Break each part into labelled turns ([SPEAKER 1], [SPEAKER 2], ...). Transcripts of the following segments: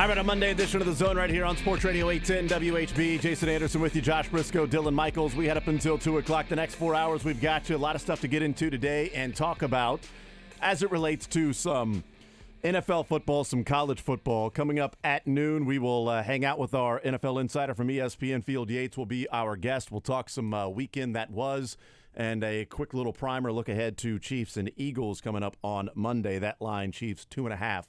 [SPEAKER 1] All right, a Monday edition of The Zone right here on Sports Radio 810 WHB. Jason Anderson with you, Josh Brisco, Dylan Michaels. We head up until 2 o'clock. The next 4 hours, we've got you a lot of stuff to get into today and talk about as it relates to some NFL football, some college football. Coming up at noon, we will hang out with our NFL insider from ESPN. Field Yates will be our guest. We'll talk some weekend that was and a quick little primer look ahead to Chiefs and Eagles coming up on Monday. That line, Chiefs 2.5.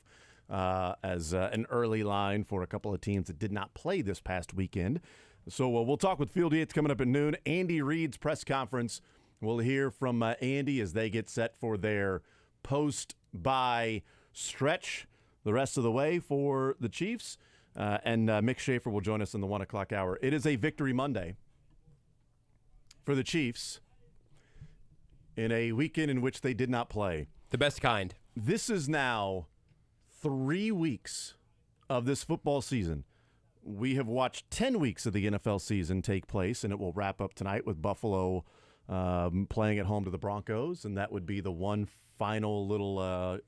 [SPEAKER 1] As an early line for a couple of teams that did not play this past weekend. So we'll talk with Field Yates coming up at noon. Andy Reid's press conference. We'll hear from Andy as they get set for their post-bye stretch the rest of the way for the Chiefs. And Mick Schaefer will join us in the 1 o'clock hour. It is a Victory Monday for the Chiefs in a weekend in which they did not play.
[SPEAKER 2] The best kind.
[SPEAKER 1] This is now 3 weeks of this football season. We have watched 10 weeks of the NFL season take place, and it will wrap up tonight with Buffalo playing at home to the Broncos, and that would be the one final little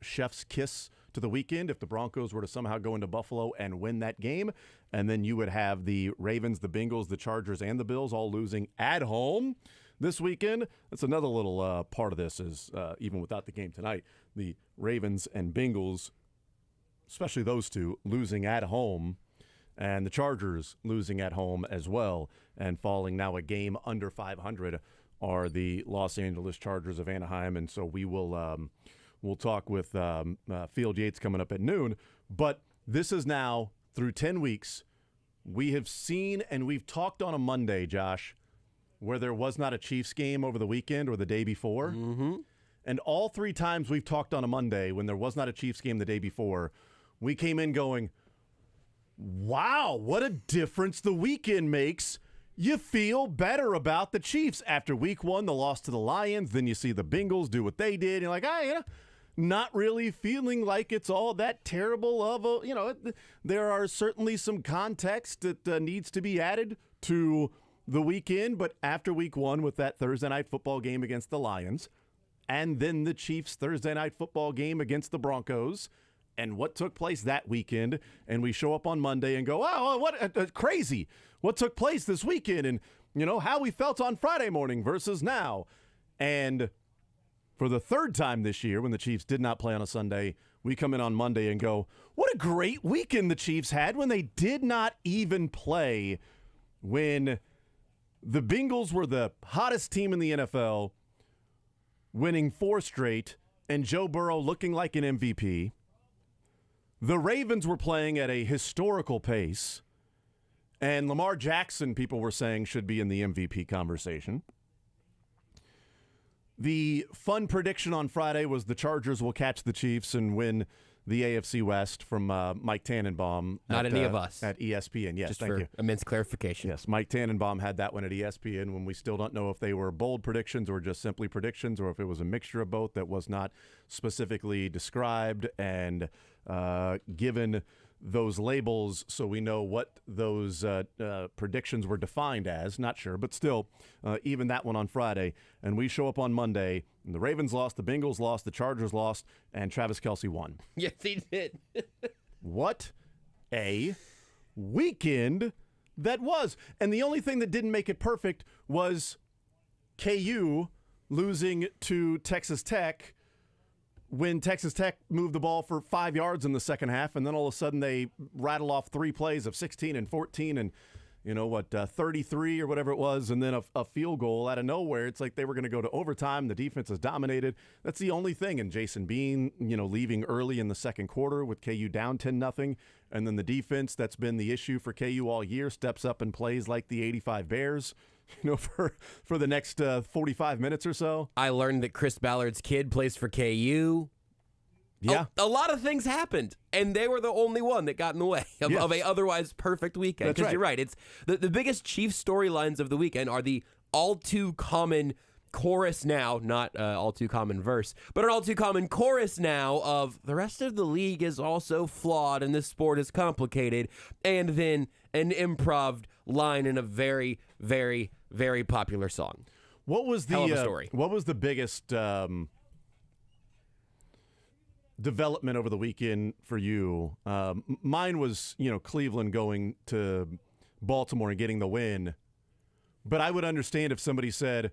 [SPEAKER 1] chef's kiss to the weekend if the Broncos were to somehow go into Buffalo and win that game. And then you would have the Ravens, the Bengals, the Chargers, and the Bills all losing at home this weekend. That's another little part of this is even without the game tonight, the Ravens and Bengals, especially those two, losing at home, and the Chargers losing at home as well, and falling now a game under 500 are the Los Angeles Chargers of Anaheim. And so we will we'll talk with Field Yates coming up at noon. But this is now through 10 weeks. We have seen and we've talked on a Monday, Josh, where there was not a Chiefs game over the weekend or the day before.
[SPEAKER 2] Mm-hmm.
[SPEAKER 1] And all 3 times we've talked on a Monday when there was not a Chiefs game the day before, we came in going, wow, what a difference the weekend makes. You feel better about the Chiefs. After week 1, the loss to the Lions, then you see the Bengals do what they did. And you're like, not really feeling like it's all that terrible of a, there are certainly some context that needs to be added to the weekend. But after week 1 with that Thursday night football game against the Lions, and then the Chiefs' Thursday night football game against the Broncos, and what took place that weekend, and we show up on Monday and go, oh, what crazy. What took place this weekend, and, how we felt on Friday morning versus now. And for the 3rd time this year, when the Chiefs did not play on a Sunday, we come in on Monday and go, what a great weekend the Chiefs had when they did not even play, when the Bengals were the hottest team in the NFL, winning 4 straight, and Joe Burrow looking like an MVP. The Ravens were playing at a historical pace, and Lamar Jackson, people were saying, should be in the MVP conversation. The fun prediction on Friday was the Chargers will catch the Chiefs and win the AFC West from Mike Tannenbaum.
[SPEAKER 2] Not any of us.
[SPEAKER 1] At ESPN, yes,
[SPEAKER 2] Just
[SPEAKER 1] thank
[SPEAKER 2] for
[SPEAKER 1] you.
[SPEAKER 2] Immense clarification.
[SPEAKER 1] Yes, Mike Tannenbaum had that one at ESPN when we still don't know if they were bold predictions or just simply predictions or if it was a mixture of both that was not specifically described and given those labels so we know what those predictions were defined as. Not sure, but still, even that one on Friday. And we show up on Monday, and the Ravens lost, the Bengals lost, the Chargers lost, and Travis Kelce won.
[SPEAKER 2] Yes, he did.
[SPEAKER 1] What a weekend that was. And the only thing that didn't make it perfect was KU losing to Texas Tech when Texas Tech moved the ball for 5 yards in the second half, and then all of a sudden they rattle off 3 plays of 16 and 14 and, 33 or whatever it was, and then a field goal out of nowhere. It's like they were going to go to overtime. The defense is dominated. That's the only thing. And Jason Bean, leaving early in the second quarter with KU down 10-0, and then the defense that's been the issue for KU all year steps up and plays like the 85 Bears. For the next 45 minutes or so.
[SPEAKER 2] I learned that Chris Ballard's kid plays for KU.
[SPEAKER 1] Yeah.
[SPEAKER 2] A lot of things happened, and they were the only one that got in the way of a otherwise perfect weekend.
[SPEAKER 1] That's right.
[SPEAKER 2] You're right. It's the biggest Chiefs storylines of the weekend are the all too common chorus now, not all too common verse, but an all too common chorus now of the rest of the league is also flawed and this sport is complicated, and then an improv line in a very, very, very popular song.
[SPEAKER 1] What was the
[SPEAKER 2] Hell of a story.
[SPEAKER 1] What was the biggest development over the weekend for you. Mine was, Cleveland going to Baltimore and getting the win. But I would understand if somebody said,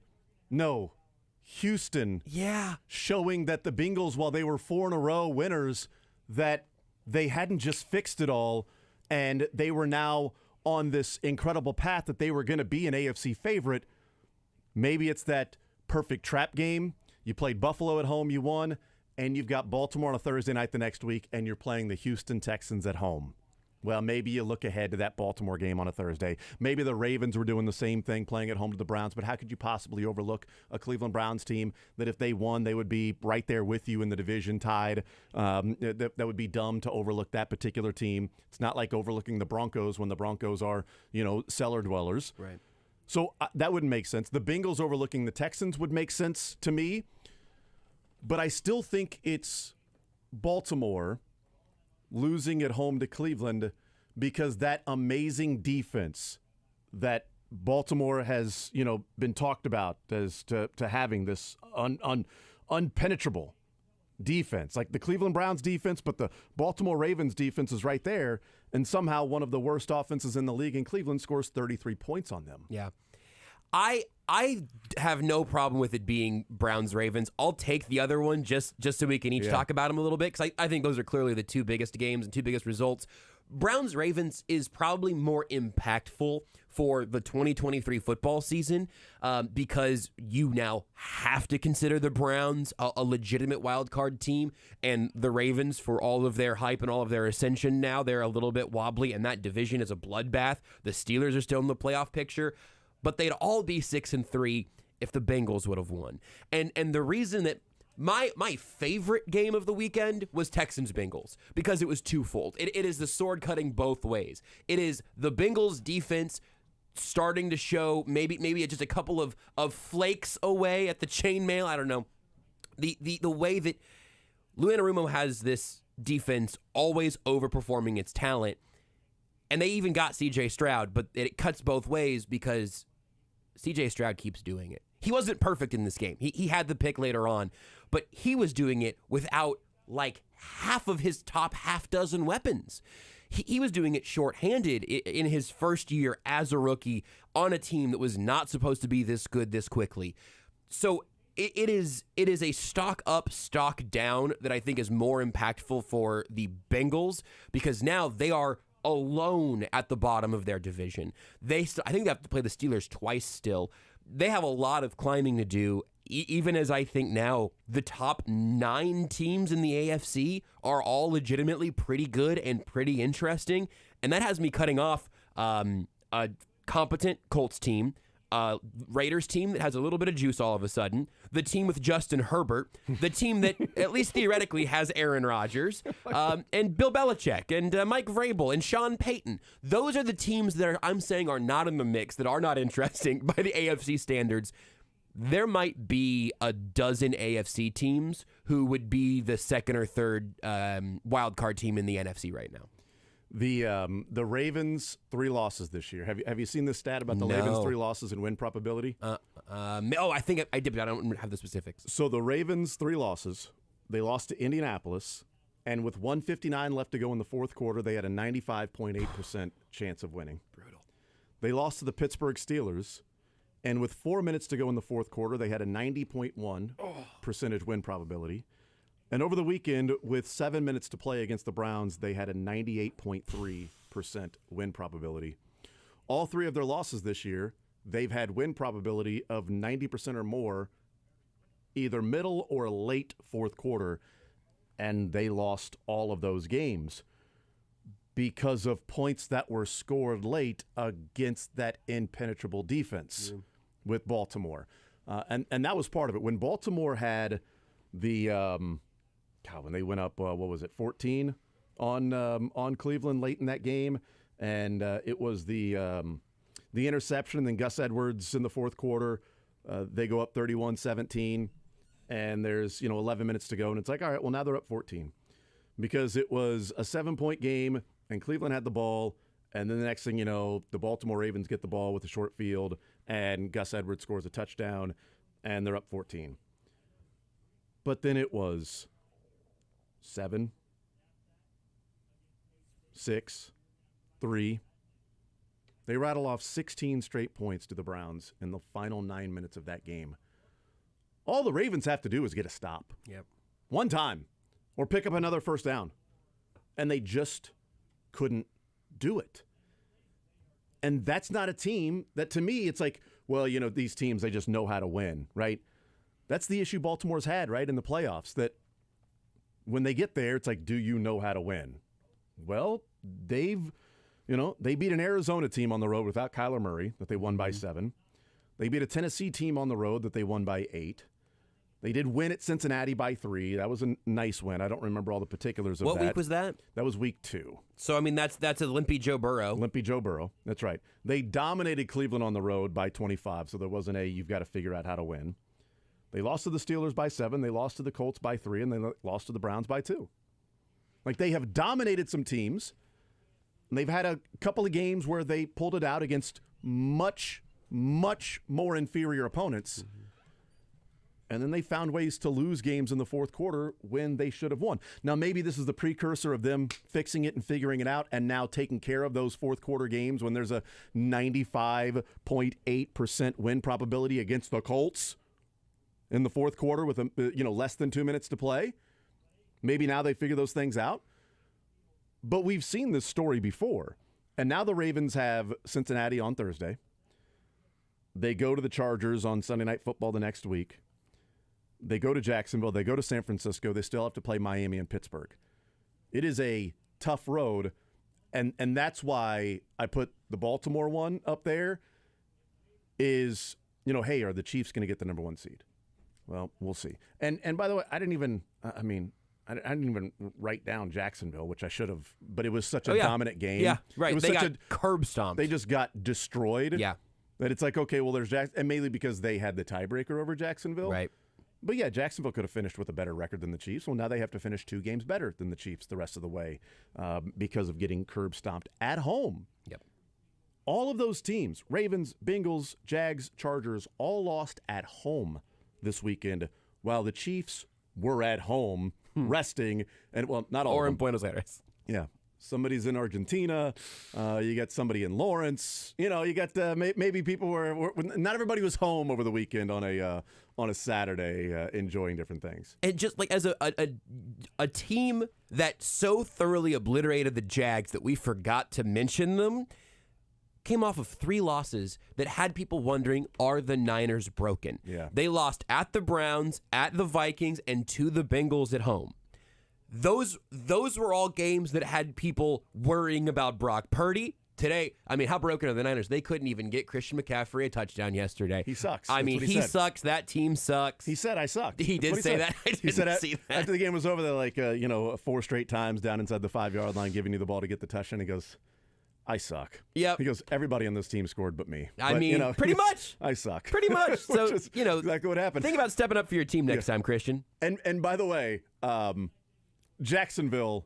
[SPEAKER 1] no, Houston.
[SPEAKER 2] Yeah.
[SPEAKER 1] Showing that the Bengals, while they were 4 in a row winners, that they hadn't just fixed it all and they were now on this incredible path that they were going to be an AFC favorite. Maybe it's that perfect trap game. You played Buffalo at home, you won, and you've got Baltimore on a Thursday night the next week, and you're playing the Houston Texans at home. Well, maybe you look ahead to that Baltimore game on a Thursday. Maybe the Ravens were doing the same thing, playing at home to the Browns, but how could you possibly overlook a Cleveland Browns team that if they won, they would be right there with you in the division tied? That would be dumb to overlook that particular team. It's not like overlooking the Broncos when the Broncos are, cellar dwellers.
[SPEAKER 2] Right.
[SPEAKER 1] So that wouldn't make sense. The Bengals overlooking the Texans would make sense to me, but I still think it's Baltimore losing at home to Cleveland because that amazing defense that Baltimore has, been talked about as to having this unpenetrable defense, like the Cleveland Browns defense, but the Baltimore Ravens defense is right there, and somehow one of the worst offenses in the league in Cleveland scores 33 points on them.
[SPEAKER 2] Yeah. I have no problem with it being Browns-Ravens. I'll take the other one just so we can each talk about them a little bit, because I think those are clearly the two biggest games and two biggest results. Browns-Ravens is probably more impactful for the 2023 football season because you now have to consider the Browns a legitimate wild card team, and the Ravens, for all of their hype and all of their ascension now, they're a little bit wobbly, and that division is a bloodbath. The Steelers are still in the playoff picture. But they'd all be 6-3 if the Bengals would have won. And the reason that my favorite game of the weekend was Texans-Bengals, because it was twofold. It is the sword cutting both ways. It is the Bengals defense starting to show maybe just a couple of flakes away at the chainmail. I don't know. The way that Lou Anarumo has this defense always overperforming its talent. And they even got C.J. Stroud, but it cuts both ways because C.J. Stroud keeps doing it. He wasn't perfect in this game. He had the pick later on, but he was doing it without like half of his top half dozen weapons. He was doing it shorthanded in his first year as a rookie on a team that was not supposed to be this good this quickly. So it is a stock up, stock down that I think is more impactful for the Bengals because now they are alone at the bottom of their division. I think they have to play the Steelers twice still. They have a lot of climbing to do, even as I think now the top 9 teams in the AFC are all legitimately pretty good and pretty interesting. And that has me cutting off a competent Colts team, Raiders team that has a little bit of juice all of a sudden, the team with Justin Herbert, the team that at least theoretically has Aaron Rodgers, and Bill Belichick, and Mike Vrabel, and Sean Payton. Those are the teams that I'm saying are not in the mix, that are not interesting by the AFC standards. There might be a dozen AFC teams who would be the second or third wild card team in the NFC right now.
[SPEAKER 1] The Ravens 3 losses this year. Have you seen this stat about the Ravens 3 losses and win probability?
[SPEAKER 2] I think I did, but I don't have the specifics.
[SPEAKER 1] So the Ravens 3 losses. They lost to Indianapolis, and with 1:59 left to go in the fourth quarter, they had a 95.8% chance of winning.
[SPEAKER 2] Brutal.
[SPEAKER 1] They lost to the Pittsburgh Steelers, and with 4 minutes to go in the fourth quarter, they had a 90.1% win probability. And over the weekend, with 7 minutes to play against the Browns, they had a 98.3% win probability. All 3 of their losses this year, they've had win probability of 90% or more, either middle or late fourth quarter, and they lost all of those games because of points that were scored late against that impenetrable defense with Baltimore. And that was part of it. When Baltimore had the when they went up, 14 on Cleveland late in that game, and it was the interception, and then Gus Edwards in the fourth quarter, they go up 31-17, and there's 11 minutes to go, and it's like, all right, well, now they're up 14 because it was a 7-point game, and Cleveland had the ball, and then the next thing you know, the Baltimore Ravens get the ball with a short field, and Gus Edwards scores a touchdown, and they're up 14. But then it was 7, 6, 3. They rattle off 16 straight points to the Browns in the final 9 minutes of that game. All the Ravens have to do is get a stop.
[SPEAKER 2] Yep.
[SPEAKER 1] One time, or pick up another first down. And they just couldn't do it. And that's not a team that, to me, it's like, well, these teams, they just know how to win, right? That's the issue Baltimore's had, right, in the playoffs, that when they get there, it's like, do you know how to win? Well, they beat an Arizona team on the road without Kyler Murray that they won by 7. They beat a Tennessee team on the road that they won by 8. They did win at Cincinnati by 3. That was a nice win. I don't remember all the particulars of that.
[SPEAKER 2] What week was that?
[SPEAKER 1] That was week 2.
[SPEAKER 2] So, I mean, that's a limpy Joe Burrow.
[SPEAKER 1] Limpy Joe Burrow. That's right. They dominated Cleveland on the road by 25, so there wasn't you've got to figure out how to win. They lost to the Steelers by 7. They lost to the Colts by 3, and they lost to the Browns by 2. Like, they have dominated some teams, and they've had a couple of games where they pulled it out against much, much more inferior opponents. And then they found ways to lose games in the fourth quarter when they should have won. Now, maybe this is the precursor of them fixing it and figuring it out and now taking care of those fourth quarter games when there's a 95.8% win probability against the Colts in the fourth quarter with less than 2 minutes to play. Maybe now they figure those things out. But we've seen this story before. And now the Ravens have Cincinnati on Thursday. They go to the Chargers on Sunday Night Football the next week. They go to Jacksonville. They go to San Francisco. They still have to play Miami and Pittsburgh. It is a tough road, and that's why I put the Baltimore one up there is, hey, are the Chiefs going to get the number 1 seed? Well, we'll see. And by the way, I didn't even write down Jacksonville, which I should have, but it was such a dominant game.
[SPEAKER 2] Yeah, right.
[SPEAKER 1] It was
[SPEAKER 2] they
[SPEAKER 1] such
[SPEAKER 2] got curb stomped.
[SPEAKER 1] They just got destroyed.
[SPEAKER 2] Yeah.
[SPEAKER 1] That it's like, okay, well, there's Jackson, and mainly because they had the tiebreaker over Jacksonville.
[SPEAKER 2] Right.
[SPEAKER 1] But yeah, Jacksonville could have finished with a better record than the Chiefs. Well, now they have to finish 2 games better than the Chiefs the rest of the way because of getting curb stomped at home.
[SPEAKER 2] Yep.
[SPEAKER 1] All of those teams, Ravens, Bengals, Jags, Chargers, all lost at home this weekend, while the Chiefs were at home resting. And, well, not all
[SPEAKER 2] or
[SPEAKER 1] of them.
[SPEAKER 2] in Buenos Aires.
[SPEAKER 1] Yeah. Somebody's in Argentina. You got somebody in Lawrence. You got maybe people were not everybody was home over the weekend on a Saturday enjoying different things.
[SPEAKER 2] And just like as a team that so thoroughly obliterated the Jags that we forgot to mention them, came off of 3 losses that had people wondering, are the Niners broken?
[SPEAKER 1] Yeah.
[SPEAKER 2] They lost at the Browns, at the Vikings, and to the Bengals at home. Those were all games that had people worrying about Brock Purdy. Today, I mean, how broken are the Niners? They couldn't even get Christian McCaffrey a touchdown yesterday.
[SPEAKER 1] He sucks.
[SPEAKER 2] I mean, he sucks. That team sucks.
[SPEAKER 1] He said, I sucked.
[SPEAKER 2] He did say that. I didn't see that.
[SPEAKER 1] After the game was over, they're like, 4 straight times down inside the 5-yard line, giving you the ball to get the touchdown. He goes, I suck.
[SPEAKER 2] Yep.
[SPEAKER 1] He goes, everybody on this team scored but me.
[SPEAKER 2] Pretty much.
[SPEAKER 1] I suck.
[SPEAKER 2] Pretty much. So,
[SPEAKER 1] exactly what happened.
[SPEAKER 2] Think about stepping up for your team next time, Christian.
[SPEAKER 1] And by the way, Jacksonville,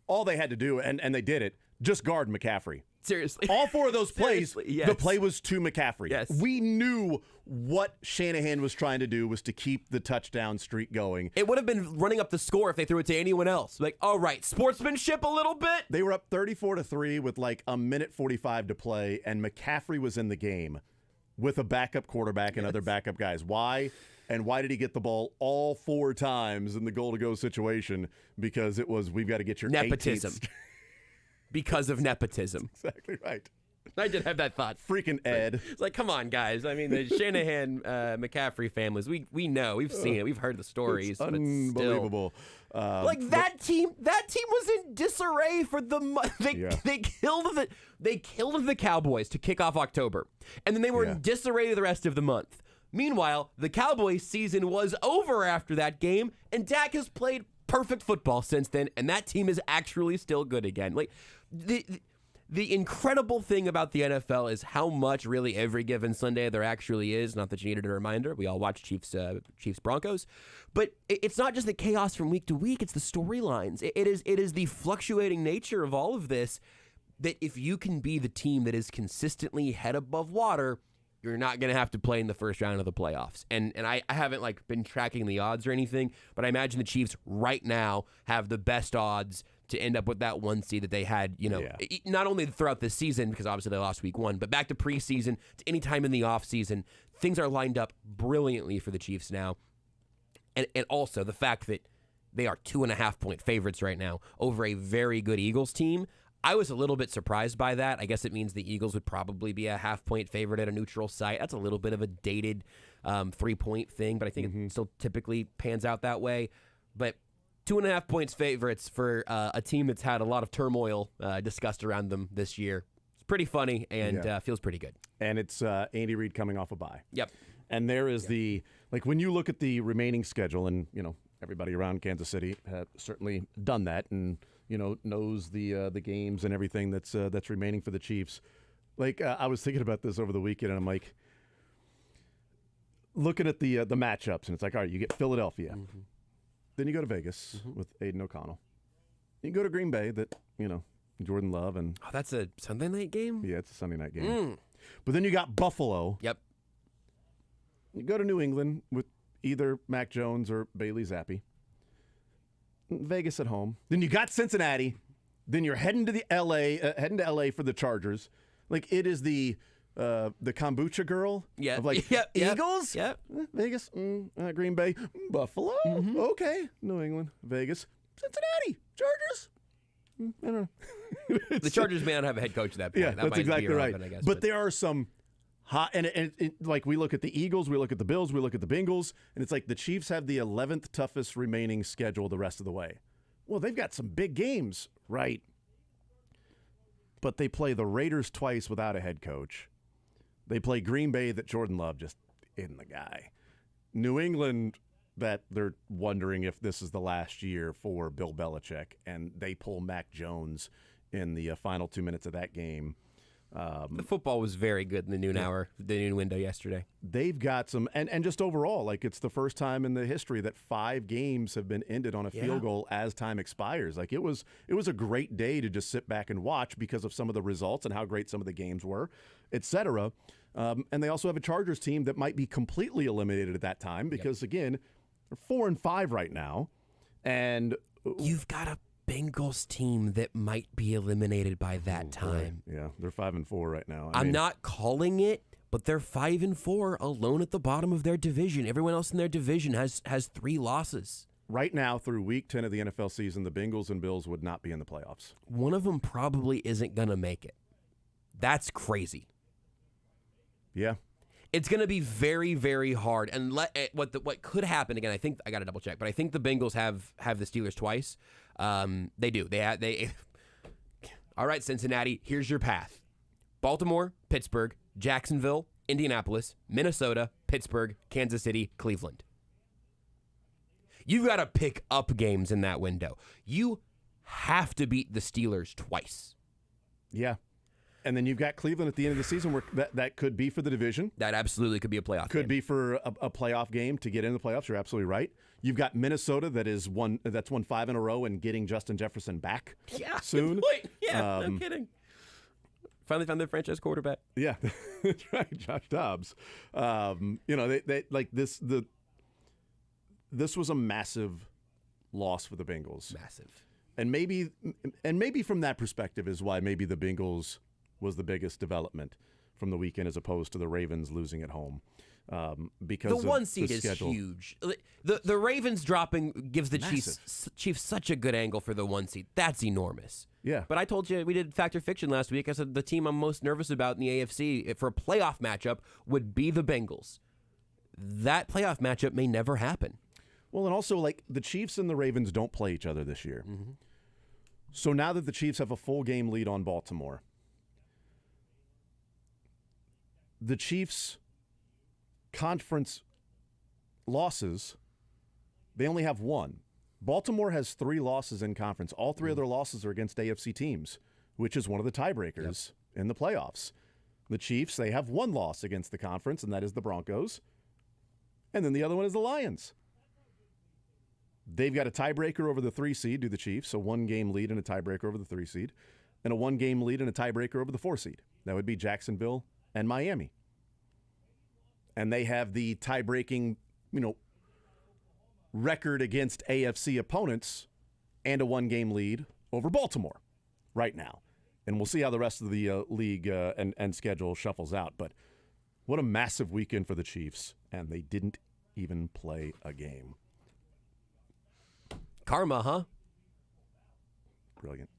[SPEAKER 1] all they had to do, and they did it, just guard McCaffrey.
[SPEAKER 2] Seriously.
[SPEAKER 1] All 4 of those plays,
[SPEAKER 2] yes.
[SPEAKER 1] The play was to McCaffrey.
[SPEAKER 2] Yes.
[SPEAKER 1] We knew what Shanahan was trying to do was to keep the touchdown streak going.
[SPEAKER 2] It would have been running up the score if they threw it to anyone else. Like, all right, sportsmanship a little bit.
[SPEAKER 1] They were up 34-3 with like a minute 45 to play, and McCaffrey was in the game with a backup quarterback and other backup guys. Why? And why did he get the ball all 4 times in the goal-to-go situation? Because it was, we've got to get your
[SPEAKER 2] nepotism.
[SPEAKER 1] 18th.
[SPEAKER 2] Because of nepotism.
[SPEAKER 1] Exactly right.
[SPEAKER 2] I did have that thought.
[SPEAKER 1] Freaking Ed.
[SPEAKER 2] It's like, come on, guys. I mean, the Shanahan, McCaffrey families, we know. We've seen it. We've heard the stories.
[SPEAKER 1] It's unbelievable.
[SPEAKER 2] That team was in disarray for the they killed the Cowboys to kick off October. And then they were in disarray the rest of the month. Meanwhile, the Cowboys season was over after that game, and Dak has played perfect football since then, and that team is actually still good again. Like the incredible thing about the NFL is how much really every given Sunday there actually is. Not that you needed a reminder. We all watch Chiefs Broncos, but it's not just the chaos from week to week. It's the storylines. It is the fluctuating nature of all of this. That if you can be the team that is consistently head above water, you're not going to have to play in the first round of the playoffs. And I haven't been tracking the odds or anything, but I imagine the Chiefs right now have the best odds to end up with that 1 seed that they had, not only throughout this season, because obviously they lost week 1, but back to preseason, to any time in the offseason. Things are lined up brilliantly for the Chiefs now. And also the fact that they are 2.5-point favorites right now over a very good Eagles team. I was a little bit surprised by that. I guess it means the Eagles would probably be a 0.5-point favorite at a neutral site. That's a little bit of a dated 3-point thing, but I think it still typically pans out that way. But 2.5 points favorites for a team that's had a lot of turmoil discussed around them this year. It's pretty funny and feels pretty good.
[SPEAKER 1] And it's Andy Reid coming off a bye.
[SPEAKER 2] Yep.
[SPEAKER 1] And there is when you look at the remaining schedule, and, everybody around Kansas City has certainly done that and, knows the games and everything that's remaining for the Chiefs. I was thinking about this over the weekend, and I'm like, looking at the matchups, and it's like, all right, you get Philadelphia. Mm-hmm. Then you go to Vegas with Aiden O'Connell. You go to Green Bay, that, Jordan Love. And
[SPEAKER 2] that's a Sunday night game?
[SPEAKER 1] Yeah, it's a Sunday night game. But then you got Buffalo.
[SPEAKER 2] Yep.
[SPEAKER 1] You go to New England with either Mac Jones or Bailey Zappi. Vegas at home. Then you got Cincinnati. Then you're heading to LA for the Chargers. It is the kombucha girl of Eagles.
[SPEAKER 2] Yep.
[SPEAKER 1] Vegas, Green Bay, Buffalo. Okay, New England, Vegas, Cincinnati, Chargers. I don't know.
[SPEAKER 2] The Chargers may not have a head coach at that point.
[SPEAKER 1] Yeah,
[SPEAKER 2] that
[SPEAKER 1] that's
[SPEAKER 2] might
[SPEAKER 1] exactly
[SPEAKER 2] be
[SPEAKER 1] right.
[SPEAKER 2] I guess,
[SPEAKER 1] but there are some hot, and we look at the Eagles, we look at the Bills, we look at the Bengals, and it's like the Chiefs have the 11th toughest remaining schedule the rest of the way. Well, they've got some big games, right? But they play the Raiders twice without a head coach. They play Green Bay that Jordan Love just isn't the guy. New England that they're wondering if this is the last year for Bill Belichick, and they pull Mac Jones in the final 2 minutes of that game.
[SPEAKER 2] The football was very good in the noon window yesterday.
[SPEAKER 1] They've got some, and just overall, it's the first time in the history that 5 games have been ended on a field goal as time expires. It was a great day to just sit back and watch because of some of the results and how great some of the games were, etc. And they also have a Chargers team that might be completely eliminated at that time because, again, they're 4-5 right now. And
[SPEAKER 2] you've got a Bengals team that might be eliminated by that time.
[SPEAKER 1] Boy. Yeah, they're 5-4 right now.
[SPEAKER 2] I'm not calling it, but they're 5-4 alone at the bottom of their division. Everyone else in their division has 3 losses.
[SPEAKER 1] Right now, through week 10 of the NFL season, the Bengals and Bills would not be in the playoffs.
[SPEAKER 2] One of them probably isn't going to make it. That's crazy.
[SPEAKER 1] Yeah.
[SPEAKER 2] It's going to be very, very hard. And what could happen, again, I think I got to double check, but I think the Bengals have the Steelers twice. They do. They All right, Cincinnati, here's your path. Baltimore, Pittsburgh, Jacksonville, Indianapolis, Minnesota, Pittsburgh, Kansas City, Cleveland. You've got to pick up games in that window. You have to beat the Steelers twice.
[SPEAKER 1] Yeah. And then you've got Cleveland at the end of the season where that could be for the division.
[SPEAKER 2] That absolutely could be a playoff game.
[SPEAKER 1] Could be for a playoff game to get into the playoffs. You're absolutely right. You've got Minnesota that's won 5 in a row and getting Justin Jefferson back soon.
[SPEAKER 2] Good point. Yeah, no kidding. Finally found their franchise quarterback.
[SPEAKER 1] Yeah, that's right, Josh Dobbs. They like this. This was a massive loss for the Bengals.
[SPEAKER 2] Massive.
[SPEAKER 1] And maybe from that perspective is why maybe the Bengals was the biggest development from the weekend as opposed to the Ravens losing at home. Because
[SPEAKER 2] the 1 seed is
[SPEAKER 1] schedule.
[SPEAKER 2] huge. The Ravens dropping gives the Chiefs such a good angle for the 1 seed. That's enormous.
[SPEAKER 1] Yeah.
[SPEAKER 2] But I told you, we did Fact or Fiction last week. I said the team I'm most nervous about in the AFC for a playoff matchup would be the Bengals. That playoff matchup may never happen.
[SPEAKER 1] Well, and also, the Chiefs and the Ravens don't play each other this year. Mm-hmm. So now that the Chiefs have a full game lead on Baltimore, the Chiefs' conference losses, they only have 1. Baltimore has 3 losses in conference. All 3 of their losses are against AFC teams, which is one of the tiebreakers in the playoffs. The Chiefs, they have 1 loss against the conference, and that is the Broncos. And then the other one is the Lions. They've got a tiebreaker over the 3 seed, do the Chiefs, a 1-game lead and a tiebreaker over the 3 seed, and a 1-game lead and a tiebreaker over the 4 seed. That would be Jacksonville and Miami. and they have the tie-breaking, record against AFC opponents and a one-game lead over Baltimore right now. And we'll see how the rest of the league and schedule shuffles out. But what a massive weekend for the Chiefs, and they didn't even play a game.
[SPEAKER 2] Karma, huh?
[SPEAKER 1] Brilliant.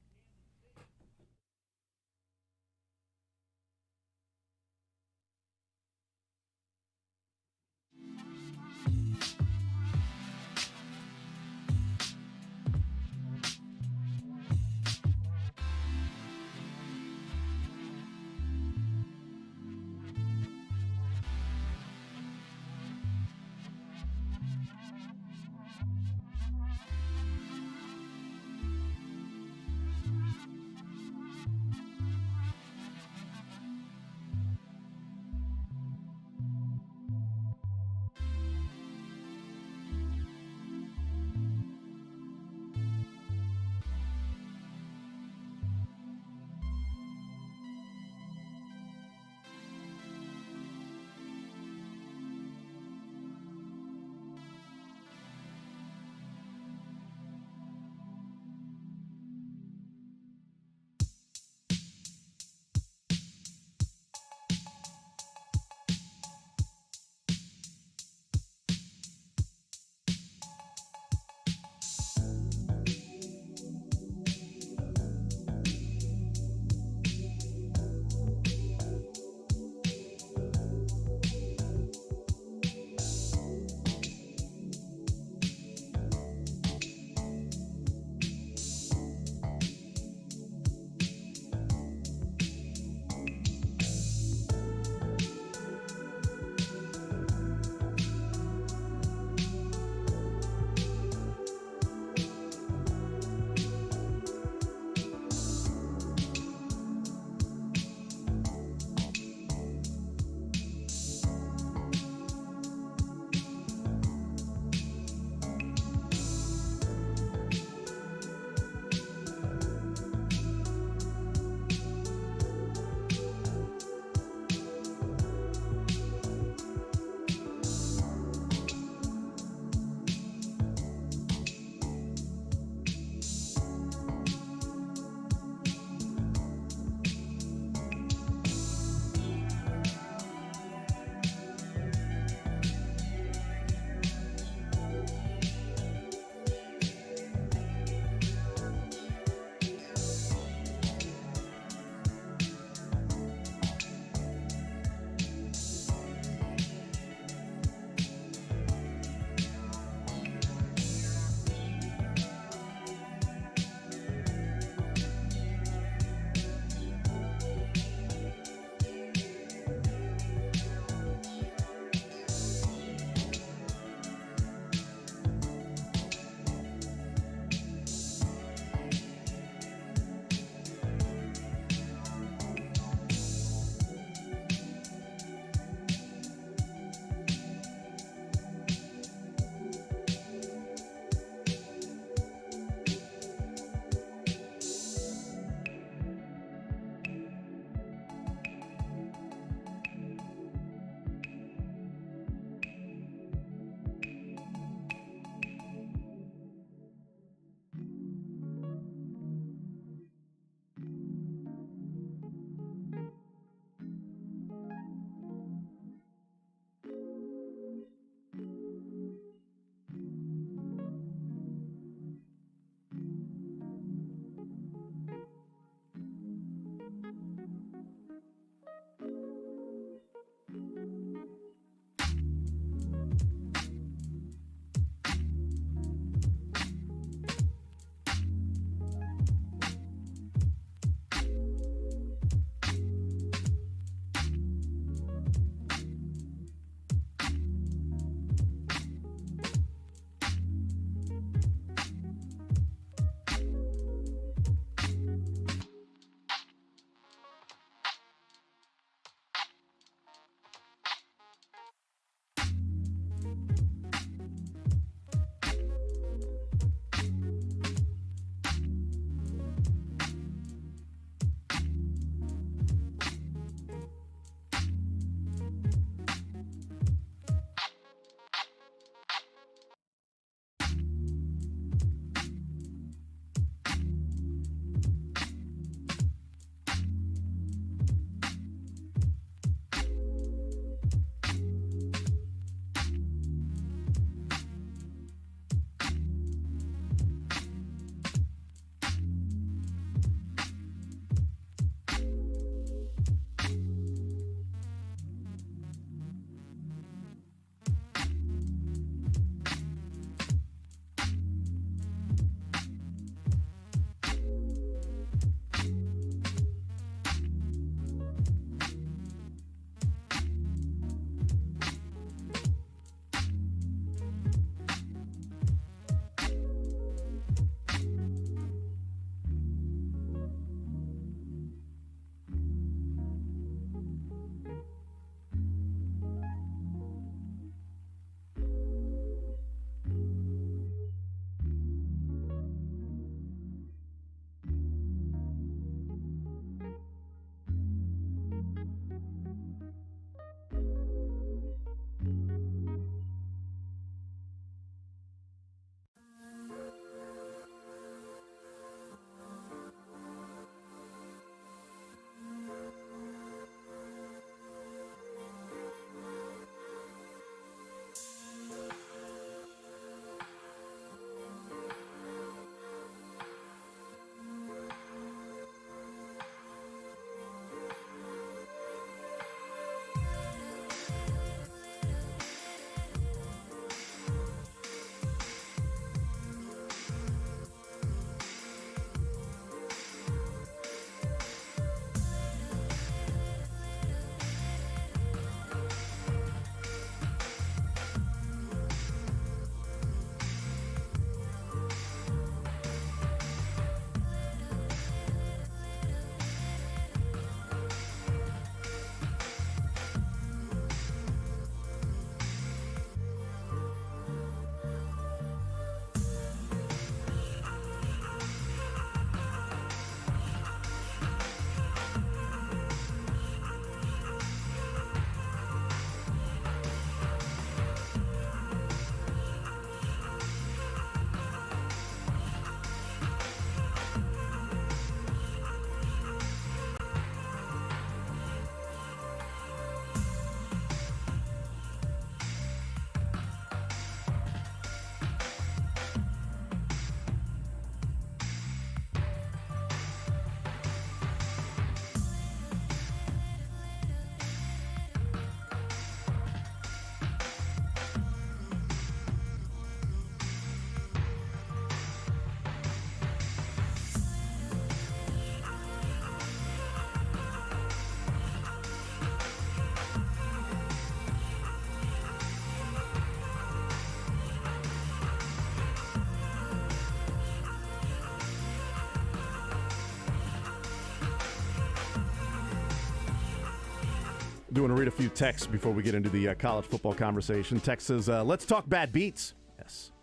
[SPEAKER 1] Do want to read a few texts before we get into the college football conversation. Text says, let's talk bad beats. Yes.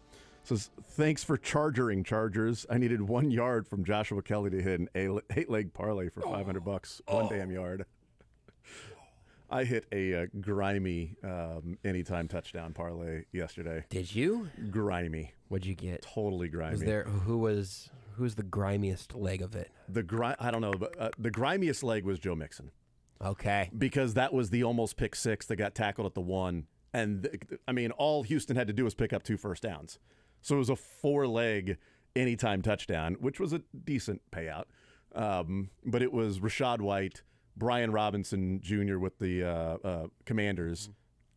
[SPEAKER 1] Says, thanks for chargering, Chargers. I needed 1 yard from Joshua Kelly to hit an 8-leg parlay for $500. One damn yard. I hit a grimy anytime touchdown parlay yesterday.
[SPEAKER 2] Did you?
[SPEAKER 1] Grimy.
[SPEAKER 2] What'd you get?
[SPEAKER 1] Totally grimy.
[SPEAKER 2] Was there who's the grimiest leg of it?
[SPEAKER 1] I don't know, but the grimiest leg was Joe Mixon.
[SPEAKER 2] Okay.
[SPEAKER 1] Because that was the almost pick six that got tackled at the 1. And, all Houston had to do was pick up 2 first downs. So it was a 4-leg anytime touchdown, which was a decent payout. But it was Rashad White, Brian Robinson Jr. with the Commanders,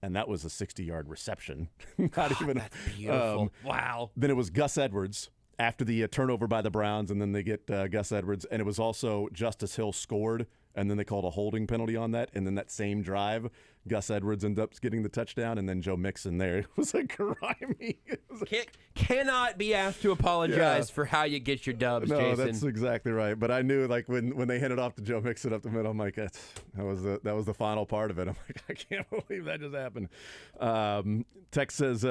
[SPEAKER 1] and that was a 60-yard reception. Not even.
[SPEAKER 2] That's beautiful. Wow.
[SPEAKER 1] Then it was Gus Edwards after the turnover by the Browns, and then they get Gus Edwards. And it was also Justice Hill scored, and then they called a holding penalty on that. And then that same drive, Gus Edwards ended up getting the touchdown, and then Joe Mixon there. It was a grimy.
[SPEAKER 2] Cannot be asked to apologize for how you get your dubs,
[SPEAKER 1] no,
[SPEAKER 2] Jason.
[SPEAKER 1] That's exactly right. But I knew, when they handed off to Joe Mixon up the middle, I'm like, that was the final part of it. I'm like, I can't believe that just happened. Text says,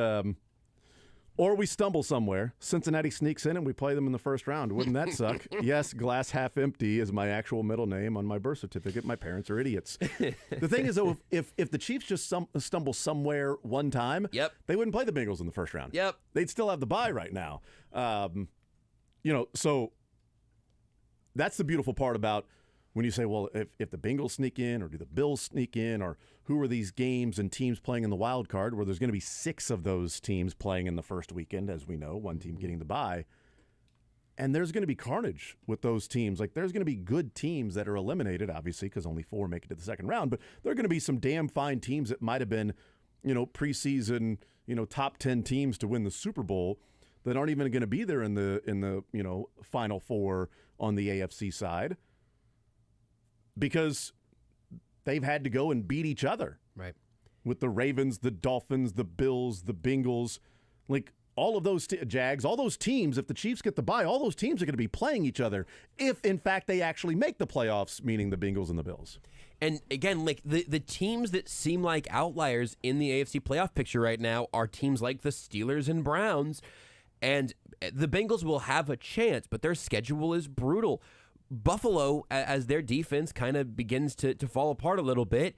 [SPEAKER 1] or we stumble somewhere. Cincinnati sneaks in and we play them in the first round. Wouldn't that suck? Yes, glass half empty is my actual middle name on my birth certificate. My parents are idiots. The thing is, though, if the Chiefs just stumble somewhere one time, they wouldn't play the Bengals in the first round.
[SPEAKER 2] Yep.
[SPEAKER 1] They'd still have the bye right now. So that's the beautiful part about when you say, well, if the Bengals sneak in or do the Bills sneak in, or who are these games and teams playing in the wild card, where there's going to be 6 of those teams playing in the first weekend, as we know, one team getting the bye. And there's going to be carnage with those teams. Like, there's going to be good teams that are eliminated, obviously, because only 4 make it to the second round. But there are going to be some damn fine teams that might have been, preseason, top 10 teams to win the Super Bowl that aren't even going to be there in the Final Four on the AFC side, because they've had to go and beat each other.
[SPEAKER 2] Right.
[SPEAKER 1] With the Ravens, the Dolphins, the Bills, the Bengals, like all of those Jags, all those teams, if the Chiefs get the bye, all those teams are going to be playing each other if, in fact, they actually make the playoffs, meaning the Bengals and the Bills.
[SPEAKER 2] And again, like the teams that seem like outliers in the AFC playoff picture right now are teams like the Steelers and Browns. And the Bengals will have a chance, but their schedule is brutal. Buffalo, as their defense kind of begins to fall apart a little bit,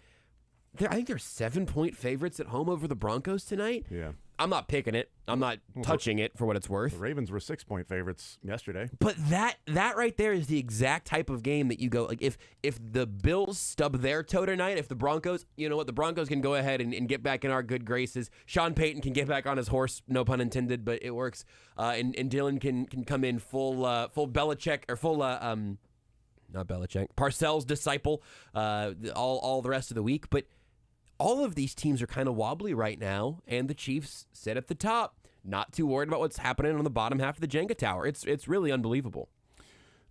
[SPEAKER 2] I think they're 7-point favorites at home over the Broncos tonight.
[SPEAKER 1] Yeah.
[SPEAKER 2] I'm not picking it. I'm not touching it for what it's worth.
[SPEAKER 1] The Ravens were 6-point favorites yesterday.
[SPEAKER 2] But that right there is the exact type of game that you go, like, if the Bills stub their toe tonight, if the Broncos, the Broncos can go ahead and get back in our good graces. Sean Payton can get back on his horse, no pun intended, but it works. And Dylan can come in full Belichick, or full not Belichick, Parcells disciple all the rest of the week. But all of these teams are kind of wobbly right now, and the Chiefs sit at the top, not too worried about what's happening on the bottom half of the Jenga tower. It's really unbelievable.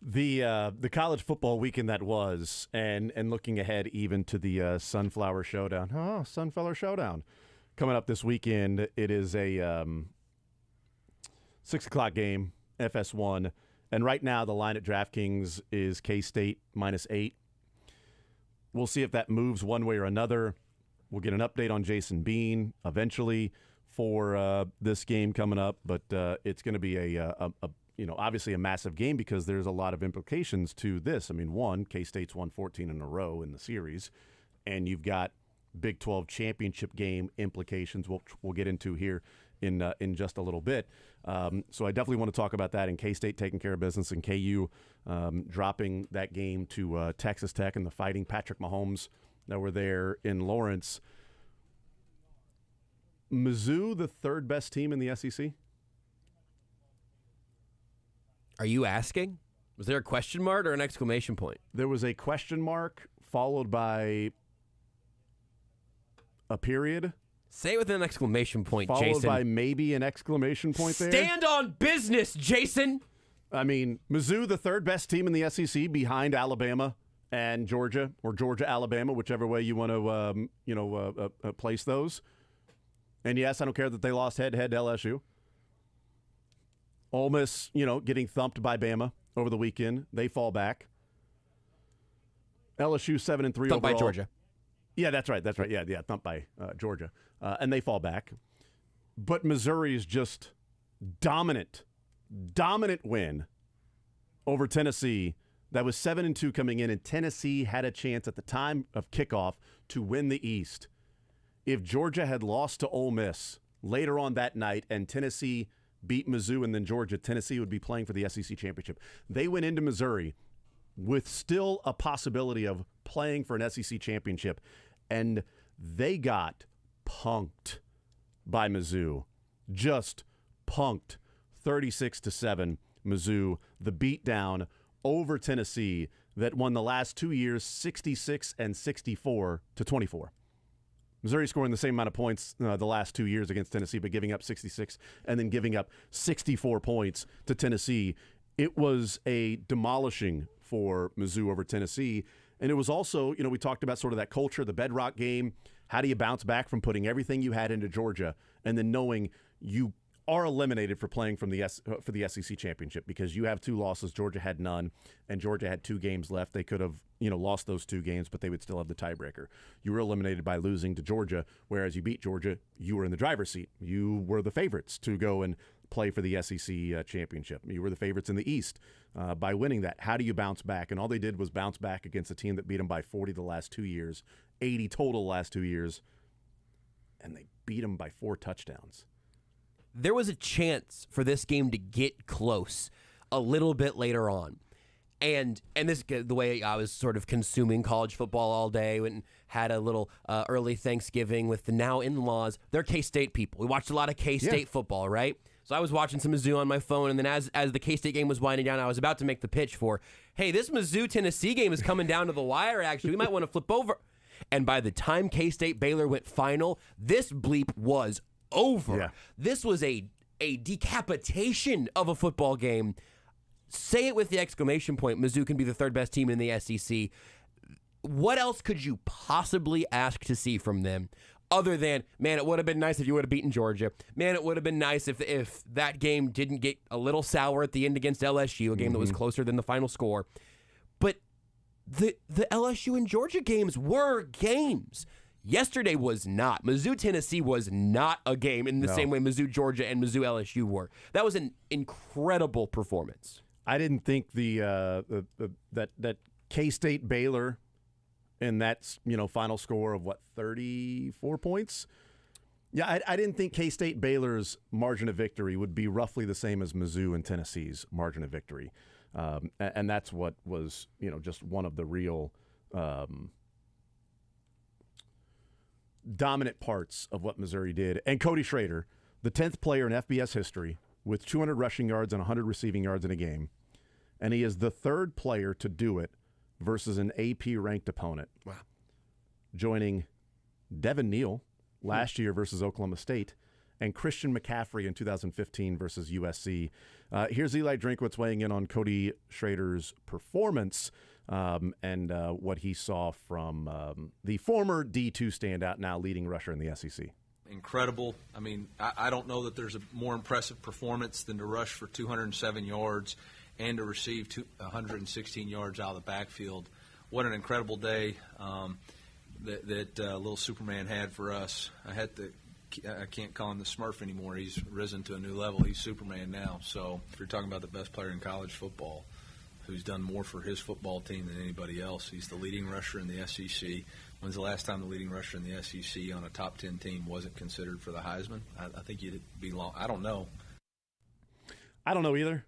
[SPEAKER 1] The college football weekend that was, and looking ahead even to the Sunflower Showdown. Oh, Sunflower Showdown. Coming up this weekend, it is a 6 o'clock game, FS1. And right now the line at DraftKings is K-State -8. We'll see if that moves one way or another. We'll get an update on Jason Bean eventually for this game coming up, but it's going to be obviously a massive game because there's a lot of implications to this. I mean, one, K-State's won 14 in a row in the series, and you've got Big 12 championship game implications we'll get into here in just a little bit. So I definitely want to talk about that, and K-State taking care of business, and KU dropping that game to Texas Tech and the Fighting Patrick Mahomes that were there in Lawrence. Mizzou, the third best team in the SEC?
[SPEAKER 2] Are you asking? Was there a question mark or an exclamation point?
[SPEAKER 1] There was a question mark followed by a period.
[SPEAKER 2] Say it with an exclamation point,
[SPEAKER 1] followed
[SPEAKER 2] Jason.
[SPEAKER 1] Followed by maybe an exclamation point there.
[SPEAKER 2] Stand on business, Jason!
[SPEAKER 1] I mean, Mizzou, the third best team in the SEC, behind Alabama and Georgia, or Georgia-Alabama, whichever way you want to place those. And yes, I don't care that they lost head-to-head to LSU. Ole Miss, getting thumped by Bama over the weekend. They fall back. LSU 7-3 overall.
[SPEAKER 2] Thumped by Georgia.
[SPEAKER 1] Yeah, that's right. That's right. Yeah, thumped by Georgia. And they fall back. But Missouri is just dominant win over Tennessee. That was 7-2 coming in, and Tennessee had a chance at the time of kickoff to win the East. If Georgia had lost to Ole Miss later on that night and Tennessee beat Mizzou and then Georgia, Tennessee would be playing for the SEC championship. They went into Missouri with still a possibility of playing for an SEC championship, and they got punked by Mizzou. Just punked 36-7. Mizzou, the beatdown over Tennessee that won the last 2 years 66 and 64-24. Missouri scoring the same amount of points the last 2 years against Tennessee, but giving up 66 and then giving up 64 points to Tennessee. It was a demolishing for Mizzou over Tennessee. And it was also, we talked about sort of that culture, the bedrock game. How do you bounce back from putting everything you had into Georgia and then knowing you are eliminated for playing for the SEC championship because you have 2 losses. Georgia had none, and Georgia had 2 games left. They could have, lost those 2 games, but they would still have the tiebreaker. You were eliminated by losing to Georgia, whereas you beat Georgia, you were in the driver's seat. You were the favorites to go and play for the SEC championship. You were the favorites in the East by winning that. How do you bounce back? And all they did was bounce back against a team that beat them by 40 the last 2 years, 80 total the last 2 years, and they beat them by 4 touchdowns.
[SPEAKER 2] There was a chance for this game to get close a little bit later on. And this the way I was sort of consuming college football all day and had a little early Thanksgiving with the now in-laws. They're K-State people. We watched a lot of K-State football, right? So I was watching some Mizzou on my phone, and then as the K-State game was winding down, I was about to make the pitch for, hey, this Mizzou-Tennessee game is coming down to the wire, actually. We might want to flip over. And by the time K-State-Baylor went final, this bleep was over. Yeah. This was a decapitation of a football game. Say it with the exclamation point. Mizzou can be the 3rd best team in the SEC. What else could you possibly ask to see from them other than, man, it would have been nice if you would have beaten Georgia. Man, it would have been nice if that game didn't get a little sour at the end against LSU, a game that was closer than the final score. But the LSU and Georgia games were games. Yesterday was not. Mizzou-Tennessee was not a game in the same way Mizzou-Georgia and Mizzou-LSU were. That was an incredible performance.
[SPEAKER 1] I didn't think that K-State-Baylor and that final score of 34 points. Yeah, I didn't think K-State-Baylor's margin of victory would be roughly the same as Mizzou and Tennessee's margin of victory, and that's what was just one of the real dominant parts of what Missouri did. And Cody Schrader, the 10th player in FBS history with 200 rushing yards and 100 receiving yards in a game. And he is the 3rd player to do it versus an AP-ranked opponent.
[SPEAKER 2] Wow.
[SPEAKER 1] Joining Devin Neal last year versus Oklahoma State and Christian McCaffrey in 2015 versus USC. Here's Eli Drinkwitz weighing in on Cody Schrader's performance and what he saw from the former D2 standout, now leading rusher in the SEC.
[SPEAKER 3] Incredible. I mean, I don't know that there's a more impressive performance than to rush for 207 yards and to receive 116 yards out of the backfield. What an incredible day that little Superman had for us. I can't call him the Smurf anymore. He's risen to a new level. He's Superman now. So if you're talking about the best player in college football, who's done more for his football team than anybody else. He's the leading rusher in the SEC. When's the last time the leading rusher in the SEC on a top 10 team wasn't considered for the Heisman? I think you'd be long. I don't know.
[SPEAKER 1] I don't know either.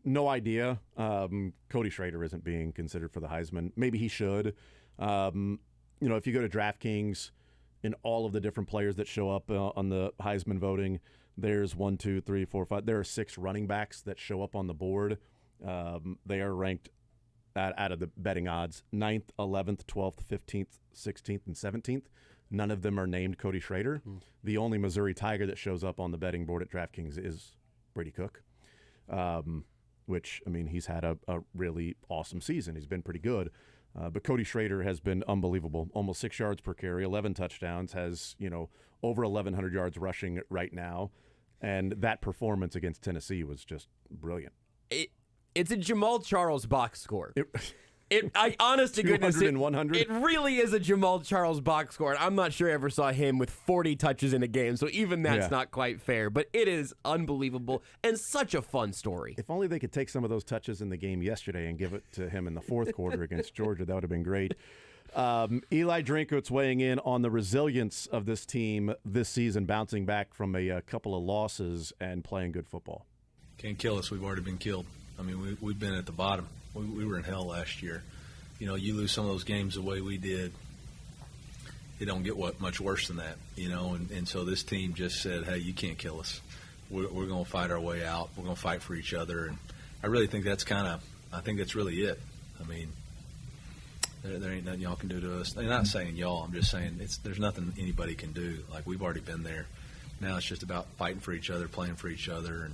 [SPEAKER 1] No idea. Cody Schrader isn't being considered for the Heisman. Maybe he should. If you go to DraftKings, in all of the different players that show up on the Heisman voting, there's 1, 2, 3, 4, 5. There are 6 running backs that show up on the board. They are ranked out of the betting odds 9th, 11th, 12th, 15th, 16th, and 17th. None of them are named Cody Schrader. The only Missouri Tiger that shows up on the betting board at DraftKings is Brady Cook, which, I mean, he's had a really awesome season. He's been pretty good. But Cody Schrader has been unbelievable. Almost 6 yards per carry, 11 touchdowns, has, over 1,100 yards rushing right now. And that performance against Tennessee was just brilliant.
[SPEAKER 2] It's a Jamal Charles box score. Honest to goodness,
[SPEAKER 1] 200 and 100?
[SPEAKER 2] it really is a Jamal Charles box score. And I'm not sure I ever saw him with 40 touches in a game, so even that's not quite fair. But it is unbelievable and such a fun story.
[SPEAKER 1] If only they could take some of those touches in the game yesterday and give it to him in the fourth quarter against Georgia, that would have been great. Eli Drinkowitz weighing in on the resilience of this team this season, bouncing back from a couple of losses and playing good football.
[SPEAKER 3] Can't kill us. We've already been killed. I mean, we've been at the bottom. We were in hell last year. You know, you lose some of those games the way we did, it don't get much worse than that, you know. And so this team just said, hey, you can't kill us. We're going to fight our way out. We're going to fight for each other. And I really think that's really it. I mean, there ain't nothing y'all can do to us. I'm not saying y'all. I'm just saying there's nothing anybody can do. Like, we've already been there. Now it's just about fighting for each other, playing for each other,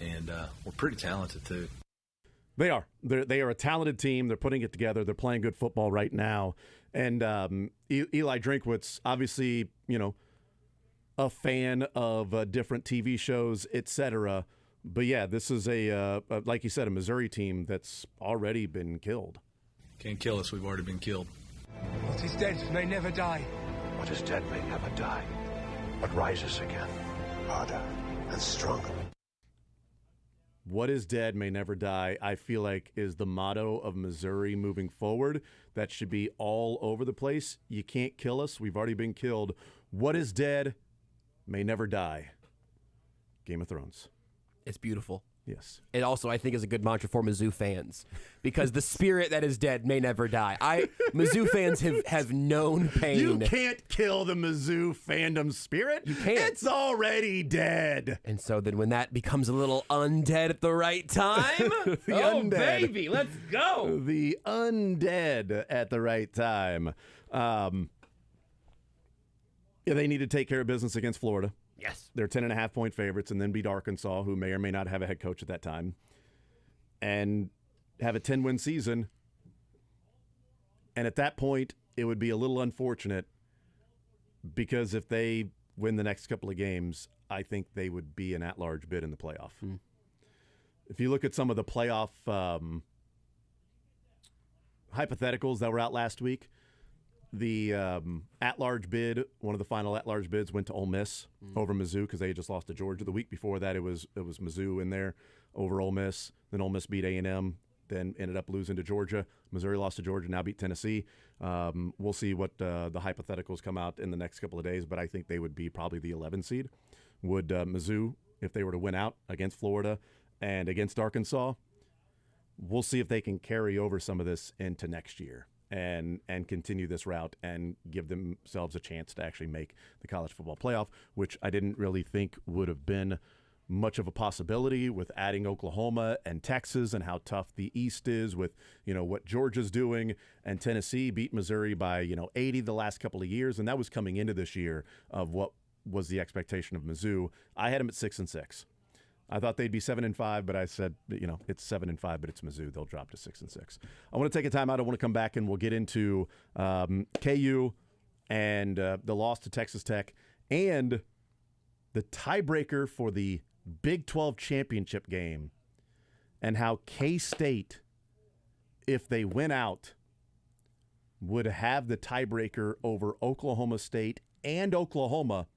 [SPEAKER 3] and we're pretty talented too.
[SPEAKER 1] They are. They are a talented team. They're putting it together. They're playing good football right now. And Eli Drinkowitz, obviously, you know, a fan of different TV shows, etc. But yeah, this is like you said, a Missouri team that's already been killed.
[SPEAKER 3] Can't kill us. We've already been killed.
[SPEAKER 4] What is dead may never die.
[SPEAKER 5] What is dead may never die, but rises again, harder and stronger.
[SPEAKER 1] What is dead may never die, I feel like, is the motto of Missouri moving forward. That should be all over the place. You can't kill us. We've already been killed. What is dead may never die. Game of Thrones.
[SPEAKER 2] It's beautiful.
[SPEAKER 1] Yes.
[SPEAKER 2] It also, I think, is a good mantra for Mizzou fans because the spirit that is dead may never die. Mizzou fans have known pain.
[SPEAKER 1] You can't kill the Mizzou fandom spirit.
[SPEAKER 2] You can't.
[SPEAKER 1] It's already dead.
[SPEAKER 2] And so then when that becomes a little undead at the right time,
[SPEAKER 1] undead.
[SPEAKER 2] Baby, let's go.
[SPEAKER 1] The undead at the right time. Yeah, they need to take care of business against Florida.
[SPEAKER 2] Yes.
[SPEAKER 1] They're 10.5-point favorites and then beat Arkansas, who may or may not have a head coach at that time, and have a 10-win season. And at that point, it would be a little unfortunate because if they win the next couple of games, I think they would be an at-large bid in the playoff. If you look at some of the playoff hypotheticals that were out last week, the at-large bid, one of the final at-large bids, went to Ole Miss over Mizzou because they had just lost to Georgia. The week before that, it was Mizzou in there over Ole Miss. Then Ole Miss beat A&M, then ended up losing to Georgia. Missouri lost to Georgia, now beat Tennessee. We'll see what the hypotheticals come out in the next couple of days, but I think they would be probably the 11 seed. Would Mizzou, if they were to win out against Florida and against Arkansas, we'll see if they can carry over some of this into next year and continue this route and give themselves a chance to actually make the college football playoff, which I didn't really think would have been much of a possibility with adding Oklahoma and Texas and how tough the East is with, you know, what Georgia's doing, and Tennessee beat Missouri by, 80 the last couple of years, and that was coming into this year of what was the expectation of Mizzou. I had them at 6-6. I thought they'd be 7-5, but I said, it's 7-5, but it's Mizzou. They'll drop to 6-6. I want to take a time out. I want to come back and we'll get into KU and the loss to Texas Tech and the tiebreaker for the Big 12 championship game and how K-State, if they win out, would have the tiebreaker over Oklahoma State and Oklahoma,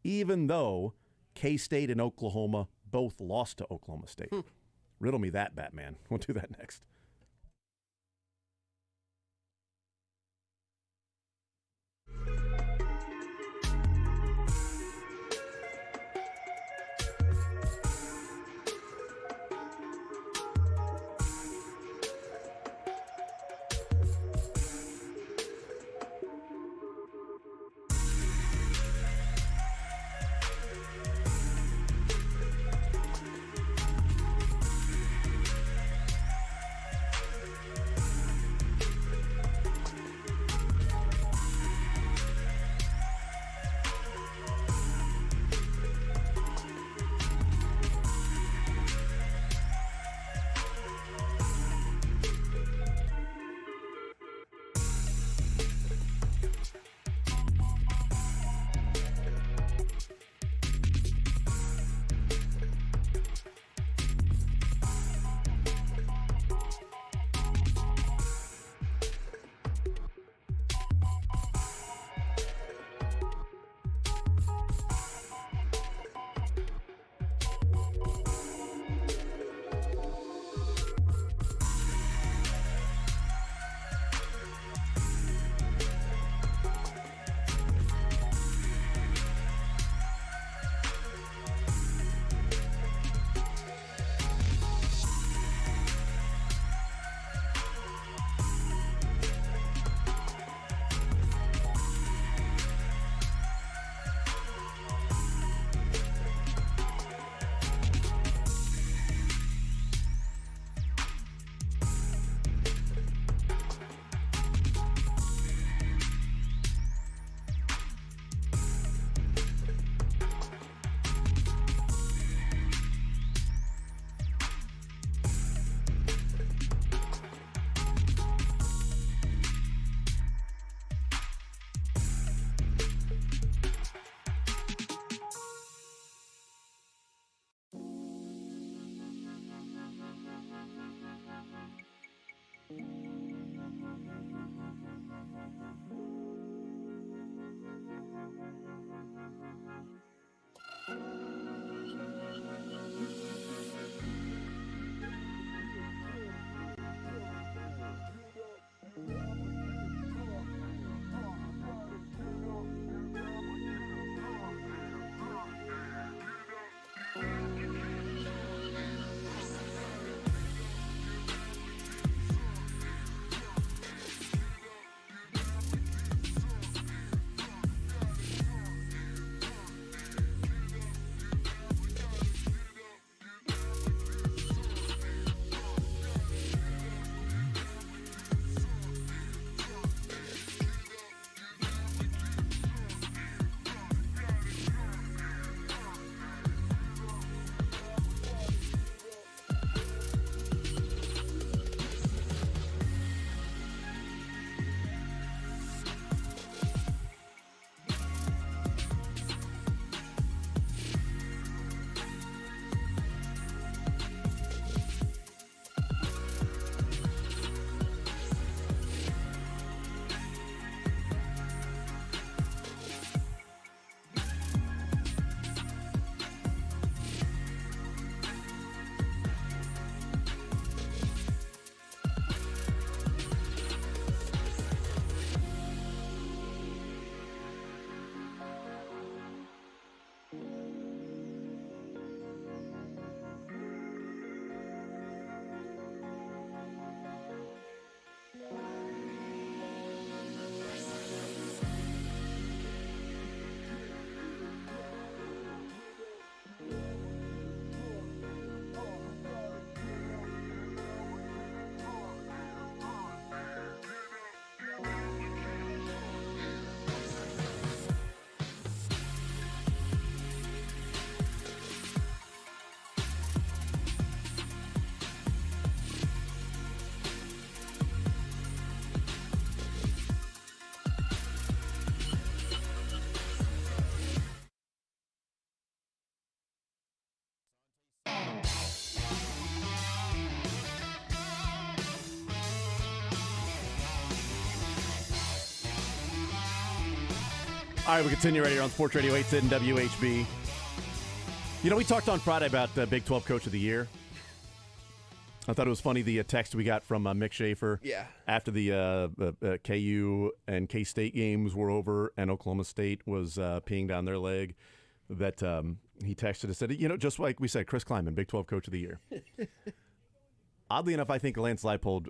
[SPEAKER 1] even though K-State and Oklahoma both lost to Oklahoma State. Riddle me that, Batman. We'll do that next. All right, we continue right here on Sports Radio 810 WHB. You know, we talked on Friday about Big 12 Coach of the Year. I thought it was funny, the text we got from Mick Schaefer after the KU and K-State games were over and Oklahoma State was peeing down their leg, that he texted and said, you know, just like we said, Chris Kleiman, Big 12 Coach of the Year. Oddly enough, I think Lance Leipold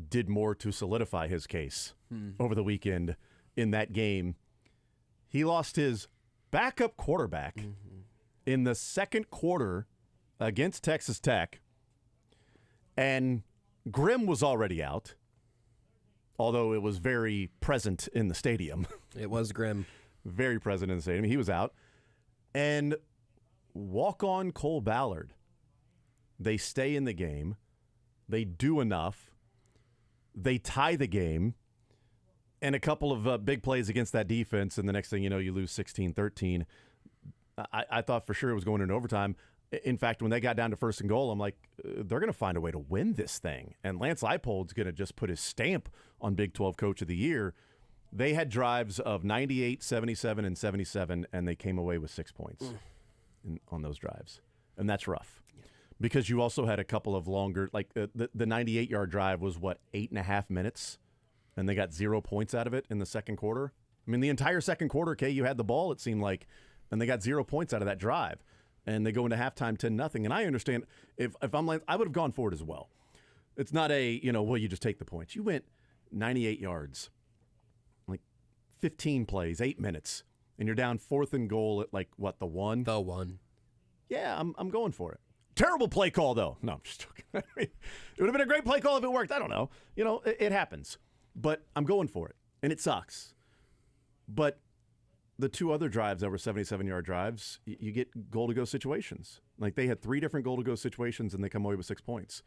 [SPEAKER 1] did more to solidify his case over the weekend in that game. He lost his backup quarterback in the second quarter against Texas Tech, and Grimm was already out, although it was very present in the stadium.
[SPEAKER 2] It was Grimm.
[SPEAKER 1] Very present in the stadium. He was out. And walk-on Cole Ballard, they stay in the game. They do enough. They tie the game. And a couple of big plays against that defense, and the next thing you know, you lose 16-13. I thought for sure it was going into overtime. In fact, when they got down to 1st and goal, I'm like, they're going to find a way to win this thing. And Lance Leipold's going to just put his stamp on Big 12 Coach of the Year. They had drives of 98, 77, and 77, and they came away with 6 points on those drives. And that's rough. Because you also had a couple of longer, like the 98-yard drive was, 8.5 minutes? And they got 0 points out of it in the second quarter. I mean, the entire second quarter, KU had the ball, it seemed like, and they got 0 points out of that drive. And they go into halftime 10-0. And I understand, if I'm like, I would have gone for it as well. It's not you just take the points. You went 98 yards, like 15 plays, 8 minutes, and you're down 4th and goal at the 1?
[SPEAKER 2] The 1.
[SPEAKER 1] Yeah, I'm going for it. Terrible play call, though. No, I'm just joking. It would have been a great play call if it worked. I don't know. It happens. But I'm going for it, and it sucks. But the two other drives that were 77-yard drives, you get goal-to-go situations. Like, they had 3 different goal-to-go situations, and they come away with 6 points.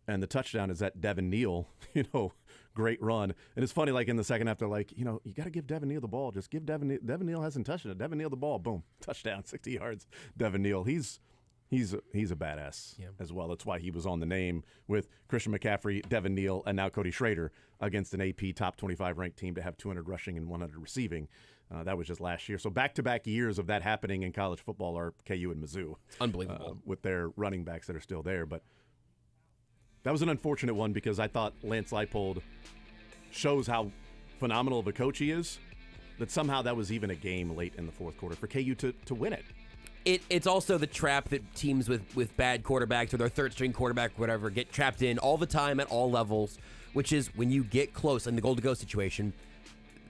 [SPEAKER 1] And the touchdown is that Devin Neal, great run. And it's funny, like, in the second half, they're like, you got to give Devin Neal the ball. Just give Devin Neal hasn't touched it. Devin Neal the ball. Boom. Touchdown, 60 yards. Devin Neal. He's a badass as well. That's why he was on the name with Christian McCaffrey, Devin Neal, and now Cody Schrader against an AP top 25 ranked team to have 200 rushing and 100 receiving. That was just last year. So back-to-back years of that happening in college football are KU and Mizzou.
[SPEAKER 2] Unbelievable.
[SPEAKER 1] With their running backs that are still there. But that was an unfortunate one because I thought Lance Leipold shows how phenomenal of a coach he is, that somehow that was even a game late in the fourth quarter for KU to win it.
[SPEAKER 2] It's also the trap that teams with bad quarterbacks or their third-string quarterback, whatever, get trapped in all the time at all levels, which is when you get close in the goal-to-go situation,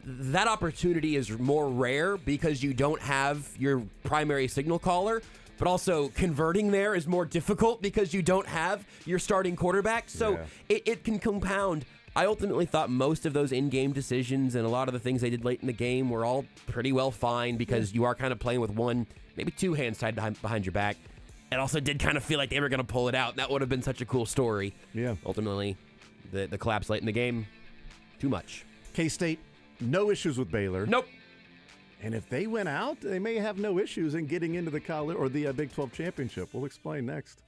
[SPEAKER 2] that opportunity is more rare because you don't have your primary signal caller, but also converting there is more difficult because you don't have your starting quarterback. So it can compound. I ultimately thought most of those in-game decisions and a lot of the things they did late in the game were all pretty well fine because you are kind of playing with one, maybe 2 hands tied behind your back. It also did kind of feel like they were going to pull it out, and that would have been such a cool story.
[SPEAKER 1] Yeah.
[SPEAKER 2] Ultimately, the collapse late in the game, too much.
[SPEAKER 1] K-State, no issues with Baylor.
[SPEAKER 2] Nope.
[SPEAKER 1] And if they went out, they may have no issues in getting into the college or the Big 12 championship. We'll explain next.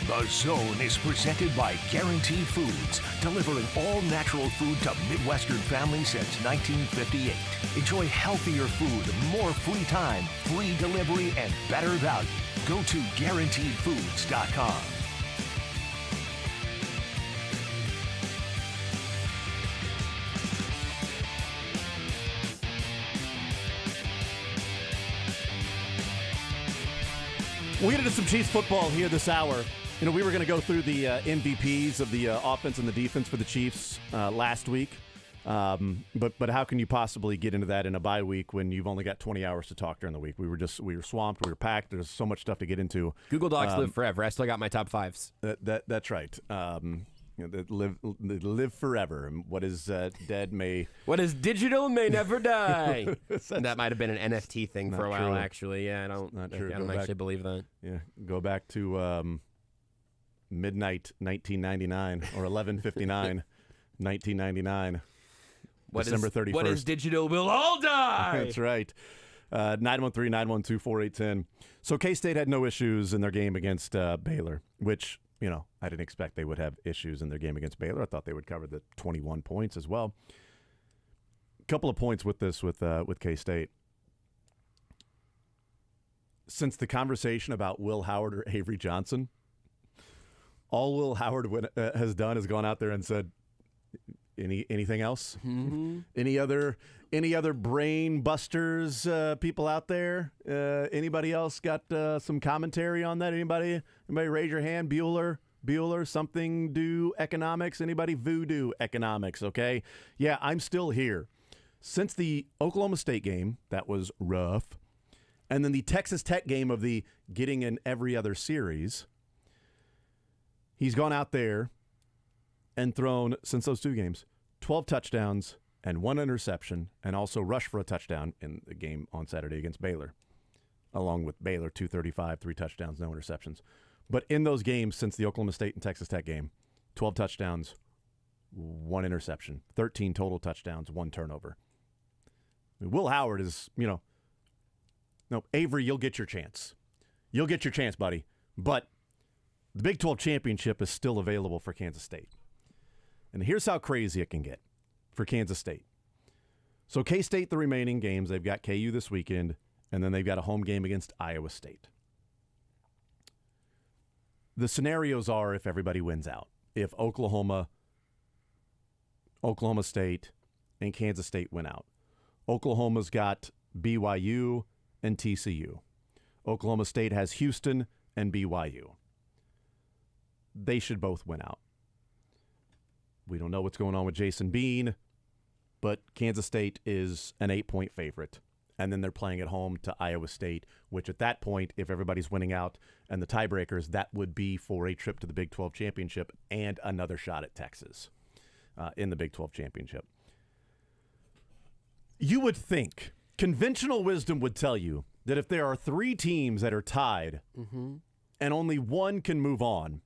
[SPEAKER 5] The Zone is presented by Guaranteed Foods, delivering all natural food to Midwestern families since 1958. Enjoy healthier food, more free time, free delivery, and better value. Go to GuaranteedFoods.com.
[SPEAKER 1] We'll get into some Chiefs football here this hour. You know, we were going to go through the MVPs of the offense and the defense for the Chiefs last week. But how can you possibly get into that in a bye week when you've only got 20 hours to talk during the week? We were swamped. We were packed. There's so much stuff to get into.
[SPEAKER 2] Google Docs live forever. I still got my top fives.
[SPEAKER 1] That's right. They live forever. And what is dead may...
[SPEAKER 2] What is digital may never die. That might have been an NFT thing for a while,
[SPEAKER 1] true.
[SPEAKER 2] actually. Yeah, I don't actually believe that.
[SPEAKER 1] Yeah, go back to midnight 1999 or 11:59, 1999. December 31st.
[SPEAKER 2] What is digital will all die.
[SPEAKER 1] That's right. 913-912-4810. So K-State had no issues in their game against Baylor, which, you know, I didn't expect they would have issues in their game against Baylor. I thought they would cover the 21 points as well. A couple of points with this with K-State. Since the conversation about Will Howard or Avery Johnson, all Will Howard has done is gone out there and said, anything else?
[SPEAKER 2] Mm-hmm.
[SPEAKER 1] Any other brain busters people out there? Anybody else got some commentary on that? Anybody raise your hand? Bueller, something do economics? Anybody voodoo economics? Okay. Yeah, I'm still here. Since the Oklahoma State game, that was rough, and then the Texas Tech game of the getting in every other series, he's gone out there and thrown, since those two games, 12 touchdowns and 1 interception, and also rushed for a touchdown in the game on Saturday against Baylor, along with Baylor, 235, 3 touchdowns, no interceptions. But in those games since the Oklahoma State and Texas Tech game, 12 touchdowns, 1 interception, 13 total touchdowns, 1 turnover. I mean, Will Howard is, no, Avery, you'll get your chance. You'll get your chance, buddy. But the Big 12 championship is still available for Kansas State. And here's how crazy it can get for Kansas State. So K-State, the remaining games, they've got KU this weekend, and then they've got a home game against Iowa State. The scenarios are if everybody wins out. If Oklahoma State, and Kansas State win out. Oklahoma's got BYU and TCU. Oklahoma State has Houston and BYU. They should both win out. We don't know what's going on with Jason Bean, but Kansas State is an 8-point favorite. And then they're playing at home to Iowa State, which at that point, if everybody's winning out and the tiebreakers, that would be for a trip to the Big 12 championship and another shot at Texas in the Big 12 championship. You would think, conventional wisdom would tell you that if there are 3 teams that are tied and only one can move on,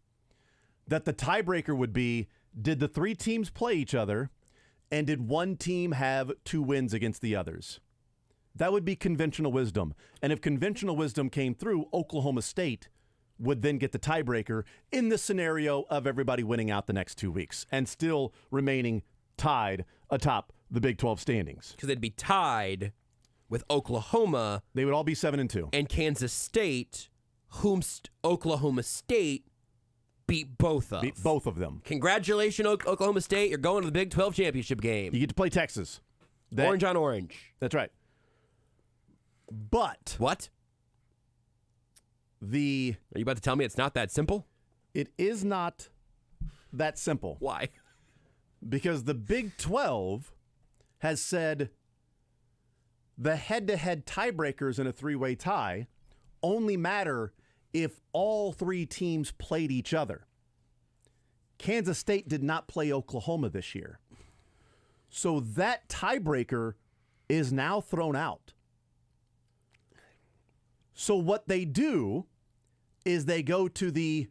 [SPEAKER 1] that the tiebreaker would be, did the 3 teams play each other, and did one team have 2 wins against the others? That would be conventional wisdom. And if conventional wisdom came through, Oklahoma State would then get the tiebreaker in the scenario of everybody winning out the next 2 weeks and still remaining tied atop the Big 12 standings.
[SPEAKER 2] Because they'd be tied with Oklahoma.
[SPEAKER 1] They would all be 7-2.
[SPEAKER 2] And Kansas State, whom Oklahoma State beat both of.
[SPEAKER 1] Beat both of them.
[SPEAKER 2] Congratulations, Oklahoma State. You're going to the Big 12 championship game.
[SPEAKER 1] You get to play Texas.
[SPEAKER 2] Orange on orange.
[SPEAKER 1] That's right. But
[SPEAKER 2] what?
[SPEAKER 1] Are you
[SPEAKER 2] about to tell me it's not that simple?
[SPEAKER 1] It is not that simple.
[SPEAKER 2] Why?
[SPEAKER 1] Because the Big 12 has said the head-to-head tiebreakers in a 3-way tie only matter if all 3 teams played each other. Kansas State did not play Oklahoma this year. So that tiebreaker is now thrown out. So what they do is they go to the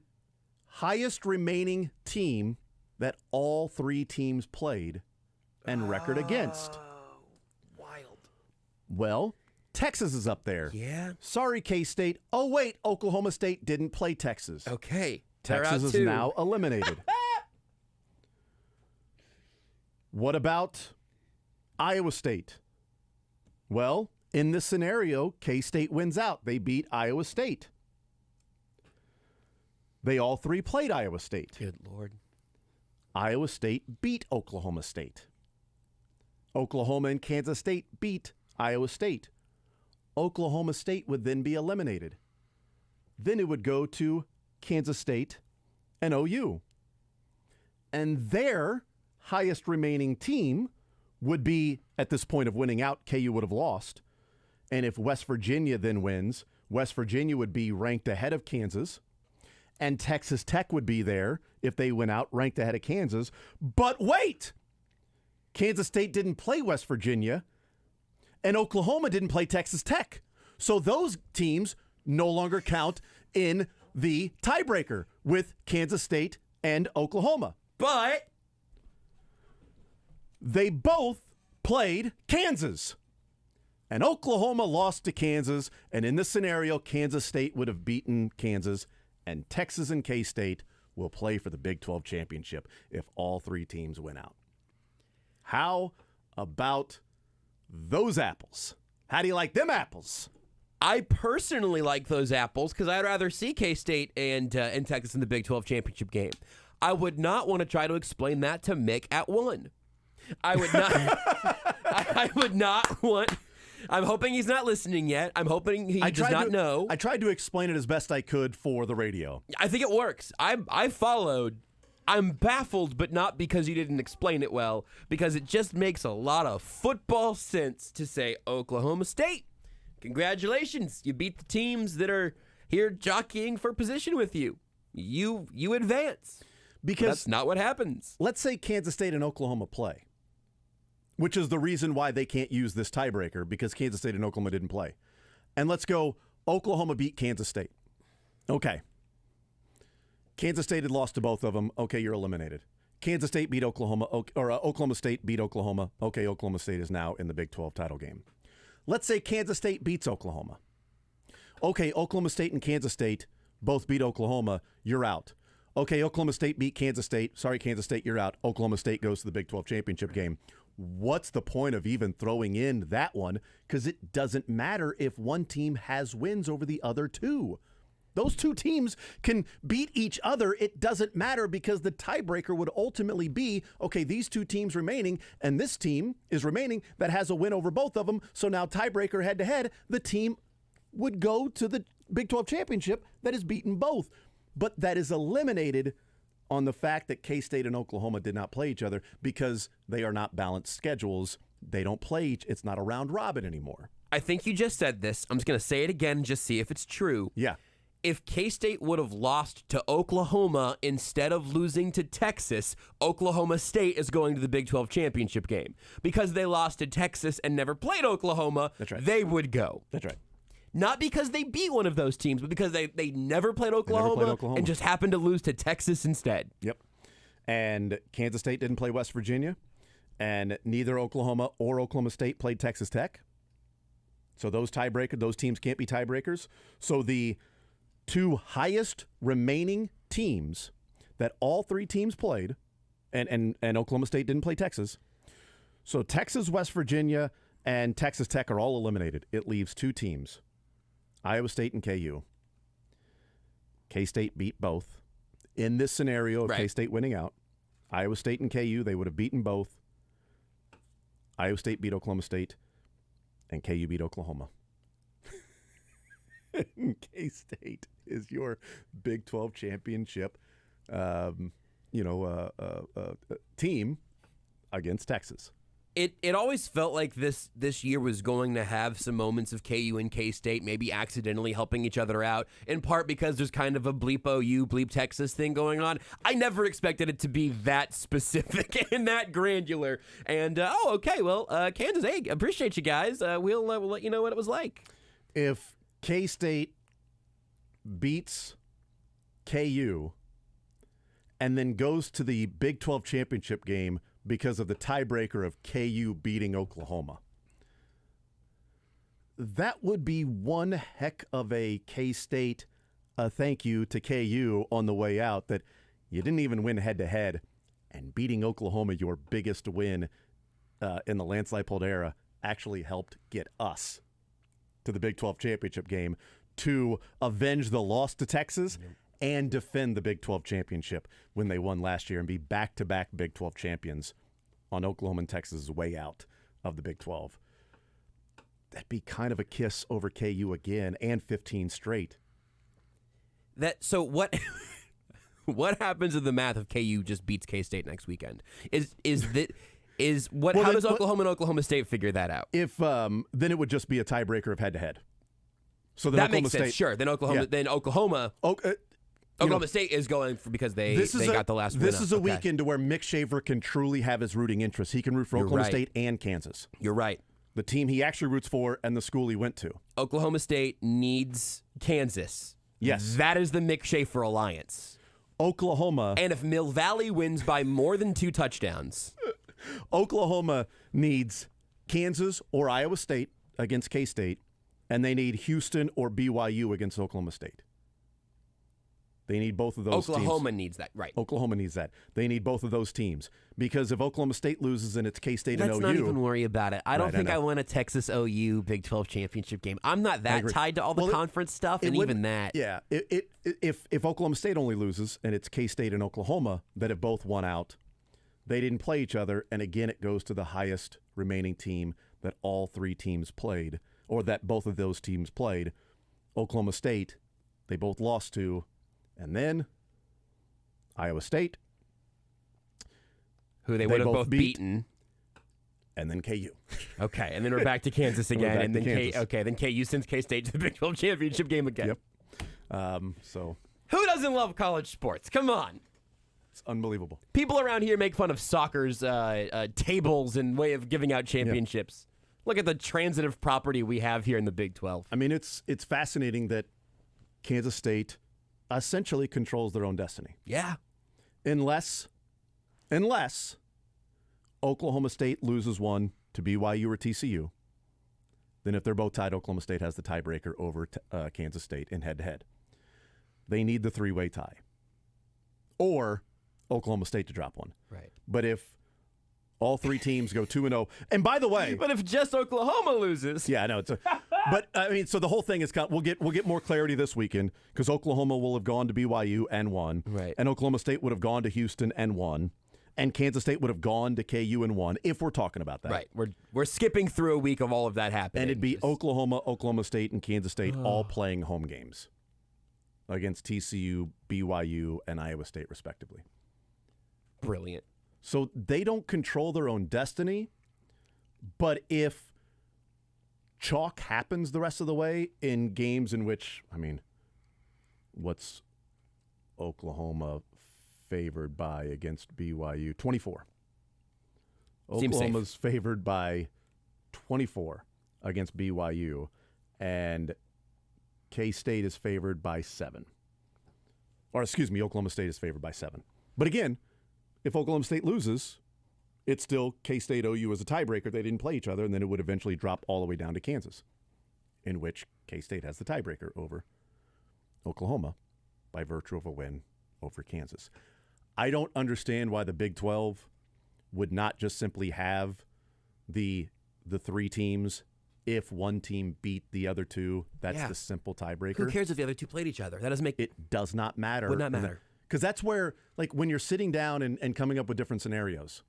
[SPEAKER 1] highest remaining team that all 3 teams played and record against.
[SPEAKER 2] Wild.
[SPEAKER 1] Well, Texas is up there.
[SPEAKER 2] Yeah.
[SPEAKER 1] Sorry, K-State. Oh, wait, Oklahoma State didn't play Texas.
[SPEAKER 2] Okay. They're
[SPEAKER 1] Texas
[SPEAKER 2] out
[SPEAKER 1] is
[SPEAKER 2] too.
[SPEAKER 1] now eliminated. What about Iowa State? Well, in this scenario, K-State wins out. They beat Iowa State. They all three played Iowa State.
[SPEAKER 2] Good Lord.
[SPEAKER 1] Iowa State beat Oklahoma State. Oklahoma and Kansas State beat Iowa State. Oklahoma State would then be eliminated. Then it would go to Kansas State and OU. And their highest remaining team would be, at this point of winning out, KU would have lost. And if West Virginia then wins, West Virginia would be ranked ahead of Kansas. And Texas Tech would be there if they went out, ranked ahead of Kansas. But wait! Kansas State didn't play West Virginia, and Oklahoma didn't play Texas Tech. So those teams no longer count in the tiebreaker with Kansas State and Oklahoma.
[SPEAKER 2] But
[SPEAKER 1] They both played Kansas. And Oklahoma lost to Kansas, and in this scenario, Kansas State would have beaten Kansas, and Texas and K-State will play for the Big 12 championship if all three teams win out. How about those apples? How do you like them apples?
[SPEAKER 2] I personally like those apples because I'd rather see K-State and Texas in the Big 12 championship game. I would not want to try to explain that to Mick at 1. I would not. I would not want. I'm hoping he's not listening yet. I'm hoping he does not know.
[SPEAKER 1] I tried to explain it as best I could for the radio.
[SPEAKER 2] I think it works. I followed. I'm baffled, but not because you didn't explain it well, because it just makes a lot of football sense to say Oklahoma State. Congratulations. You beat the teams that are here jockeying for position with you. You advance.
[SPEAKER 1] Because
[SPEAKER 2] that's not what happens.
[SPEAKER 1] Let's say Kansas State and Oklahoma play, which is the reason why they can't use this tiebreaker, because Kansas State and Oklahoma didn't play. And let's go, Oklahoma beat Kansas State. Okay. Kansas State had lost to both of them. Okay, you're eliminated. Kansas State beat Oklahoma, or Oklahoma State beat Oklahoma. Okay, Oklahoma State is now in the Big 12 title game. Let's say Kansas State beats Oklahoma. Okay, Oklahoma State and Kansas State both beat Oklahoma. You're out. Okay, Oklahoma State beat Kansas State. Sorry, Kansas State, you're out. Oklahoma State goes to the Big 12 championship game. What's the point of even throwing in that one? Because it doesn't matter if one team has wins over the other two. Those two teams can beat each other. It doesn't matter because the tiebreaker would ultimately be, okay, these two teams remaining, and this team is remaining that has a win over both of them. So now tiebreaker head-to-head, the team would go to the Big 12 championship that has beaten both. But that is eliminated on the fact that K-State and Oklahoma did not play each other because they are not balanced schedules. They don't play each. It's not a round robin anymore.
[SPEAKER 2] I think you just said this. I'm just going to say it again, just see if it's true.
[SPEAKER 1] Yeah.
[SPEAKER 2] If K-State would have lost to Oklahoma instead of losing to Texas, Oklahoma State is going to the Big 12 championship game. Because they lost to Texas and never played Oklahoma,
[SPEAKER 1] That's right.
[SPEAKER 2] They would go.
[SPEAKER 1] That's right.
[SPEAKER 2] Not because they beat one of those teams, but because they never played Oklahoma and just happened to lose to Texas instead.
[SPEAKER 1] Yep. And Kansas State didn't play West Virginia, and neither Oklahoma or Oklahoma State played Texas Tech. So those teams can't be tiebreakers. So the two highest remaining teams that all three teams played, and Oklahoma State didn't play Texas. So Texas, West Virginia, and Texas Tech are all eliminated. It leaves two teams, Iowa State and KU. K-State beat both. In this scenario of K-State winning out, Iowa State and KU, they would have beaten both. Iowa State beat Oklahoma State, and KU beat Oklahoma. K-State is your Big 12 championship team against Texas.
[SPEAKER 2] It always felt like this year was going to have some moments of KU and K-State maybe accidentally helping each other out, in part because there's kind of a bleep OU, bleep Texas thing going on. I never expected it to be that specific and that granular. And, Kansas, hey, appreciate you guys. We'll let you know what it was like.
[SPEAKER 1] If K-State beats KU and then goes to the Big 12 championship game because of the tiebreaker of KU beating Oklahoma, that would be one heck of a K-State a thank you to KU on the way out that you didn't even win head-to-head, and beating Oklahoma, your biggest win in the Lance Leipold era, actually helped get us to the Big 12 championship game to avenge the loss to Texas and defend the Big 12 championship when they won last year and be back-to-back Big 12 champions on Oklahoma and Texas' way out of the Big 12. That'd be kind of a kiss over KU again, and 15 straight.
[SPEAKER 2] So what what happens in the math if KU just beats K-State next weekend? How does Oklahoma and Oklahoma State figure that out?
[SPEAKER 1] If then it would just be a tiebreaker of head-to-head. So then
[SPEAKER 2] That
[SPEAKER 1] Oklahoma
[SPEAKER 2] makes sense.
[SPEAKER 1] State,
[SPEAKER 2] Sure. Then Oklahoma State is going for because they got the last win.
[SPEAKER 1] This is a
[SPEAKER 2] Okay.
[SPEAKER 1] weekend to where Mick Shaver can truly have his rooting interest. He can root for Oklahoma
[SPEAKER 2] right.
[SPEAKER 1] State and Kansas.
[SPEAKER 2] You're right.
[SPEAKER 1] The team he actually roots for and the school he went to.
[SPEAKER 2] Oklahoma State needs Kansas.
[SPEAKER 1] Yes.
[SPEAKER 2] That is the Mick Schaefer alliance.
[SPEAKER 1] Oklahoma
[SPEAKER 2] And if Mill Valley wins by more than 2 touchdowns,
[SPEAKER 1] Oklahoma needs Kansas or Iowa State against K-State, and they need Houston or BYU against Oklahoma State. They need both of those teams.
[SPEAKER 2] Oklahoma needs that. Right.
[SPEAKER 1] Oklahoma needs that. They need both of those teams. Because if Oklahoma State loses and it's K-State and
[SPEAKER 2] Let's
[SPEAKER 1] OU...
[SPEAKER 2] not even worry about it. I don't
[SPEAKER 1] Right, I
[SPEAKER 2] think I
[SPEAKER 1] know.
[SPEAKER 2] want a Texas OU Big 12 championship game. I'm not that
[SPEAKER 1] agree.
[SPEAKER 2] tied to all the
[SPEAKER 1] Well,
[SPEAKER 2] conference stuff,
[SPEAKER 1] it
[SPEAKER 2] and
[SPEAKER 1] wouldn't-
[SPEAKER 2] even that.
[SPEAKER 1] Yeah. If Oklahoma State only loses and it's K-State and Oklahoma that have both won out, they didn't play each other, and again it goes to the highest remaining team that all 3 teams played, or that both of those teams played. Oklahoma State, they both lost to, and then Iowa State,
[SPEAKER 2] Who they
[SPEAKER 1] They
[SPEAKER 2] would have
[SPEAKER 1] both
[SPEAKER 2] both
[SPEAKER 1] beat.
[SPEAKER 2] beaten.
[SPEAKER 1] and then KU.
[SPEAKER 2] Okay, and then we're back to Kansas again,
[SPEAKER 1] back
[SPEAKER 2] and
[SPEAKER 1] to
[SPEAKER 2] then
[SPEAKER 1] Kansas.
[SPEAKER 2] then KU sends K-State to the Big 12 championship game again.
[SPEAKER 1] Yep. So
[SPEAKER 2] Who doesn't love college sports? Come on.
[SPEAKER 1] it's unbelievable.
[SPEAKER 2] People around here make fun of soccer's tables and way of giving out championships. Look at the transitive property we have here in the Big 12.
[SPEAKER 1] I mean, it's fascinating that Kansas State essentially controls their own destiny.
[SPEAKER 2] Yeah.
[SPEAKER 1] Unless Oklahoma State loses one to BYU or TCU, then if they're both tied, Oklahoma State has the tiebreaker over Kansas State in head-to-head. They need the 3-way tie. Or Oklahoma State to drop one.
[SPEAKER 2] Right.
[SPEAKER 1] But if all 3 teams go 2-0, and by the way,
[SPEAKER 2] But if just Oklahoma loses,
[SPEAKER 1] yeah, I know. But I mean, so the whole thing is we'll get more clarity this weekend because Oklahoma will have gone to BYU and won,
[SPEAKER 2] Right.
[SPEAKER 1] and Oklahoma State would have gone to Houston and won, and Kansas State would have gone to KU and won. If we're talking about that,
[SPEAKER 2] right, we're skipping through a week of all of that happening.
[SPEAKER 1] and it'd be
[SPEAKER 2] Just-
[SPEAKER 1] Oklahoma, Oklahoma State, and Kansas State all playing home games against TCU, BYU, and Iowa State, respectively.
[SPEAKER 2] brilliant.
[SPEAKER 1] So they don't control their own destiny, but if chalk happens the rest of the way in games in which, I mean, what's Oklahoma favored by against BYU? 24.
[SPEAKER 2] Seems safe.
[SPEAKER 1] Oklahoma's favored by 24 against BYU, and K-State is favored by 7. Or excuse me, Oklahoma State is favored by 7. But again, if Oklahoma State loses, it's still K-State OU as a tiebreaker. They didn't play each other, and then it would eventually drop all the way down to Kansas, in which K-State has the tiebreaker over Oklahoma by virtue of a win over Kansas. I don't understand why the Big 12 would not just simply have the 3 teams. If one team beat the other 2, that's
[SPEAKER 2] Yeah.
[SPEAKER 1] the simple tiebreaker.
[SPEAKER 2] Who cares if the other 2 played each other? That doesn't make
[SPEAKER 1] It does not matter.
[SPEAKER 2] Would not matter.
[SPEAKER 1] Because that's where, like, when you're sitting down and coming up with different scenarios,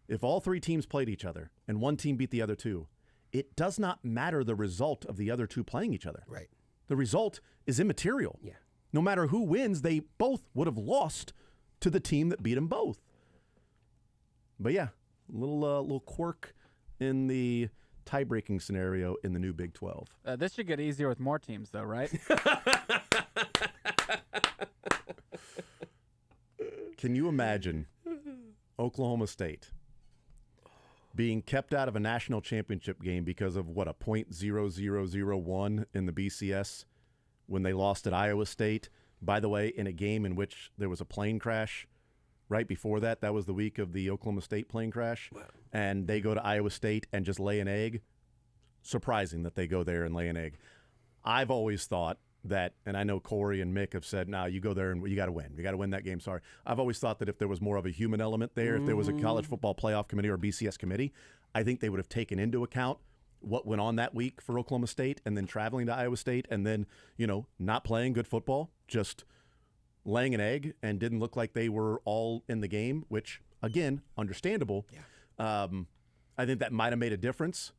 [SPEAKER 1] if all 3 teams played each other and one team beat the other 2, it does not matter the result of the other 2 playing each other.
[SPEAKER 2] right.
[SPEAKER 1] The result is immaterial.
[SPEAKER 2] Yeah.
[SPEAKER 1] No matter who wins, they both would have lost to the team that beat them both. But yeah, little quirk in the tie-breaking scenario in the new Big 12.
[SPEAKER 6] This should get easier with more teams, though, right?
[SPEAKER 1] Can you imagine Oklahoma State being kept out of a national championship game because of, what, a .0001 in the BCS when they lost at Iowa State? By the way, in a game in which there was a plane crash right before that. That was the week of the Oklahoma State plane crash. Wow. And they go to Iowa State and just lay an egg. Surprising that they go there and lay an egg. I've always thought that, and I know Corey and Mick have said, "No, you go there and you got to win. You got to win that game." Sorry, I've always thought that if there was more of a human element there, if there was a college football playoff committee or BCS committee, I think they would have taken into account what went on that week for Oklahoma State, and then traveling to Iowa State, and then not playing good football, just laying an egg, and didn't look like they were all in the game. Which, again, understandable. Yeah. I think that might have made a difference,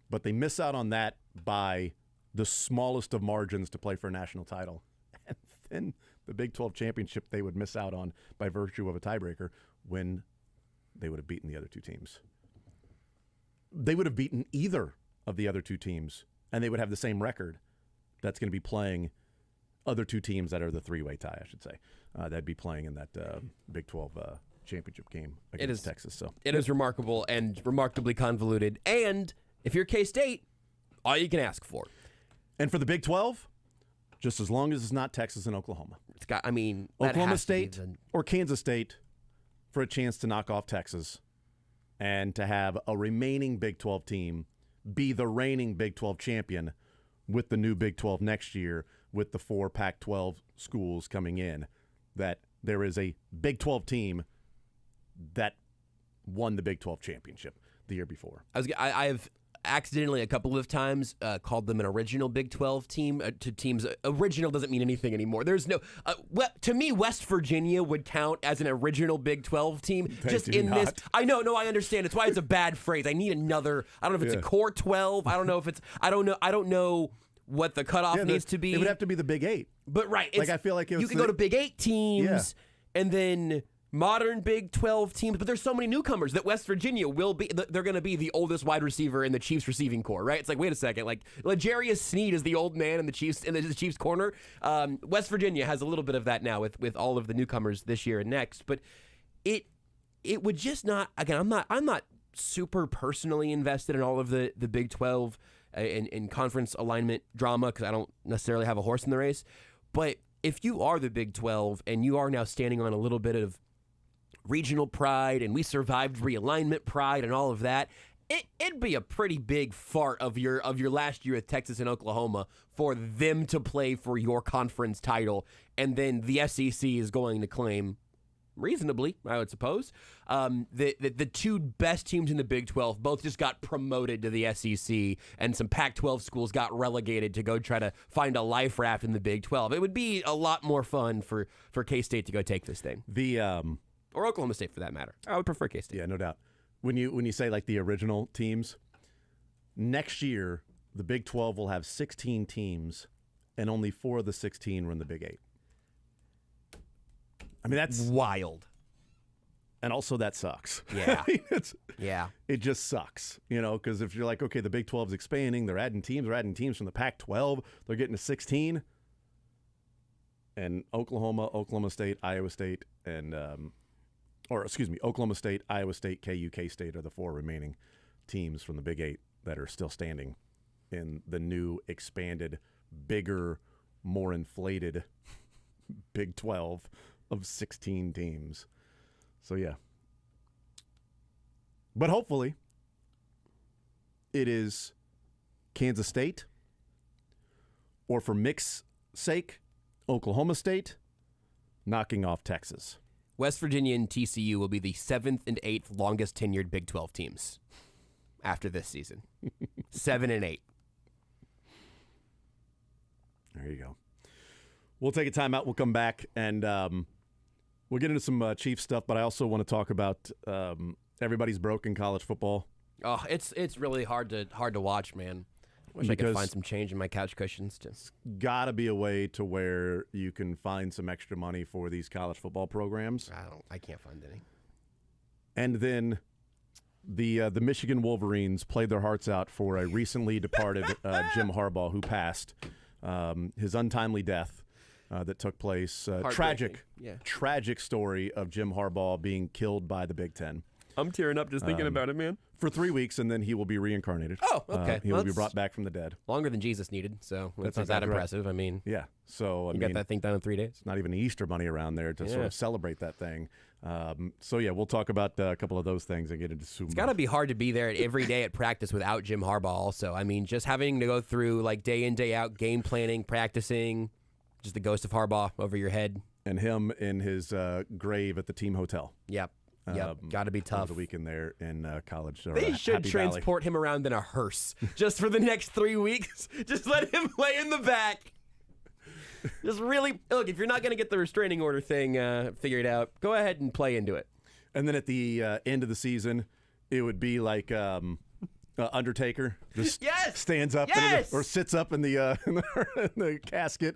[SPEAKER 1] but they miss out on that by the smallest of margins to play for a national title. And then the Big 12 championship they would miss out on by virtue of a tiebreaker when they would have beaten the other two teams. They would have beaten either of the other two teams, and they would have the same record that's going to be playing other two teams that are the three-way tie, I should say. That'd be playing in that Big 12 championship game against Texas. So
[SPEAKER 2] it is remarkable and remarkably convoluted. And if you're K-State, all you can ask for.
[SPEAKER 1] And for the Big 12, just as long as it's not Texas and Oklahoma.
[SPEAKER 2] It's got, that
[SPEAKER 1] Oklahoma
[SPEAKER 2] has to be
[SPEAKER 1] State or Kansas State for a chance to knock off Texas and to have a remaining Big 12 team be the reigning Big 12 champion with the new Big 12 next year with the 4 Pac-12 schools coming in, that there is a Big 12 team that won the Big 12 championship the year before.
[SPEAKER 2] I've accidentally a couple of times called them an original Big 12 team to teams. Original doesn't mean anything anymore. There's no to me, West Virginia would count as an original Big 12 team.
[SPEAKER 1] They
[SPEAKER 2] just
[SPEAKER 1] do
[SPEAKER 2] in
[SPEAKER 1] not.
[SPEAKER 2] this, I know, I understand. It's why it's a bad phrase. I need another. I don't know if it's a core 12. I don't know if it's. I don't know what the cutoff needs to be.
[SPEAKER 1] It would have to be the Big 8.
[SPEAKER 2] But right,
[SPEAKER 1] I feel like
[SPEAKER 2] you can go to Big 8 teams and then modern Big 12 teams, but there's so many newcomers that West Virginia will be. They're going to be the oldest wide receiver in the Chiefs receiving corps, right? It's like, wait a second, like L'Jarius Sneed is the old man in the Chiefs corner. West Virginia has a little bit of that now with all of the newcomers this year and next, but it would just not. Again, I'm not super personally invested in all of the Big 12 in conference alignment drama because I don't necessarily have a horse in the race. But if you are the Big 12 and you are now standing on a little bit of regional pride and we survived realignment pride and all of that, it'd be a pretty big fart of your last year with Texas and Oklahoma for them to play for your conference title, and then the SEC is going to claim, reasonably, I would suppose, the two best teams in the Big 12 both just got promoted to the SEC, and some Pac-12 schools got relegated to go try to find a life raft in the Big 12. It would be a lot more fun for K-State to go take this thing. Or Oklahoma State, for that matter. I would prefer K-State.
[SPEAKER 1] Yeah, no doubt. When you say like the original teams, next year the Big 12 will have 16 teams, and only 4 of the 16 were in the Big 8. I mean, that's
[SPEAKER 2] wild.
[SPEAKER 1] And also that sucks.
[SPEAKER 2] Yeah.
[SPEAKER 1] Yeah. It just sucks, because if you're like, okay, the Big 12 is expanding, they're adding teams from the Pac-12, they're getting to 16, and Oklahoma State, Iowa State, and Oklahoma State, Iowa State, KU, K-State are the 4 remaining teams from the Big 8 that are still standing in the new, expanded, bigger, more inflated Big 12 of 16 teams. So, yeah. But hopefully, it is Kansas State, or for Mick's sake, Oklahoma State, knocking off Texas.
[SPEAKER 2] West Virginia and TCU will be the 7th and 8th longest tenured Big 12 teams after this season. 7 and 8.
[SPEAKER 1] There you go. We'll take a timeout. We'll come back, and we'll get into some Chiefs stuff, but I also want to talk about everybody's broken college football.
[SPEAKER 2] Oh, it's really hard to watch, man. Wish I could find some change in my couch cushions.
[SPEAKER 1] Got to be a way to where you can find some extra money for these college football programs.
[SPEAKER 2] I can't find any.
[SPEAKER 1] And then the Michigan Wolverines played their hearts out for a recently departed Jim Harbaugh, who passed. His untimely death that took place. Tragic story of Jim Harbaugh being killed by the Big Ten.
[SPEAKER 2] I'm tearing up just thinking about it, man.
[SPEAKER 1] For 3 weeks, and then he will be reincarnated.
[SPEAKER 2] Oh, okay.
[SPEAKER 1] He will be
[SPEAKER 2] That's
[SPEAKER 1] brought back from the dead.
[SPEAKER 2] Longer than Jesus needed, so that's not that
[SPEAKER 1] exactly right.
[SPEAKER 2] impressive. I mean,
[SPEAKER 1] Yeah. So, I
[SPEAKER 2] you
[SPEAKER 1] mean,
[SPEAKER 2] got that thing done in 3 days.
[SPEAKER 1] it's not even an Easter bunny around there to sort
[SPEAKER 2] Yeah.
[SPEAKER 1] of celebrate that thing. So, yeah, we'll talk about a couple of those things and get into some.
[SPEAKER 2] It's got to be hard to be there every day at practice without Jim Harbaugh also. I mean, just having to go through like day in, day out, game planning, practicing, just the ghost of Harbaugh over your head.
[SPEAKER 1] And him in his grave at the team hotel.
[SPEAKER 2] Yep. Got to be
[SPEAKER 1] Over
[SPEAKER 2] tough.
[SPEAKER 1] the weekend there in college. Or,
[SPEAKER 2] They should
[SPEAKER 1] Happy Valley.
[SPEAKER 2] transport him around in a hearse just for the next 3 weeks. Just let him lay in the back. Just really, look, if you're not going to get the restraining order thing figured out, go ahead and play into it.
[SPEAKER 1] And then at the end of the season, it would be like Undertaker just
[SPEAKER 2] Yes!
[SPEAKER 1] stands up
[SPEAKER 2] Yes!
[SPEAKER 1] or sits up in the in the casket.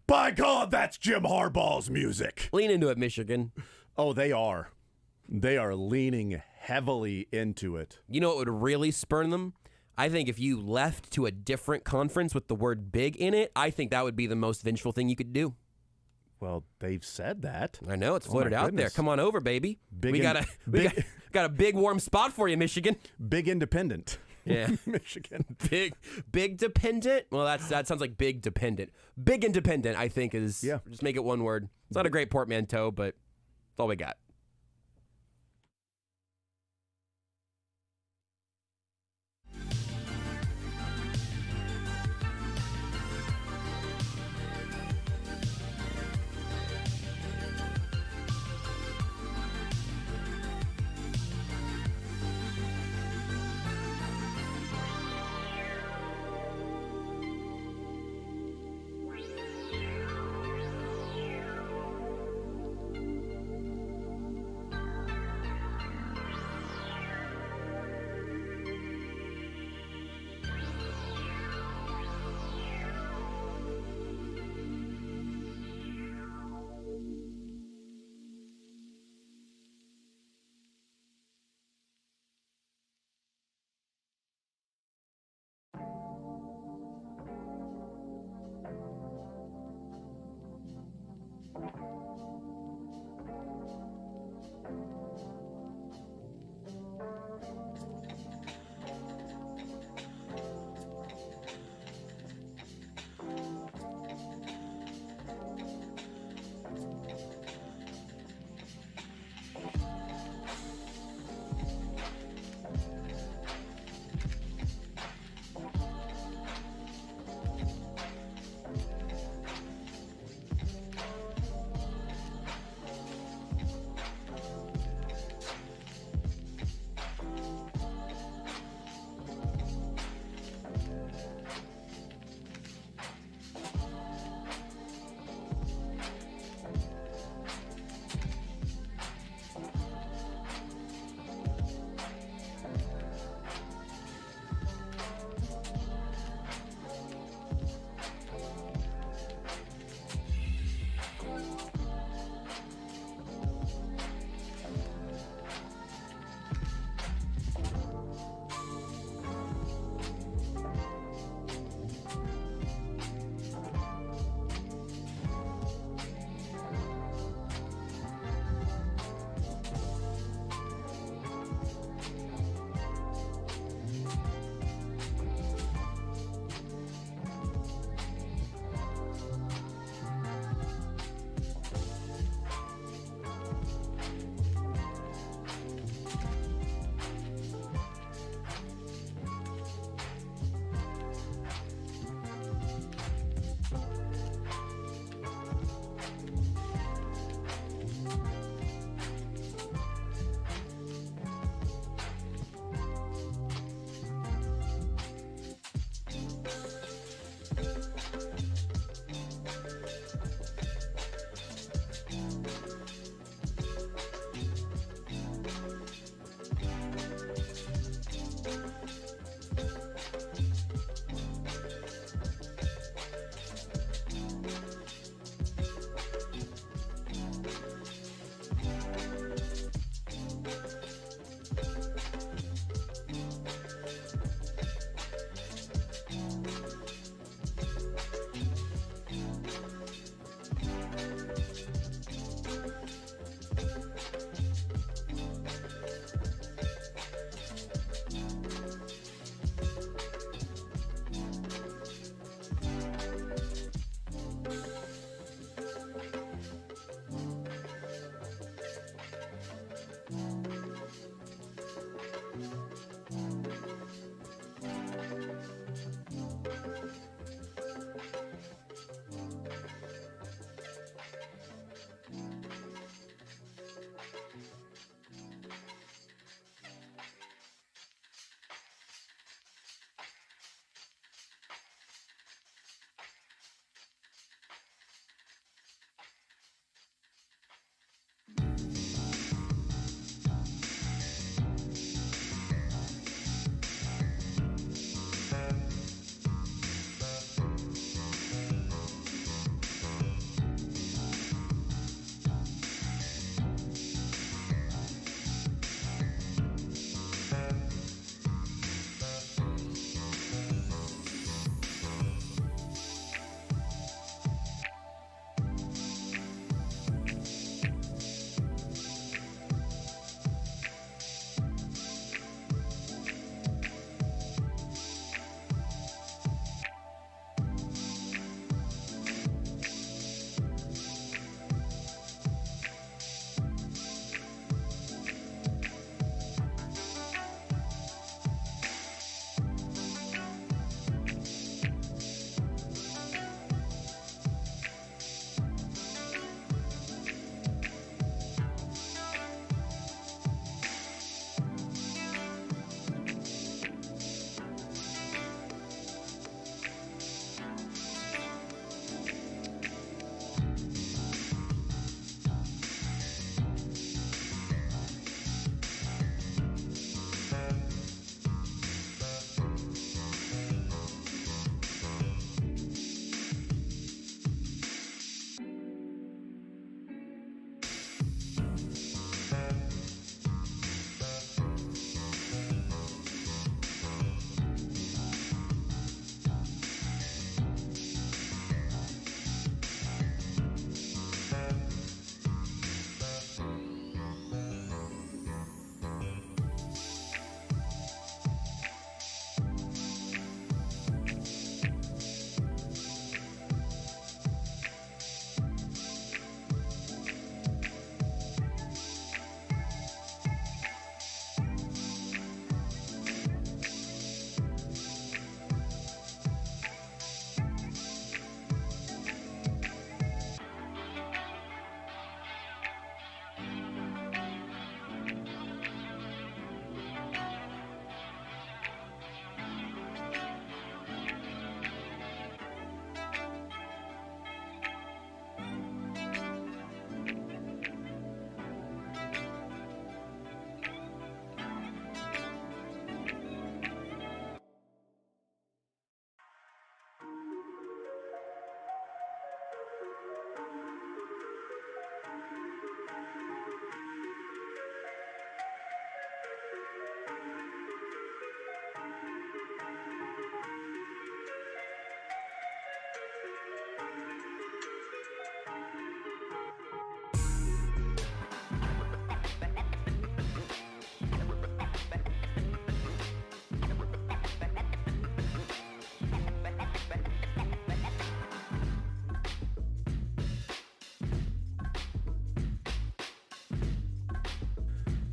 [SPEAKER 1] By God, that's Jim Harbaugh's music.
[SPEAKER 2] Lean into it, Michigan.
[SPEAKER 1] Oh, they are. They are leaning heavily into it.
[SPEAKER 2] You know what would really spurn them? I think if you left to a different conference with the word big in it, I think that would be the most vengeful thing you could do.
[SPEAKER 1] Well, they've said that.
[SPEAKER 2] I know it's
[SPEAKER 1] Oh,
[SPEAKER 2] floated
[SPEAKER 1] my
[SPEAKER 2] out there.
[SPEAKER 1] goodness.
[SPEAKER 2] Come on over, baby.
[SPEAKER 1] Big
[SPEAKER 2] we
[SPEAKER 1] and-
[SPEAKER 2] got
[SPEAKER 1] big-
[SPEAKER 2] got a big warm spot for you, Michigan.
[SPEAKER 1] Big independent.
[SPEAKER 2] Yeah.
[SPEAKER 1] Michigan.
[SPEAKER 2] Big dependent. Well, that sounds like big dependent. Big independent, I think is.
[SPEAKER 1] Yeah.
[SPEAKER 2] Just make it one word. It's not a great portmanteau, but it's all we got.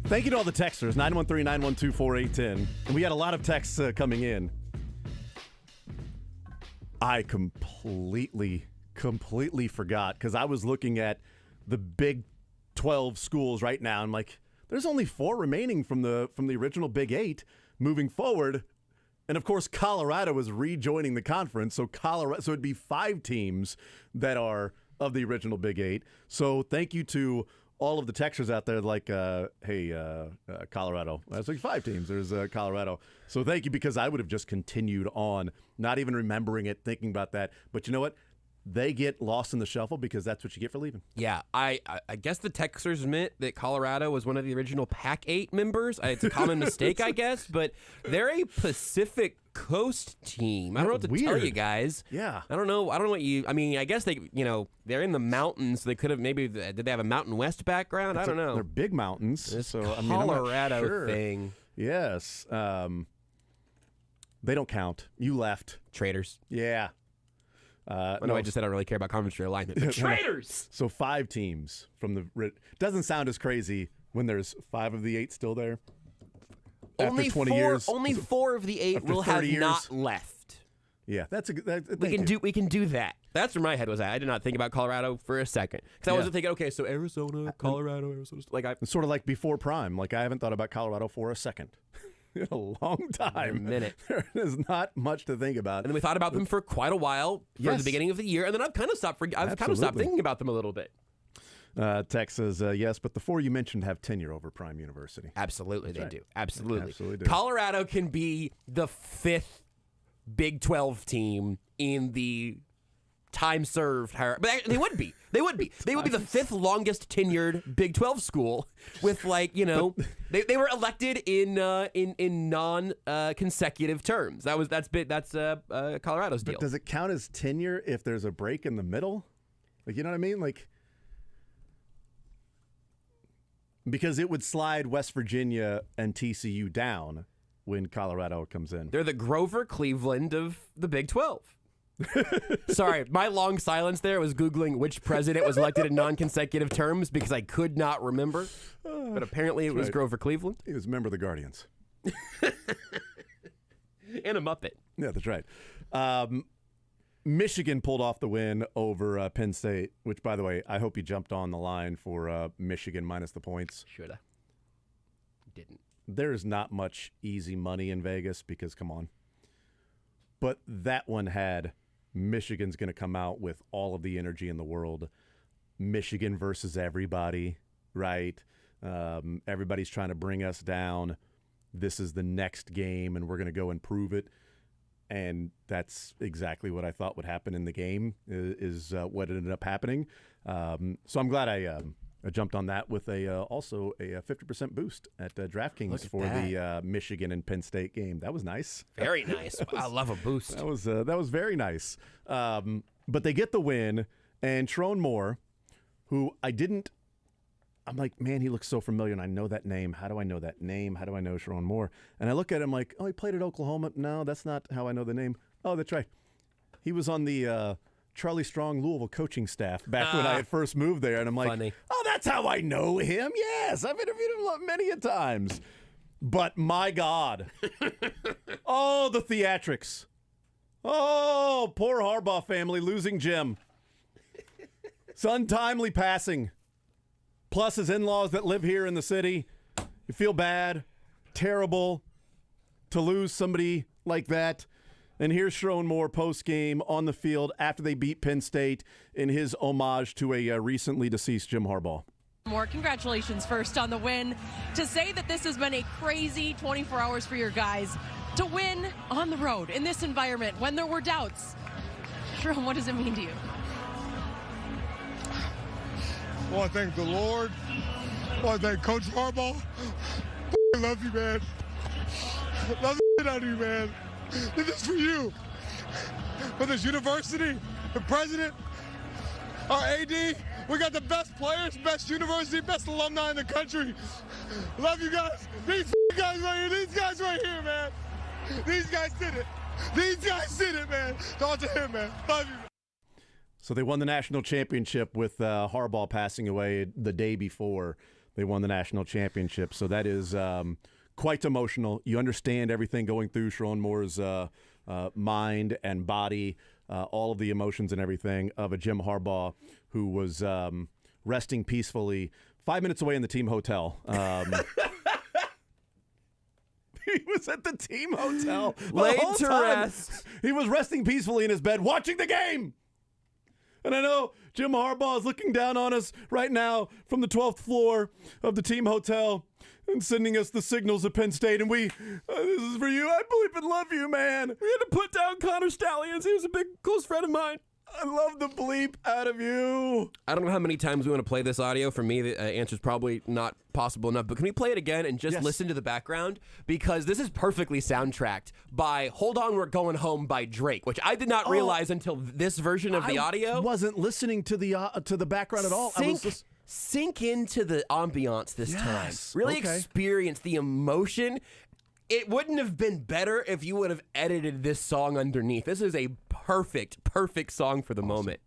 [SPEAKER 1] Thank you to all the texters, 913-912-4810. And we had a lot of texts coming in. I completely forgot because I was looking at the Big 12 schools right now. I'm like, there's only 4 remaining from the original Big 8 moving forward. And of course, Colorado is rejoining the conference. So it'd be 5 teams that are of the original Big 8. So thank you to all of the texters out there like, hey, Colorado. That's like 5 teams. There's Colorado. So thank you, because I would have just continued on, not even remembering it, thinking about that. But you know what? They get lost in the shuffle because that's what you get for leaving.
[SPEAKER 2] Yeah, I guess the texters admit that Colorado was one of the original Pac-8 members. It's a common mistake, I guess, but they're a Pacific Coast team. I don't know what to tell you guys.
[SPEAKER 1] Yeah.
[SPEAKER 2] I don't know what you, I mean, I guess they, they're in the mountains. They could have did they have a Mountain West background? I don't know.
[SPEAKER 1] They're big mountains.
[SPEAKER 2] This
[SPEAKER 1] so
[SPEAKER 2] Colorado
[SPEAKER 1] I'm not sure.
[SPEAKER 2] thing.
[SPEAKER 1] Yes. They don't count. You left.
[SPEAKER 2] Traitors.
[SPEAKER 1] Yeah.
[SPEAKER 2] No, I just said I don't really care about conference realignment. But traitors!
[SPEAKER 1] So 5 teams from the... Doesn't sound as crazy when there's 5 of the 8 still there.
[SPEAKER 2] Only
[SPEAKER 1] after 20
[SPEAKER 2] 4,
[SPEAKER 1] years.
[SPEAKER 2] Only 4 of the 8
[SPEAKER 1] after
[SPEAKER 2] will have
[SPEAKER 1] 30 years.
[SPEAKER 2] not left.
[SPEAKER 1] Yeah, that's a good...
[SPEAKER 2] We can do that. That's where my head was at. I did not think about Colorado for a second because I wasn't thinking. Okay, so Arizona, Colorado, Arizona.
[SPEAKER 1] It's sort of like before Prime. Like, I haven't thought about Colorado for a second. In a long time.
[SPEAKER 2] A minute.
[SPEAKER 1] There is not much to think about.
[SPEAKER 2] And then we thought about them for quite a while from the beginning of the year, and then I've kind of stopped thinking about them a little bit.
[SPEAKER 1] Tex says, yes, but the 4 you mentioned have tenure over Prime University.
[SPEAKER 2] Absolutely,
[SPEAKER 1] That's
[SPEAKER 2] they
[SPEAKER 1] right.
[SPEAKER 2] do. Absolutely.
[SPEAKER 1] Absolutely do.
[SPEAKER 2] Colorado can be the 5th Big 12 team in the time served. But they would be. They would be. They would be the 5th longest tenured Big 12 school with they were elected in non consecutive terms. That's Colorado's deal.
[SPEAKER 1] But does it count as tenure if there's a break in the middle? Like, you know what I mean? Like, because it would slide West Virginia and TCU down when Colorado comes in.
[SPEAKER 2] They're the Grover Cleveland of the Big 12. Sorry, my long silence there was Googling which president was elected in non-consecutive terms because I could not remember. But apparently it was Grover Cleveland.
[SPEAKER 1] He was a member of the Guardians.
[SPEAKER 2] And a Muppet.
[SPEAKER 1] Yeah, that's right. Michigan pulled off the win over Penn State, which, by the way, I hope you jumped on the line for Michigan minus the points.
[SPEAKER 2] Shoulda. Didn't.
[SPEAKER 1] There's not much easy money in Vegas because, come on. But that one had Michigan's going to come out with all of the energy in the world. Michigan versus everybody, right? Everybody's trying to bring us down. This is the next game, and we're going to go and prove it. And that's exactly what I thought would happen in the game is what ended up happening. So I'm glad I jumped on that with also a 50% boost at DraftKings for the Michigan and Penn State game. That was nice.
[SPEAKER 2] Very nice. I love a boost.
[SPEAKER 1] That was very nice. But they get the win, and Tyrone Moore, who I'm like, man, he looks so familiar, and I know that name. How do I know that name? How do I know Tyrone Moore? And I look at him like, oh, he played at Oklahoma. No, that's not how I know the name. Oh, that's right. He was on the Charlie Strong Louisville coaching staff back when I had first moved there, and I'm like,
[SPEAKER 2] funny.
[SPEAKER 1] Oh, that's how I know him. Yes, I've interviewed him many a times. But my God, oh, the theatrics. Oh, poor Harbaugh family losing Jim. It's untimely passing. Plus his in-laws that live here in the city. You feel bad, terrible to lose somebody like that. And here's Tyrone Moore post-game on the field after they beat Penn State in his homage to a recently deceased Jim Harbaugh.
[SPEAKER 7] More congratulations first on the win. To say that this has been a crazy 24 hours for your guys, to win on the road in this environment when there were doubts. Tyrone, what does it mean to you?
[SPEAKER 4] I want to thank the Lord. I want to thank Coach Harbaugh. I love you, man. Love the shit out of you, man. This is for you. For this university, the president, our AD. We got the best players, best university, best alumni in the country. Love you guys. These guys right here. These guys right here, man. These guys did it. These guys did it, man. Talk to him, man. Love you.
[SPEAKER 1] So they won the national championship with Harbaugh passing away the day before. they won the national championship. So that is quite emotional. You understand everything going through Sharon Moore's mind and body, all of the emotions and everything of a Jim Harbaugh who was resting peacefully 5 minutes away in the team hotel. He was at the team hotel.
[SPEAKER 2] Laid
[SPEAKER 1] whole
[SPEAKER 2] to
[SPEAKER 1] time.
[SPEAKER 2] rest.
[SPEAKER 1] He was resting peacefully in his bed watching the game. And I know Jim Harbaugh is looking down on us right now from the 12th floor of the team hotel and sending us the signals at Penn State. And this is for you. I believe and love you, man. We had to put down Connor Stallions. He was a big, close friend of mine. I love the bleep out of you.
[SPEAKER 2] I don't know how many times we want to play this audio. For me, the answer's probably not possible enough. But can we play it again and just listen to the background? Because this is perfectly soundtracked by Hold On, We're Going Home by Drake, which I did not realize until this version of the audio.
[SPEAKER 1] I wasn't listening to the background at all.
[SPEAKER 2] Sink into the ambiance this time. Really
[SPEAKER 1] okay.
[SPEAKER 2] experience the emotion. It wouldn't have been better if you would have edited this song underneath. This is a perfect song for the moment.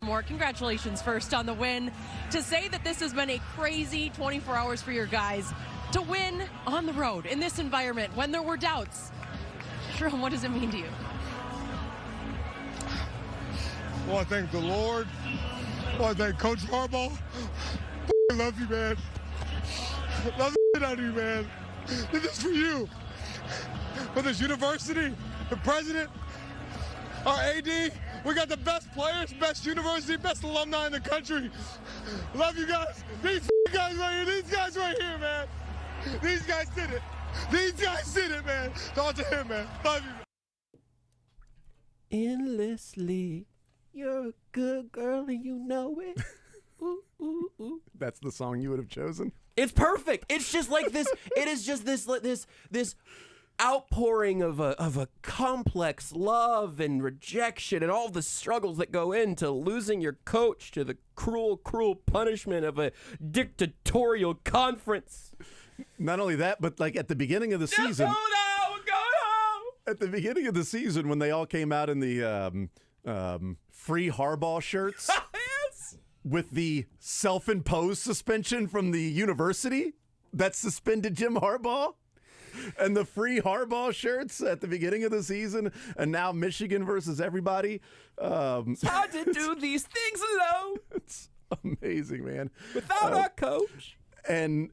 [SPEAKER 7] More congratulations first on the win. To say that this has been a crazy 24 hours for your guys, to win on the road in this environment when there were doubts. Sharon, what does it mean to you?
[SPEAKER 4] I want to thank the Lord. I want to thank Coach Harbaugh. I love you, man. Love the shit out of you, man. Did this for you. For this university, the president, our AD. We got the best players, best university, best alumni in the country. Love you guys. These guys right here. These guys right here, man. These guys did it. These guys did it, man. Talk to him, man. Love you.
[SPEAKER 2] Endlessly, you're a good girl and you know it. Ooh, ooh, ooh.
[SPEAKER 1] That's the song you would have chosen?
[SPEAKER 2] It's perfect. It's just like this. It is just this outpouring of a complex love and rejection and all the struggles that go into losing your coach to the cruel punishment of a dictatorial conference.
[SPEAKER 1] Not only that, but like at the beginning of the season.
[SPEAKER 2] Go home.
[SPEAKER 1] At the beginning of the season, when they all came out in the free Harbaugh shirts.
[SPEAKER 2] Yes.
[SPEAKER 1] With the self-imposed suspension from the university that suspended Jim Harbaugh, and the free Harbaugh shirts at the beginning of the season, and now Michigan versus everybody.
[SPEAKER 2] It's hard to do these things alone.
[SPEAKER 1] It's amazing, man.
[SPEAKER 2] Without our coach.
[SPEAKER 1] And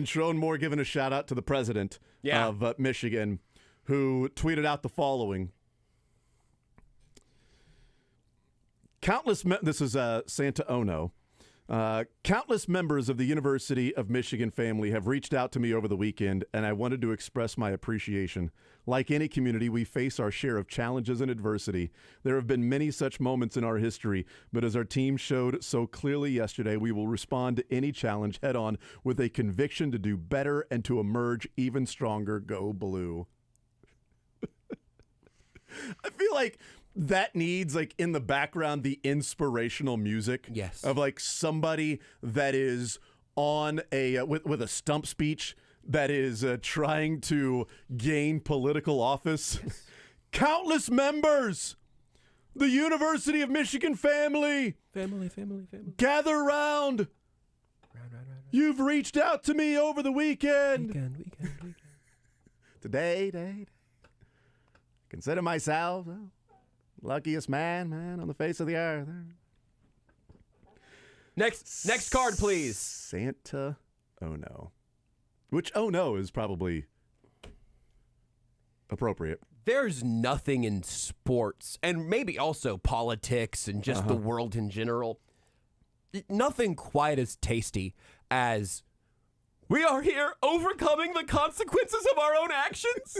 [SPEAKER 1] Sharon Moore giving a shout out to the president of Michigan, who tweeted out the following. This is Santa Ono. Countless members of the University of Michigan family have reached out to me over the weekend, and I wanted to express my appreciation. Like any community, we face our share of challenges and adversity. There have been many such moments in our history, but as our team showed so clearly yesterday, we will respond to any challenge head on with a conviction to do better and to emerge even stronger. Go Blue. I feel like that needs, like, in the background, the inspirational music of like somebody that is on a with a stump speech that is trying to gain political office. Countless members, the University of Michigan family, gather round. You've reached out to me over the weekend. Today, consider myself luckiest man on the face of the earth.
[SPEAKER 2] Next card, please.
[SPEAKER 1] Santa Ono. Which oh no is probably appropriate.
[SPEAKER 2] There's nothing in sports, and maybe also politics and just the world in general, nothing quite as tasty as we are here overcoming the consequences of our own actions.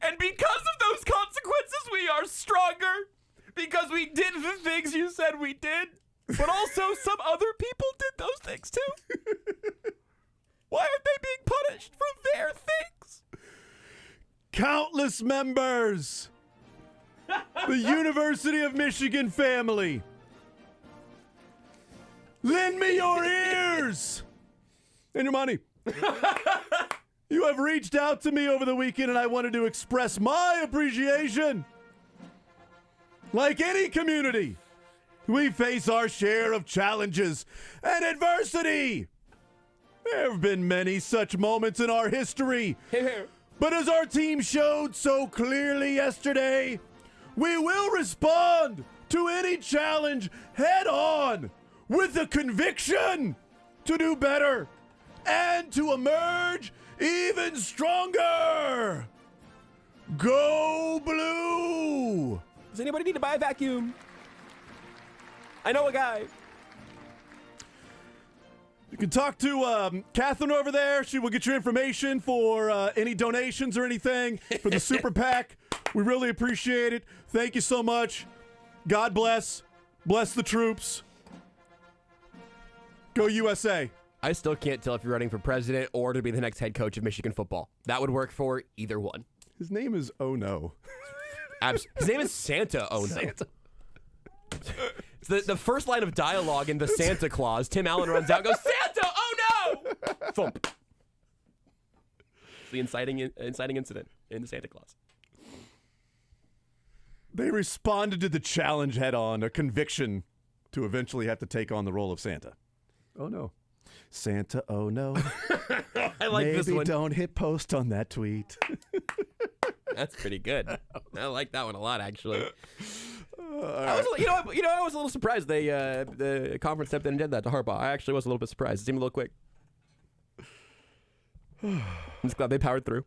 [SPEAKER 2] And because of those consequences, we are stronger. Because we did the things you said we did. But also some other people did those things too. Why aren't they being punished for their things?
[SPEAKER 1] Countless members. The University of Michigan family. Lend me your ears and your money. You have reached out to me over the weekend, and I wanted to express my appreciation. Like any community, we face our share of challenges and adversity. There have been many such moments in our history. But as our team showed so clearly yesterday, we will respond to any challenge head on with the conviction to do better and to emerge even stronger. Go Blue!
[SPEAKER 2] Does anybody need to buy a vacuum? I know a guy.
[SPEAKER 1] You can talk to Catherine over there. She will get your information for any donations or anything for the Super PAC. We really appreciate it. Thank you so much. God bless. Bless the troops. Go USA.
[SPEAKER 2] I still can't tell if you're running for president or to be the next head coach of Michigan football. That would work for either one.
[SPEAKER 1] His name is Oh No.
[SPEAKER 2] His name is Santa. Oh no. Santa. It's the first line of dialogue in the Santa Claus. Tim Allen runs out and goes, Santa, oh no! Thump. It's the inciting incident in the Santa Claus.
[SPEAKER 1] They responded to the challenge head on, a conviction to eventually have to take on the role of Santa. Oh no. Santa, oh no.
[SPEAKER 2] I like this one.
[SPEAKER 1] Maybe don't hit post on that tweet.
[SPEAKER 2] That's pretty good. I like that one a lot, actually. I was a little surprised the conference stepped in and did that to Harbaugh. I actually was a little bit surprised. It seemed a little quick. I'm just glad they powered through.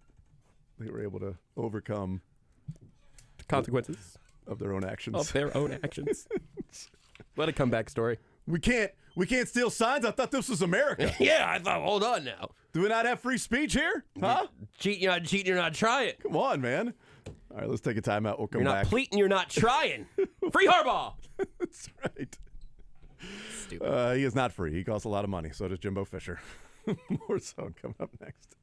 [SPEAKER 1] They were able to overcome
[SPEAKER 2] the consequences
[SPEAKER 1] of their own actions.
[SPEAKER 2] Of their own actions. What a comeback story.
[SPEAKER 1] We can't steal signs. I thought this was America.
[SPEAKER 2] Yeah, I thought, hold on now.
[SPEAKER 1] Do we not have free speech here? Huh?
[SPEAKER 2] Cheating, you're not cheating, you're not trying.
[SPEAKER 1] Come on, man. All right, let's take a timeout. We'll come
[SPEAKER 2] You're not
[SPEAKER 1] back.
[SPEAKER 2] pleating, you're not trying. Free Harbaugh.
[SPEAKER 1] That's right.
[SPEAKER 2] Stupid.
[SPEAKER 1] He is not free. He costs a lot of money. So does Jimbo Fisher. More Zone coming up next.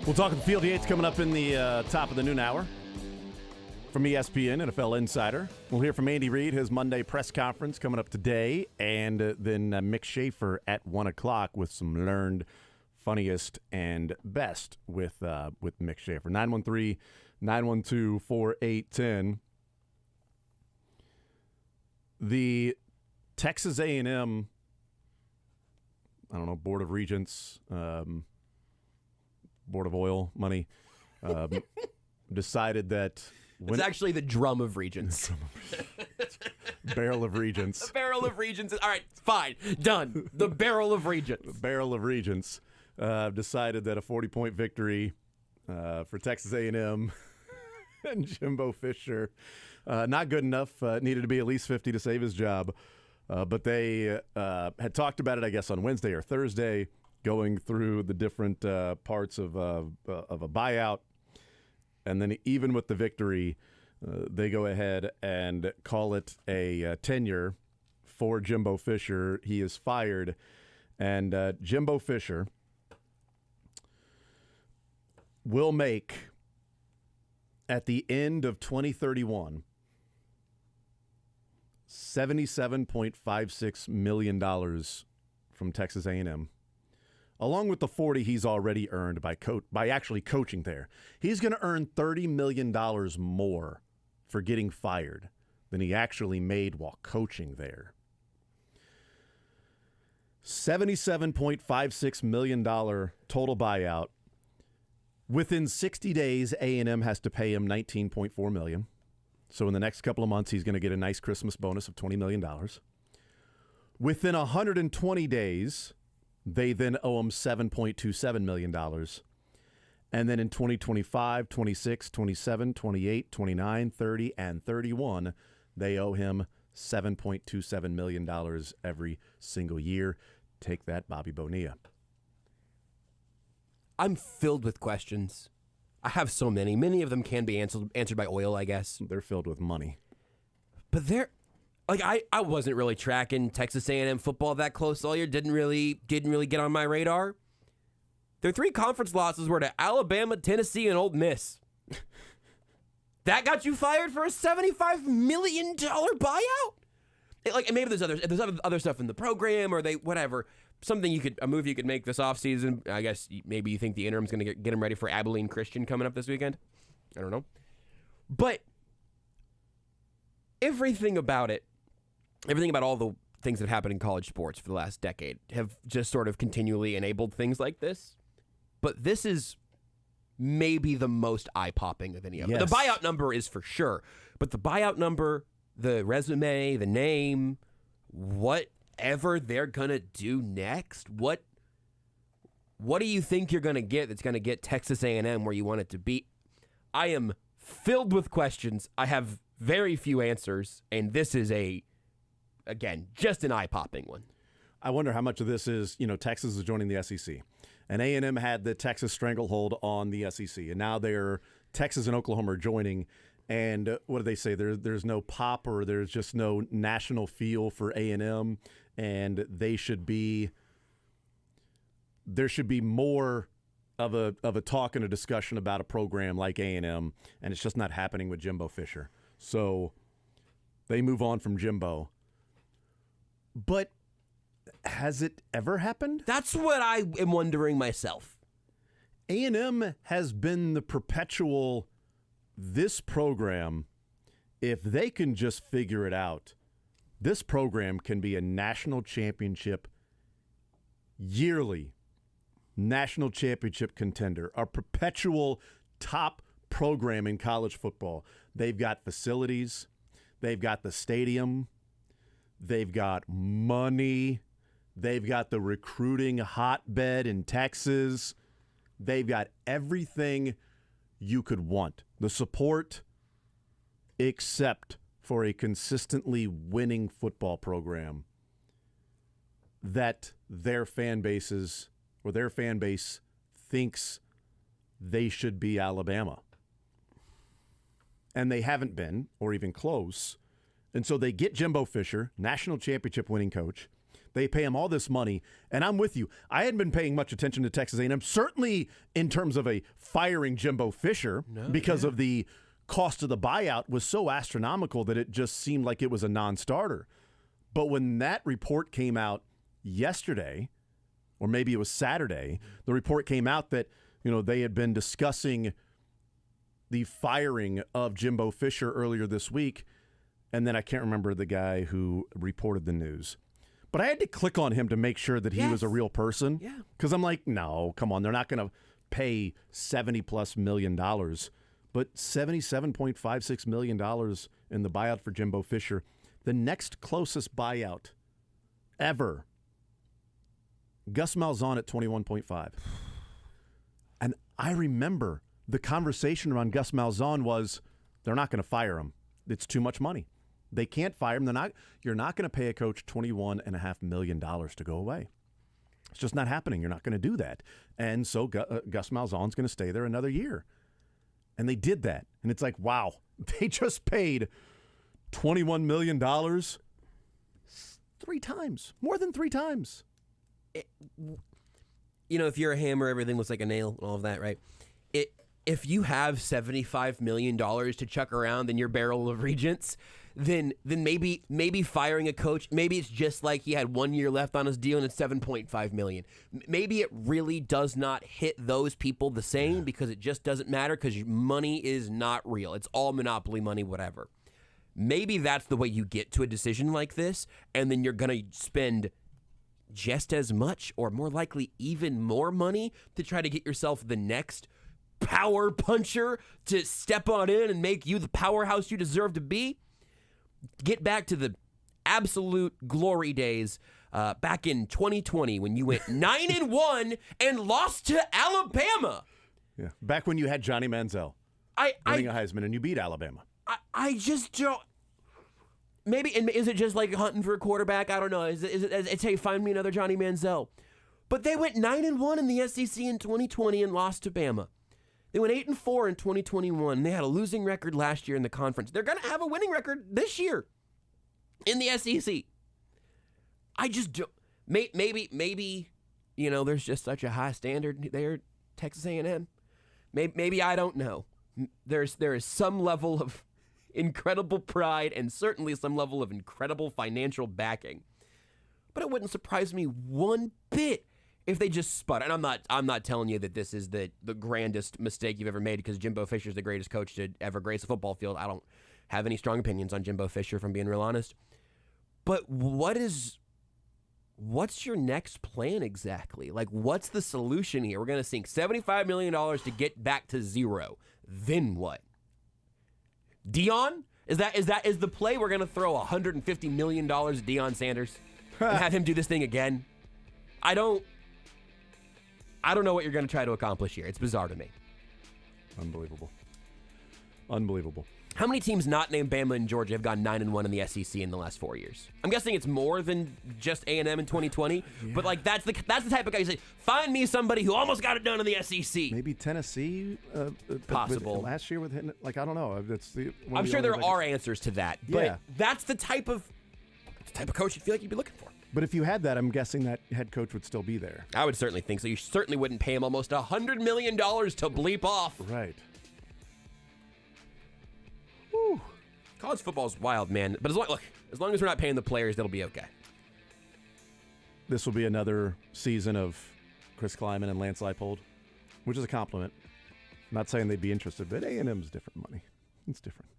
[SPEAKER 1] We'll talk with Field Yates coming up in the top of the noon hour. From ESPN, NFL Insider. We'll hear from Andy Reid, his Monday press conference coming up today, and then Mick Schaefer at 1 o'clock with some learned, funniest, and best with Mick Schaefer. 913-912-4810. The Texas A&M, I don't know, Board of Regents, Board of Oil money, decided that...
[SPEAKER 2] It's actually the Drum of Regents.
[SPEAKER 1] Barrel of Regents.
[SPEAKER 2] The Barrel of Regents. All right, fine. Done. The Barrel of Regents.
[SPEAKER 1] Barrel of Regents decided that a 40-point victory for Texas A&M and Jimbo Fisher, not good enough. Needed to be at least 50 to save his job. But they had talked about it, I guess, on Wednesday or Thursday, going through the different parts of a buyout. And then even with the victory, they go ahead and call it a tenure for Jimbo Fisher. He is fired. And Jimbo Fisher will make, at the end of 2031, $77.56 million from Texas A&M. Along with the 40 he's already earned by actually coaching there. He's going to earn $30 million more for getting fired than he actually made while coaching there. $77.56 million total buyout. Within 60 days, A&M has to pay him $19.4 million. So in the next couple of months, he's going to get a nice Christmas bonus of $20 million. Within 120 days... they then owe him $7.27 million. And then in 2025, 26, 27, 28, 29, 30, and 31, they owe him $7.27 million every single year. Take that, Bobby Bonilla.
[SPEAKER 2] I'm filled with questions. I have so many. Many of them can be answered by oil, I guess.
[SPEAKER 1] They're filled with money.
[SPEAKER 2] But they're... Like I wasn't really tracking Texas A&M football that close all year. Didn't really get on my radar. Their 3 conference losses were to Alabama, Tennessee, and Ole Miss. That got you fired for a $75 million buyout? And maybe there's other stuff in the program, or whatever. A move you could make this offseason. I guess maybe you think the interim's going to get him ready for Abilene Christian coming up this weekend. I don't know, but everything about all the things that have happened in college sports for the last decade have just sort of continually enabled things like this. But this is maybe the most eye-popping of any of them.
[SPEAKER 1] Yes.
[SPEAKER 2] The buyout number is for sure. But the buyout number, the resume, the name, whatever they're going to do next, what do you think you're going to get that's going to get Texas A&M where you want it to be? I am filled with questions. I have very few answers, and this is again, just an eye-popping one.
[SPEAKER 1] I wonder how much of this is, Texas is joining the SEC. And A&M had the Texas stranglehold on the SEC. And now Texas and Oklahoma are joining. And what do they say? There's no pop, or there's just no national feel for A&M. And there should be more of a talk and a discussion about a program like A&M. And it's just not happening with Jimbo Fisher. So they move on from Jimbo. But has it ever happened?
[SPEAKER 2] That's what I am wondering myself.
[SPEAKER 1] A&M has been the perpetual, this program, if they can just figure it out, this program can be a national championship, yearly national championship contender, a perpetual top program in college football. They've got facilities. They've got the stadium. They've got money. They've got the recruiting hotbed in Texas. They've got everything you could want. The support, except for a consistently winning football program that their fan base thinks they should be Alabama. And they haven't been, or even close. And so they get Jimbo Fisher, national championship winning coach. They pay him all this money, and I'm with you. I hadn't been paying much attention to Texas A&M, certainly in terms of a firing Jimbo Fisher, because of the cost of the buyout was so astronomical that it just seemed like it was a non-starter. But when that report came out yesterday, or maybe it was Saturday, the report came out that they had been discussing the firing of Jimbo Fisher earlier this week, and then I can't remember the guy who reported the news. But I had to click on him to make sure that he was a real person.
[SPEAKER 2] Yeah.
[SPEAKER 1] Because I'm like, no, come on. They're not going to pay $70+ million. But $77.56 million in the buyout for Jimbo Fisher. The next closest buyout ever, Gus Malzahn at 21.5. And I remember the conversation around Gus Malzahn was, they're not going to fire him. It's too much money. They can't fire him. You're not going to pay a coach $21.5 million to go away. It's just not happening. You're not going to do that. And so Gus Malzahn's going to stay there another year. And they did that. And it's like, wow, they just paid $21 million 3 times, more than 3 times.
[SPEAKER 2] If you're a hammer, everything looks like a nail and all of that, right? If you have $75 million to chuck around in your barrel of Regents, then maybe firing a coach, maybe it's just like he had 1 year left on his deal and it's $7.5 million. Maybe it really does not hit those people the same because it just doesn't matter because money is not real. It's all monopoly money, whatever. Maybe that's the way you get to a decision like this, and then you're going to spend just as much or more likely even more money to try to get yourself the next power puncher to step on in and make you the powerhouse you deserve to be. Get back to the absolute glory days back in 2020 when you went 9-1 and lost to Alabama.
[SPEAKER 1] Yeah, back when you had Johnny Manziel winning a Heisman and you beat Alabama.
[SPEAKER 2] I just don't. Maybe, and is it just like hunting for a quarterback? I don't know. Is it it's hey, find me another Johnny Manziel. But they went 9-1 in the SEC in 2020 and lost to Bama. They went 8-4 in 2021. They had a losing record last year in the conference. They're going to have a winning record this year in the SEC. I just don't. Maybe there's just such a high standard there at Texas A&M. Maybe I don't know. There is some level of incredible pride and certainly some level of incredible financial backing. But it wouldn't surprise me one bit if they just spud. And I'm not telling you that this is the grandest mistake you've ever made because Jimbo Fisher's the greatest coach to ever grace a football field. I don't have any strong opinions on Jimbo Fisher, if I'm being real honest. But what's your next plan exactly? Like, what's the solution here? We're going to sink $75 million to get back to zero. Then what? Deion? Is the play we're going to throw $150 million at Deion Sanders and have him do this thing again? I don't know what you're going to try to accomplish here. It's bizarre to me.
[SPEAKER 1] Unbelievable.
[SPEAKER 2] How many teams not named Bama and Georgia have gone 9-1 in the SEC in the last 4 years? I'm guessing it's more than just A&M in 2020. Yeah. But like that's the type of guy you say, find me somebody who almost got it done in the SEC.
[SPEAKER 1] Maybe Tennessee,
[SPEAKER 2] possible
[SPEAKER 1] last year with I don't know.
[SPEAKER 2] I'm sure there are answers to that. But that's the type of coach you feel like you'd be looking for.
[SPEAKER 1] But if you had that, I'm guessing that head coach would still be there.
[SPEAKER 2] I would certainly think so. You certainly wouldn't pay him almost $100 million to bleep off.
[SPEAKER 1] Right.
[SPEAKER 2] Whew. College football's wild, man. But as long as we're not paying the players, it'll be okay.
[SPEAKER 1] This will be another season of Chris Kleiman and Lance Leipold, which is a compliment. I'm not saying they'd be interested, but A&M's different money. It's different.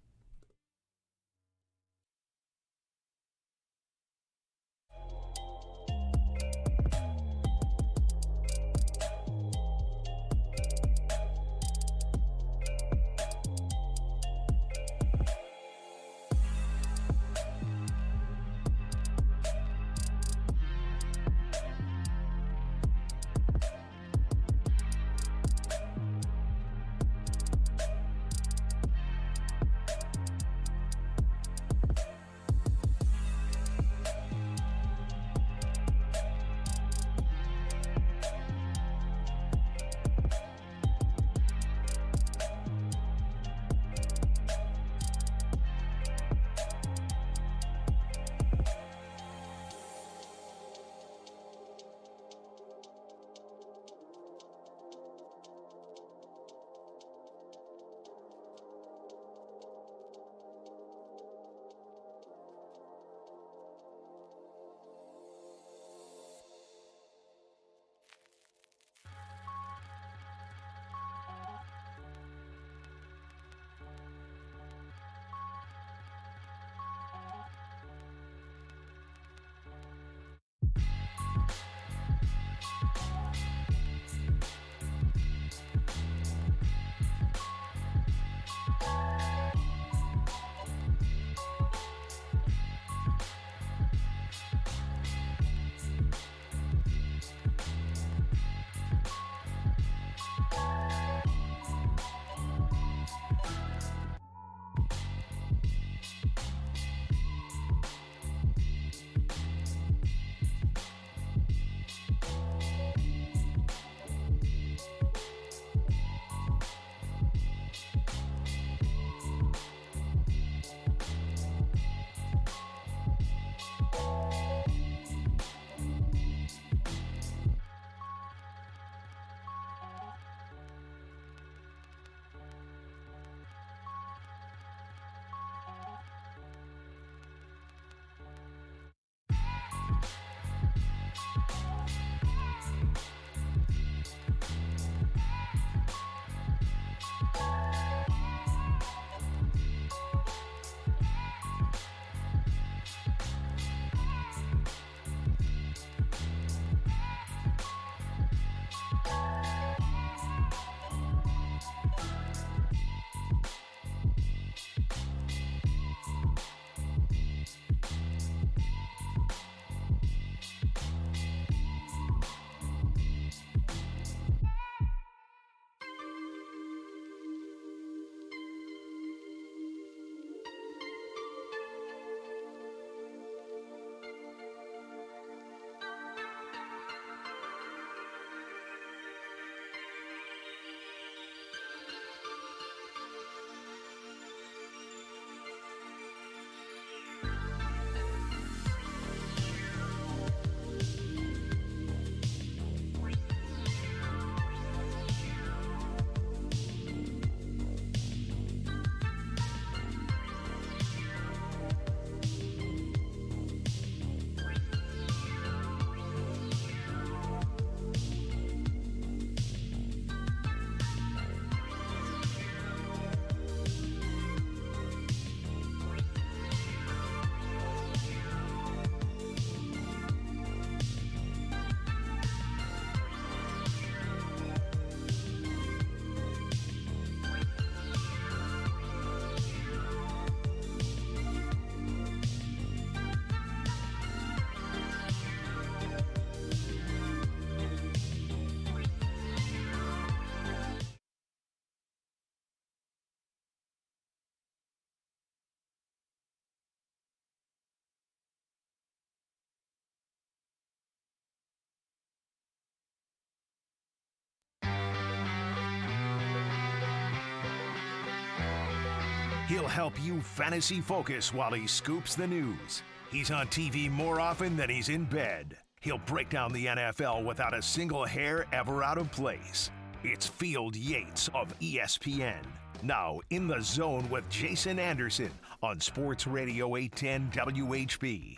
[SPEAKER 5] He'll help you fantasy focus while he scoops the news. He's on TV more often than he's in bed. He'll break down the NFL without a single hair ever out of place. It's Field Yates of ESPN. Now in the zone with Jason Anderson on Sports Radio 810 WHB.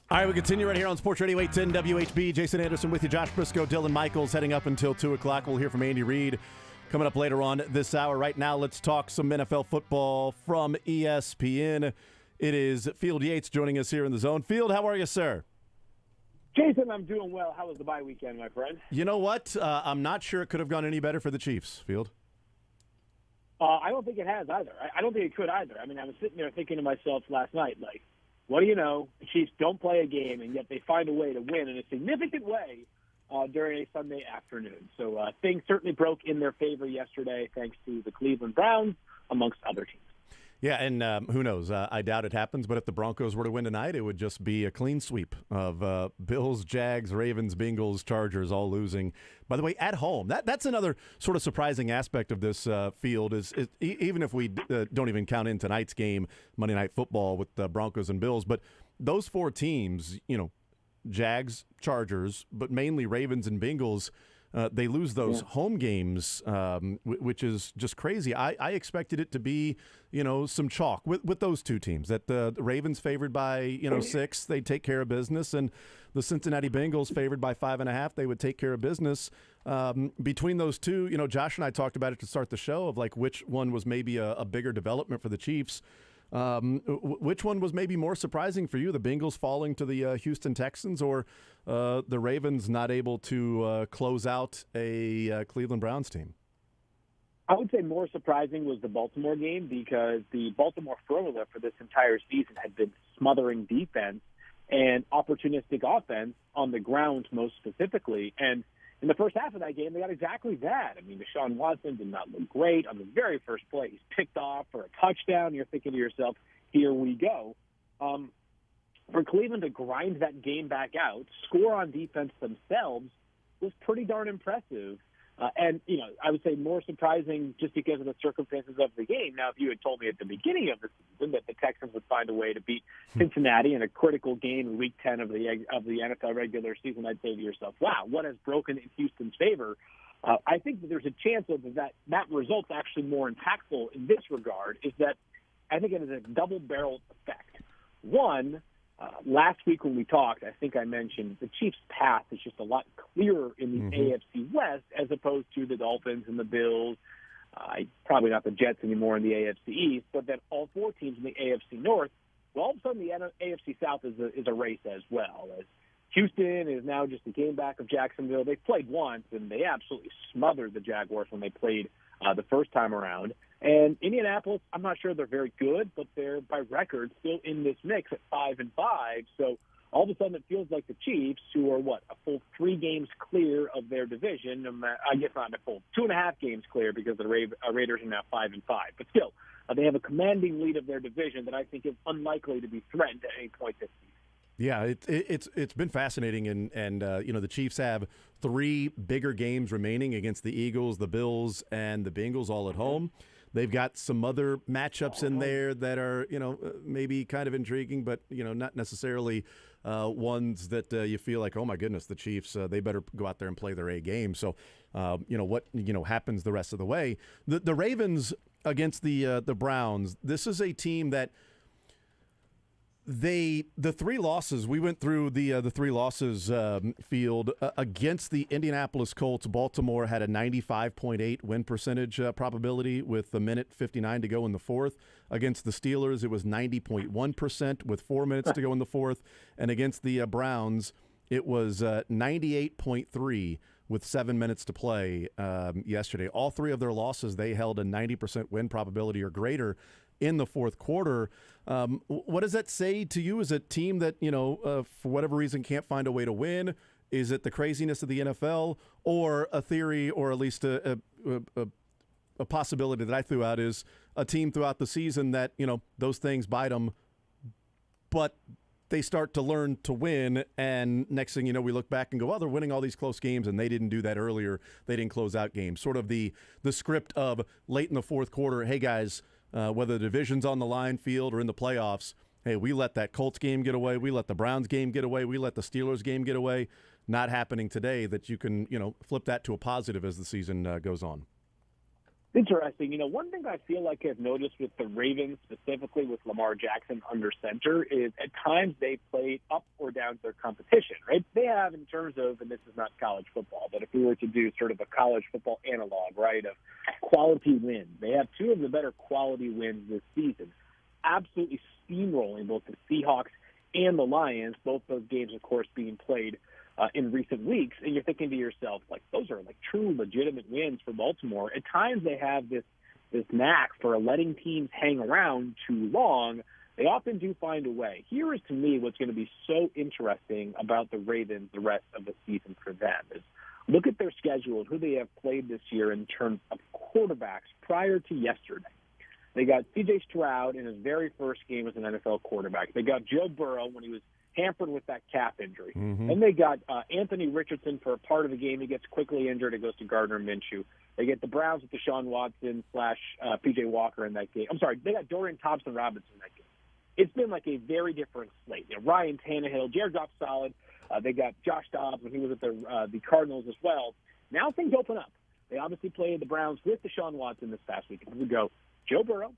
[SPEAKER 1] All right, we continue right here on Sports Radio 810 WHB. Jason Anderson with you, Josh Brisco, Dylan Michaels heading up until 2 o'clock. We'll hear from Andy Reid coming up later on this hour. Right now, let's talk some NFL football from ESPN. It is Field Yates joining us here in the zone. Field, how are you, sir?
[SPEAKER 8] Jason, I'm doing well. How was the bye weekend, my friend?
[SPEAKER 1] You know what? I'm not sure it could have gone any better for the Chiefs, Field.
[SPEAKER 8] I don't think it has either. I don't think it could either. I mean, I was sitting there thinking to myself last night, like, what do you know? The Chiefs don't play a game, and yet they find a way to win in a significant way during a Sunday afternoon. So things certainly broke in their favor yesterday thanks to the Cleveland Browns, amongst other teams.
[SPEAKER 1] Yeah, and who knows? I doubt it happens, but if the Broncos were to win tonight, it would just be a clean sweep of Bills, Jags, Ravens, Bengals, Chargers all losing. By the way, at home. That's another sort of surprising aspect of this field is even if we don't even count in tonight's game, Monday Night Football with the Broncos and Bills, but those four teams, Jags, Chargers, but mainly Ravens and Bengals, they lose those home games, which is just crazy. I expected it to be, some chalk with those two teams. That the Ravens favored by 6, they take care of business, and the Cincinnati Bengals favored by 5.5, they would take care of business. Between those two, Josh and I talked about it to start the show of like which one was maybe a bigger development for the Chiefs. Which one was maybe more surprising for you, the Bengals falling to the Houston Texans or the Ravens not able to close out a Cleveland Browns team?
[SPEAKER 8] I would say more surprising was the Baltimore game because the Baltimore formula for this entire season had been smothering defense and opportunistic offense on the ground most specifically. And in the first half of that game, they got exactly that. I mean, Deshaun Watson did not look great. On the very first play, he's picked off for a touchdown. You're thinking to yourself, here we go. For Cleveland to grind that game back out, score on defense themselves, was pretty darn impressive. And I would say more surprising just because of the circumstances of the game. Now, if you had told me at the beginning of the season that the Texans would find a way to beat Cincinnati in a critical game in Week 10 of the NFL regular season, I'd say to yourself, wow, what has broken in Houston's favor? I think that there's a chance that result's actually more impactful in this regard is that I think it is a double-barreled effect. One, last week when we talked, I think I mentioned the Chiefs' path is just a lot clearer in the AFC West as opposed to the Dolphins and the Bills, probably not the Jets anymore in the AFC East, but then all four teams in the AFC North. Well, all of a sudden the AFC South is a race as well. As Houston is now just a game back of Jacksonville. They played once, and they absolutely smothered the Jaguars when they played the first time around. And Indianapolis, I'm not sure they're very good, but they're, by record, still in this mix at 5-5. So all of a sudden it feels like the Chiefs, who are, a full 3 games clear of their division. I guess not a full 2.5 games clear because the Raiders are now 5-5. But still, they have a commanding lead of their division that I think is unlikely to be threatened at any point this season.
[SPEAKER 1] Yeah, it's been fascinating, and the Chiefs have 3 bigger games remaining against the Eagles, the Bills, and the Bengals all at home. They've got some other matchups in there that are, maybe kind of intriguing, but, not necessarily ones that you feel like, oh, my goodness, the Chiefs, they better go out there and play their A game. So, what happens the rest of the way. The Ravens against the Browns, this is a team that the 3 losses, we went through the 3 losses field against the Indianapolis Colts. Baltimore had a 95.8 win percentage probability with 1:59 to go in the fourth. Against the Steelers, it was 90.1% with 4 minutes to go in the fourth. And against the Browns, it was 98.3 with 7 minutes to play yesterday. All 3 of their losses, they held a 90% win probability or greater in the fourth quarter. What does that say to you as a team that, for whatever reason can't find a way to win? Is it the craziness of the NFL, or a theory, or at least a possibility that I threw out is a team throughout the season that, those things bite them, but they start to learn to win, and next thing you know, we look back and go, well, they're winning all these close games, and they didn't do that earlier. They didn't close out games. Sort of the script of late in the fourth quarter, hey, guys, whether the division's on the line field or in the playoffs, hey, we let that Colts game get away. We let the Browns game get away. We let the Steelers game get away. Not happening today. That you can, flip that to a positive as the season goes on.
[SPEAKER 8] Interesting. One thing I feel like I've noticed with the Ravens, specifically with Lamar Jackson under center, is at times they play up or down to their competition, right? They have, in terms of, and this is not college football, but if we were to do sort of a college football analog, right, of quality wins, they have two of the better quality wins this season, absolutely steamrolling both the Seahawks and the Lions, both those games, of course, being played in recent weeks, and you're thinking to yourself, like, those are like true legitimate wins for Baltimore. At times they have this knack for letting teams hang around too long. They often do find a way. Here is, to me, what's going to be so interesting about the Ravens the rest of the season for them is look at their schedule and who they have played this year in terms of quarterbacks prior to yesterday. They got C.J. Stroud in his very first game as an NFL quarterback. They got Joe Burrow when he was hampered with that calf injury.
[SPEAKER 1] Mm-hmm.
[SPEAKER 8] And they got Anthony Richardson for a part of the game. He gets quickly injured. It goes to Gardner Minshew. They get the Browns with Deshaun Watson / P.J. Walker in that game. I'm sorry, they got Dorian Thompson-Robinson in that game. It's been like a very different slate. Ryan Tannehill, Jared Goff solid. They got Josh Dobbs when he was at the Cardinals as well. Now things open up. They obviously played the Browns with Deshaun Watson this past week. We go Joe Burrow,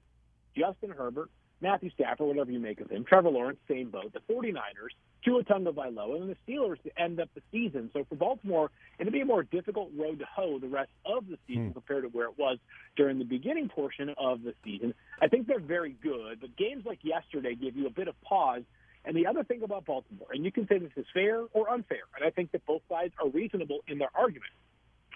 [SPEAKER 8] Justin Herbert, Matthew Stafford, whatever you make of him, Trevor Lawrence, same boat, the 49ers, Tua Tagovailoa, and the Steelers to end up the season. So for Baltimore, it'll be a more difficult road to hoe the rest of the season compared to where it was during the beginning portion of the season. I think they're very good, but games like yesterday give you a bit of pause. And the other thing about Baltimore, and you can say this is fair or unfair, and I think that both sides are reasonable in their argument,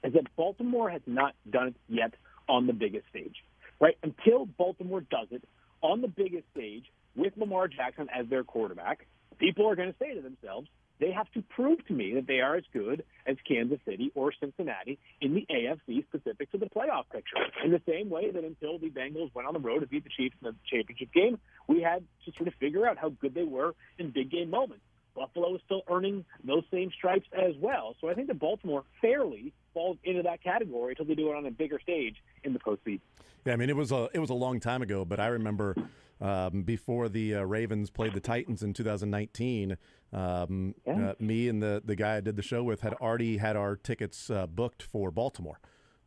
[SPEAKER 8] is that Baltimore has not done it yet on the biggest stage, right? Until Baltimore does it on the biggest stage with Lamar Jackson as their quarterback, people are going to say to themselves, they have to prove to me that they are as good as Kansas City or Cincinnati in the AFC specific to the playoff picture. In the same way that until the Bengals went on the road to beat the Chiefs in the championship game, we had to sort of figure out how good they were in big game moments. Buffalo is still earning those same stripes as well. So I think that Baltimore fairly falls into that category until they do it on a bigger stage in the postseason.
[SPEAKER 1] Yeah, I mean, it was a long time ago, but I remember before the Ravens played the Titans in 2019, me and the guy I did the show with had already had our tickets booked for Baltimore.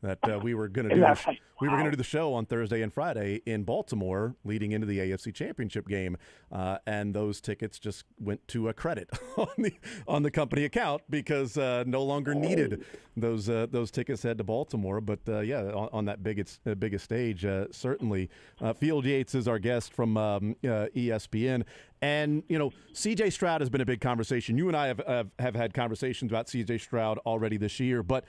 [SPEAKER 1] That we were going to do. We were going to do the show on Thursday and Friday in Baltimore, leading into the AFC Championship game, and those tickets just went to a credit on the company account because no longer needed those tickets head to Baltimore. But on that biggest stage, certainly. Field Yates is our guest from ESPN. And, C.J. Stroud has been a big conversation. You and I have had conversations about C.J. Stroud already this year, but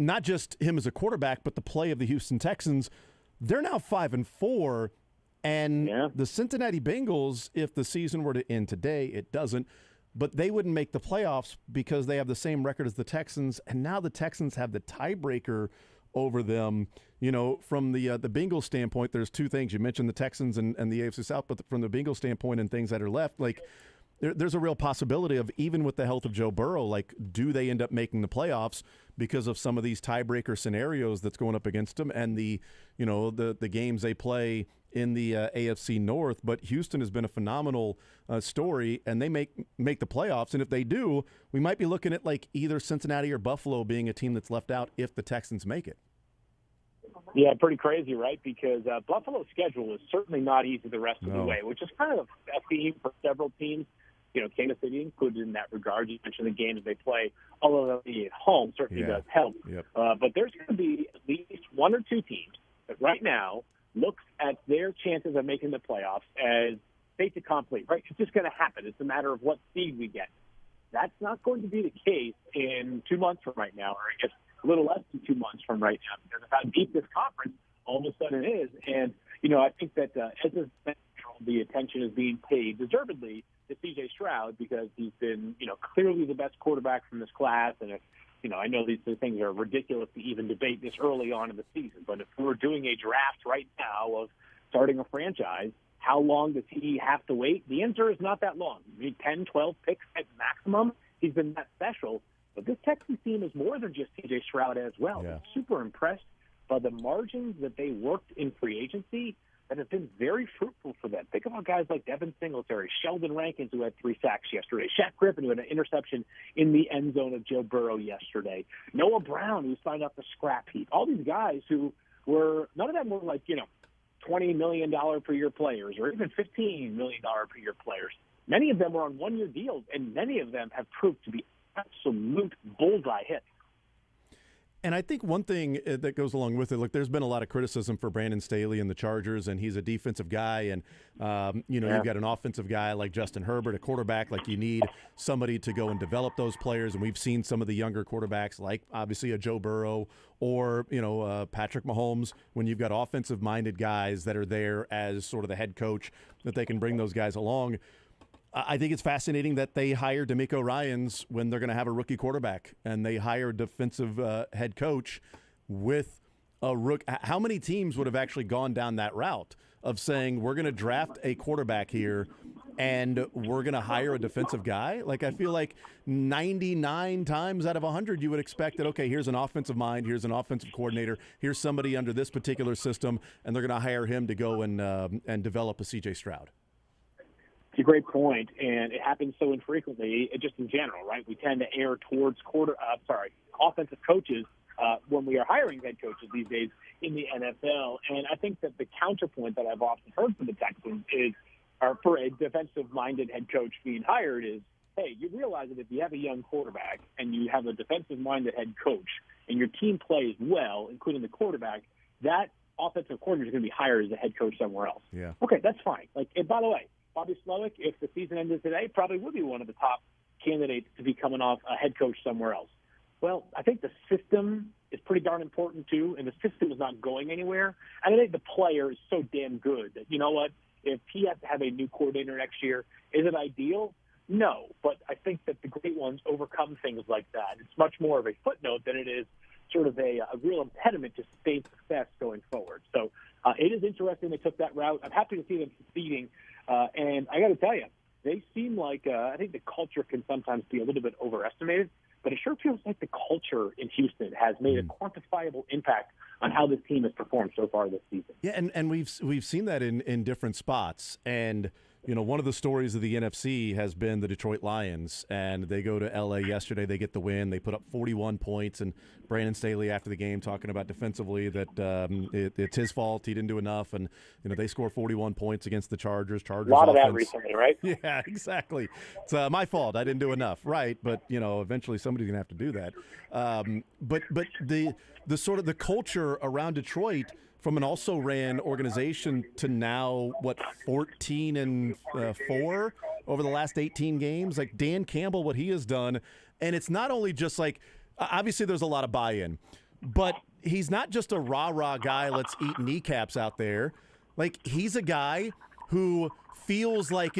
[SPEAKER 1] not just him as a quarterback, but the play of the Houston Texans. They're now 5-4, and the Cincinnati Bengals, if the season were to end today, it doesn't, but they wouldn't make the playoffs because they have the same record as the Texans, and now the Texans have the tiebreaker over them. From the Bengals standpoint, there's two things. You mentioned the Texans and the AFC South, but from the Bengals standpoint and things that are left, like there's a real possibility of, even with the health of Joe Burrow, like, do they end up making the playoffs because of some of these tiebreaker scenarios that's going up against them and the games they play in the AFC North? But Houston has been a phenomenal story, and they make the playoffs. And if they do, we might be looking at like either Cincinnati or Buffalo being a team that's left out if the Texans make it.
[SPEAKER 8] Yeah, pretty crazy, right? Because Buffalo's schedule is certainly not easy the rest of the way, which is kind of a theme for several teams. Kansas City included in that regard. You mentioned the games they play, although they'll be at home, certainly does help.
[SPEAKER 1] Yep.
[SPEAKER 8] But there's going to be at least one or two teams that right now looks at their chances of making the playoffs as fait accompli, right? It's just going to happen. It's a matter of what seed we get. That's not going to be the case in 2 months from right now, or I guess a little less than 2 months from right now, because of how deep this conference all of a sudden is. And, I think that as the attention is being paid deservedly to C.J. Stroud because he's been, clearly the best quarterback from this class. And if, I know these things are ridiculous to even debate this early on in the season, but if we were doing a draft right now of starting a franchise, How long does he have to wait? The answer is not that long. Maybe 10, 12 picks at maximum. He's been that special. But this Texans team is more than just C.J. Stroud as well.
[SPEAKER 1] Yeah.
[SPEAKER 8] I'm super impressed by the margins that they worked in free agency that have been very fruitful for them. Think about guys like Devin Singletary, Sheldon Rankins, who had 3 sacks yesterday, Shaq Griffin, who had an interception in the end zone of Joe Burrow yesterday, Noah Brown, who signed up the scrap heap. All these guys who were, none of them were like, $20 million per year players or even $15 million per year players. Many of them were on one-year deals, and many of them have proved to be absolute bullseye hits.
[SPEAKER 1] And I think one thing that goes along with it, look, there's been a lot of criticism for Brandon Staley and the Chargers, and he's a defensive guy. And, you've got an offensive guy like Justin Herbert, a quarterback. Like, you need somebody to go and develop those players. And we've seen some of the younger quarterbacks, like obviously a Joe Burrow or, Patrick Mahomes, when you've got offensive-minded guys that are there as sort of the head coach, that they can bring those guys along. I think it's fascinating that they hire DeMeco Ryans when they're going to have a rookie quarterback, and they hire a defensive head coach with a rookie. How many teams would have actually gone down that route of saying, we're going to draft a quarterback here and we're going to hire a defensive guy? Like, I feel like 99 times out of 100, you would expect that, okay, here's an offensive mind, here's an offensive coordinator, here's somebody under this particular system, and they're going to hire him to go and develop a C.J. Stroud.
[SPEAKER 8] It's a great point, and it happens so infrequently, just in general, right? We tend to err towards offensive coaches when we are hiring head coaches these days in the NFL. And I think that the counterpoint that I've often heard from the Texans is, or for a defensive-minded head coach being hired, is, hey, you realize that if you have a young quarterback and you have a defensive-minded head coach and your team plays well, including the quarterback, that offensive coordinator is going to be hired as a head coach somewhere else.
[SPEAKER 1] Yeah.
[SPEAKER 8] Okay, that's fine. And by the way, Bobby Slowick, if the season ended today, probably would be one of the top candidates to be coming off a head coach somewhere else. Well, I think the system is pretty darn important, too, and the system is not going anywhere. And I think the player is so damn good that, you know what, if he has to have a new coordinator next year, is it ideal? No, but I think that the great ones overcome things like that. It's much more of a footnote than it is sort of a real impediment to sustained success going forward. So it is interesting they took that route. I'm happy to see them succeeding. And I got to tell you, they seem like I think the culture can sometimes be a little bit overestimated, but it sure feels like the culture in Houston has made a quantifiable impact on how this team has performed so far this season.
[SPEAKER 1] Yeah, and we've seen that in different spots. And one of the stories of the NFC has been the Detroit Lions, and they go to L.A. yesterday. They get the win. They put up 41 points, and Brandon Staley after the game talking about defensively that it's his fault. He didn't do enough, and they score 41 points against the Chargers.
[SPEAKER 8] A lot of that recently, right?
[SPEAKER 1] Yeah, exactly. It's my fault. I didn't do enough, right? But eventually somebody's gonna have to do that. But the sort of the culture around Detroit, from an also-ran organization to now, 14-4 over the last 18 games? Like Dan Campbell, what he has done, and it's not only just like, obviously there's a lot of buy-in, but he's not just a rah-rah guy, let's eat kneecaps out there. Like, he's a guy who feels like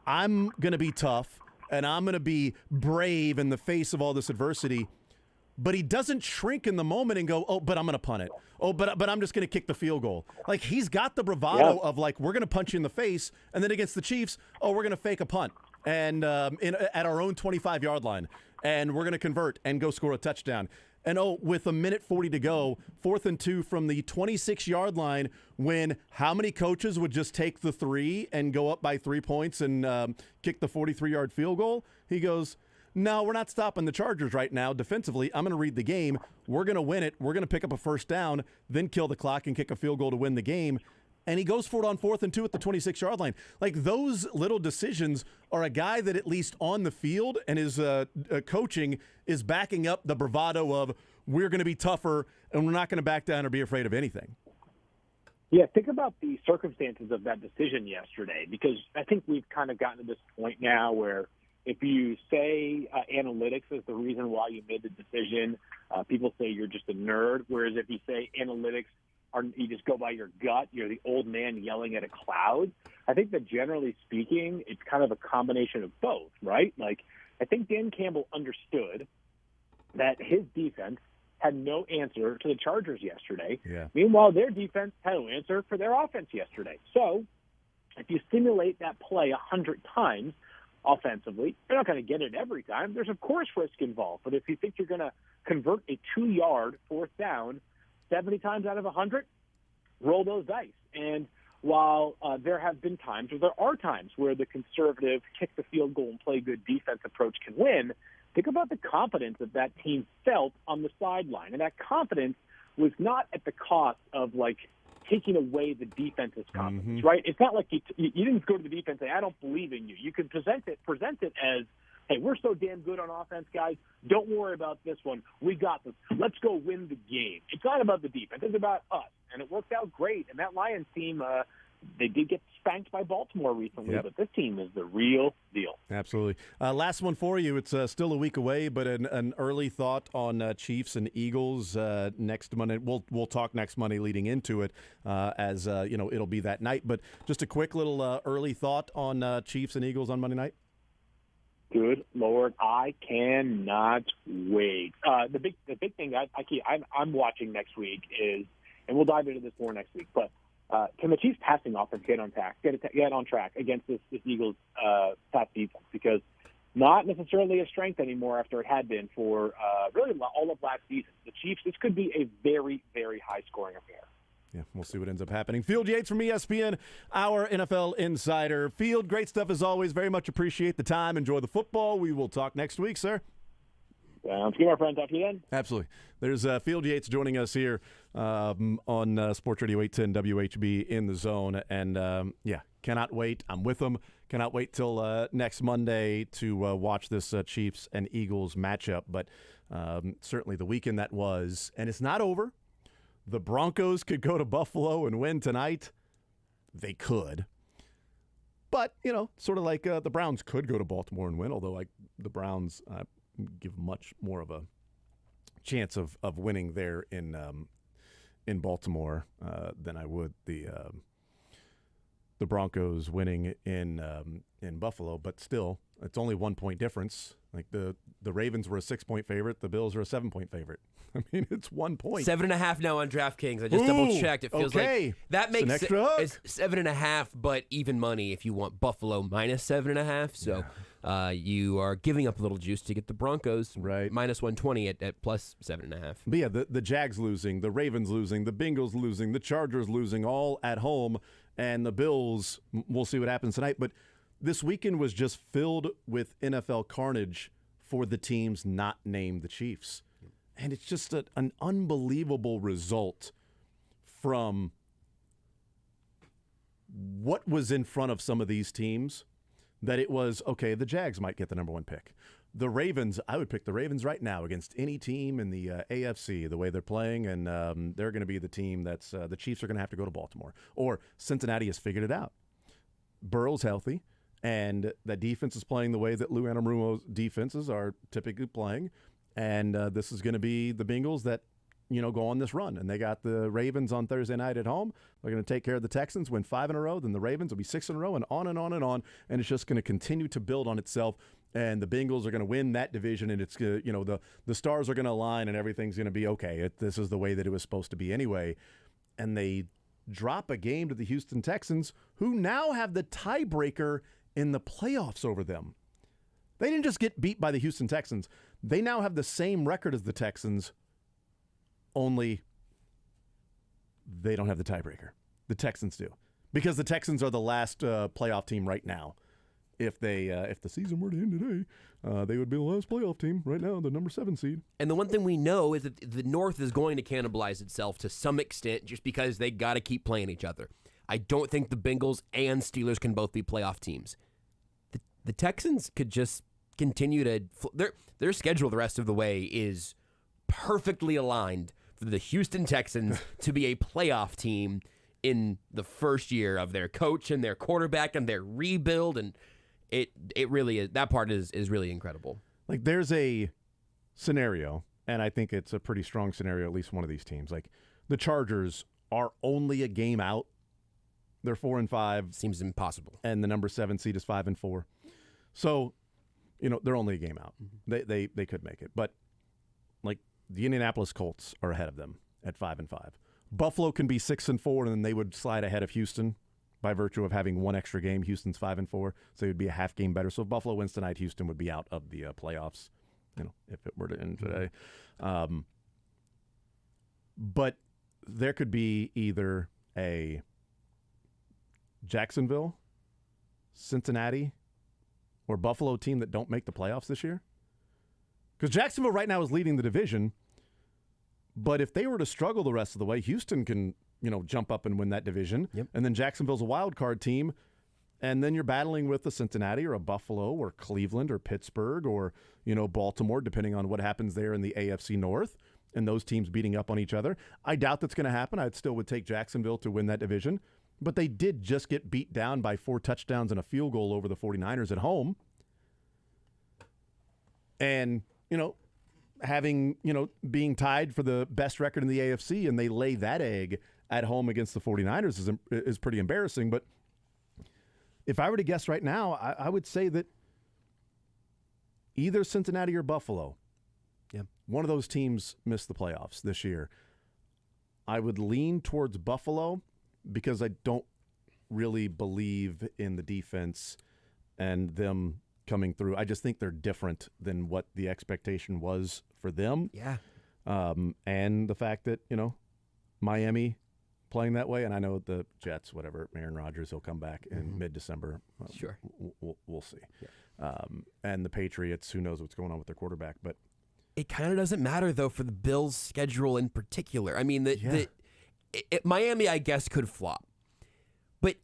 [SPEAKER 1] I'm going to be tough, and I'm going to be brave in the face of all this adversity. But he doesn't shrink in the moment and go, oh, but I'm going to punt it. Oh, but I'm just going to kick the field goal. Like, he's got the bravado of, like, we're going to punch you in the face, and then against the Chiefs, oh, we're going to fake a punt and at our own 25-yard line, and we're going to convert and go score a touchdown. And, with a minute 40 to go, 4th and 2 from the 26-yard line, when how many coaches would just take the 3 and go up by 3 points and kick the 43-yard field goal? He goes, no, we're not stopping the Chargers right now defensively. I'm going to read the game. We're going to win it. We're going to pick up a first down, then kill the clock and kick a field goal to win the game. And he goes for it on 4th and 2 at the 26-yard line. Like, those little decisions are a guy that at least on the field and his coaching is backing up the bravado of, we're going to be tougher and we're not going to back down or be afraid of anything.
[SPEAKER 8] Yeah, think about the circumstances of that decision yesterday, because I think we've kind of gotten to this point now where if you say analytics is the reason why you made the decision, people say you're just a nerd. Whereas if you say analytics you just go by your gut, you're the old man yelling at a cloud. I think that generally speaking, it's kind of a combination of both, right? Like, I think Dan Campbell understood that his defense had no answer to the Chargers yesterday.
[SPEAKER 1] Yeah.
[SPEAKER 8] Meanwhile, their defense had no answer for their offense yesterday. So if you simulate that play 100 times offensively, you're not going to get it every time. There's, of course, risk involved. But if you think you're going to convert a 2-yard fourth down 70 times out of 100, roll those dice. And while there have been times, or there are times, where the conservative kick the field goal and play good defense approach can win, think about the confidence that team felt on the sideline. And that confidence was not at the cost of, like, taking away the defense's confidence, right? It's not like you didn't go to the defense and say, I don't believe in you. You can present it as, hey, we're so damn good on offense, guys. Don't worry about this one. We got this. Let's go win the game. It's not about the defense. It's about us. And it worked out great. And that Lions team, they did get spanked by Baltimore recently, but this team is the real deal.
[SPEAKER 1] Absolutely. Last one for you. It's still a week away, but an early thought on Chiefs and Eagles next Monday. We'll talk next Monday leading into it, as it'll be that night. But just a quick little early thought on Chiefs and Eagles on Monday night.
[SPEAKER 8] Good Lord, I cannot wait. The big thing I'm watching next week is, and we'll dive into this more next week, but can the Chiefs passing offense get on track against this Eagles pass defense? Because not necessarily a strength anymore after it had been for really all of last season. The Chiefs, this could be a very, very high-scoring affair.
[SPEAKER 1] Yeah, we'll see what ends up happening. Field Yates from ESPN, our NFL insider. Field, great stuff as always. Very much appreciate the time. Enjoy the football. We will talk next week, sir.
[SPEAKER 8] Sounds good, my friend. Talk to you then.
[SPEAKER 1] Absolutely. There's Field Yates joining us here on Sports Radio 810 WHB in the zone. And, cannot wait. I'm with him. Cannot wait till next Monday to watch this Chiefs and Eagles matchup. But certainly the weekend that was. And it's not over. The Broncos could go to Buffalo and win tonight. They could. But, sort of like the Browns could go to Baltimore and win, although the Browns give much more of a chance of winning there in Baltimore than I would the Broncos winning in Buffalo. But still, it's only 1 point difference. Like the Ravens were a 6-point favorite. The Bills are a 7-point favorite. I mean, it's 1 point.
[SPEAKER 2] 7.5 now on DraftKings. I just double checked. It feels like that makes
[SPEAKER 1] it's an extra hook.
[SPEAKER 2] It's 7.5, but even money if you want Buffalo minus 7.5. So you are giving up a little juice to get the Broncos minus 120 at plus 7.5.
[SPEAKER 1] But yeah, the Jags losing, the Ravens losing, the Bengals losing, the Chargers losing, all at home, and the Bills. We'll see what happens tonight. But this weekend was just filled with NFL carnage for the teams not named the Chiefs. And it's just an unbelievable result from what was in front of some of these teams, that it was, okay, the Jags might get the number 1 pick. The Ravens, I would pick the Ravens right now against any team in the AFC, the way they're playing, and they're going to be the team that's the Chiefs are going to have to go to Baltimore. Or Cincinnati has figured it out. Burrow's healthy, and that defense is playing the way that Lou Anarumo's defenses are typically playing. And this is going to be the Bengals that, go on this run. And they got the Ravens on Thursday night at home. They're going to take care of the Texans, win 5 in a row. Then the Ravens will be 6 in a row, and on and on and on. And it's just going to continue to build on itself. And the Bengals are going to win that division. And it's the stars are going to align, and everything's going to be okay. This is the way that it was supposed to be anyway. And they drop a game to the Houston Texans, who now have the tiebreaker in the playoffs over them. They didn't just get beat by the Houston Texans. They now have the same record as the Texans, only they don't have the tiebreaker. The Texans do. Because the Texans are the last playoff team right now. If the season were to end today, they would be the last playoff team right now, the number 7 seed.
[SPEAKER 2] And the one thing we know is that the North is going to cannibalize itself to some extent just because they got to keep playing each other. I don't think the Bengals and Steelers can both be playoff teams. The Texans could just continue to their schedule the rest of the way is perfectly aligned for the Houston Texans to be a playoff team in the first year of their coach and their quarterback and their rebuild, and it really is. That part is really incredible.
[SPEAKER 1] Like, there's a scenario, and I think it's a pretty strong scenario, at least one of these teams. Like, the Chargers are only a game out. They're 4-5.
[SPEAKER 2] Seems impossible.
[SPEAKER 1] And the number 7 seed is 5-4. So, they're only a game out. They could make it. But, like, the Indianapolis Colts are ahead of them at 5-5. Buffalo can be 6-4, and then they would slide ahead of Houston by virtue of having one extra game. Houston's 5-4, so it would be a half game better. So if Buffalo wins tonight, Houston would be out of the playoffs. If it were to end today. But there could be either a Jacksonville, Cincinnati, or Buffalo team that don't make the playoffs this year. Because Jacksonville right now is leading the division, but if they were to struggle the rest of the way, Houston can, jump up and win that division.
[SPEAKER 2] Yep.
[SPEAKER 1] And then Jacksonville's a wild card team, and then you're battling with a Cincinnati or a Buffalo or Cleveland or Pittsburgh or, Baltimore, depending on what happens there in the AFC North, and those teams beating up on each other. I doubt that's going to happen. I still would take Jacksonville to win that division, but they did just get beat down by 4 touchdowns and a field goal over the 49ers at home. And, being tied for the best record in the AFC, and they lay that egg at home against the 49ers is pretty embarrassing. But if I were to guess right now, I would say that either Cincinnati or Buffalo, one of those teams missed the playoffs this year. I would lean towards Buffalo because I don't really believe in the defense and them coming through. I just think they're different than what the expectation was for them.
[SPEAKER 2] Yeah.
[SPEAKER 1] And the fact that, Miami playing that way, and I know the Jets, whatever, Aaron Rodgers, he'll come back in mid-December.
[SPEAKER 2] Sure.
[SPEAKER 1] We'll see. Yeah. And the Patriots, who knows what's going on with their quarterback. But
[SPEAKER 2] it kind of doesn't matter, though, for the Bills' schedule in particular. I mean, Miami, I guess, could flop. But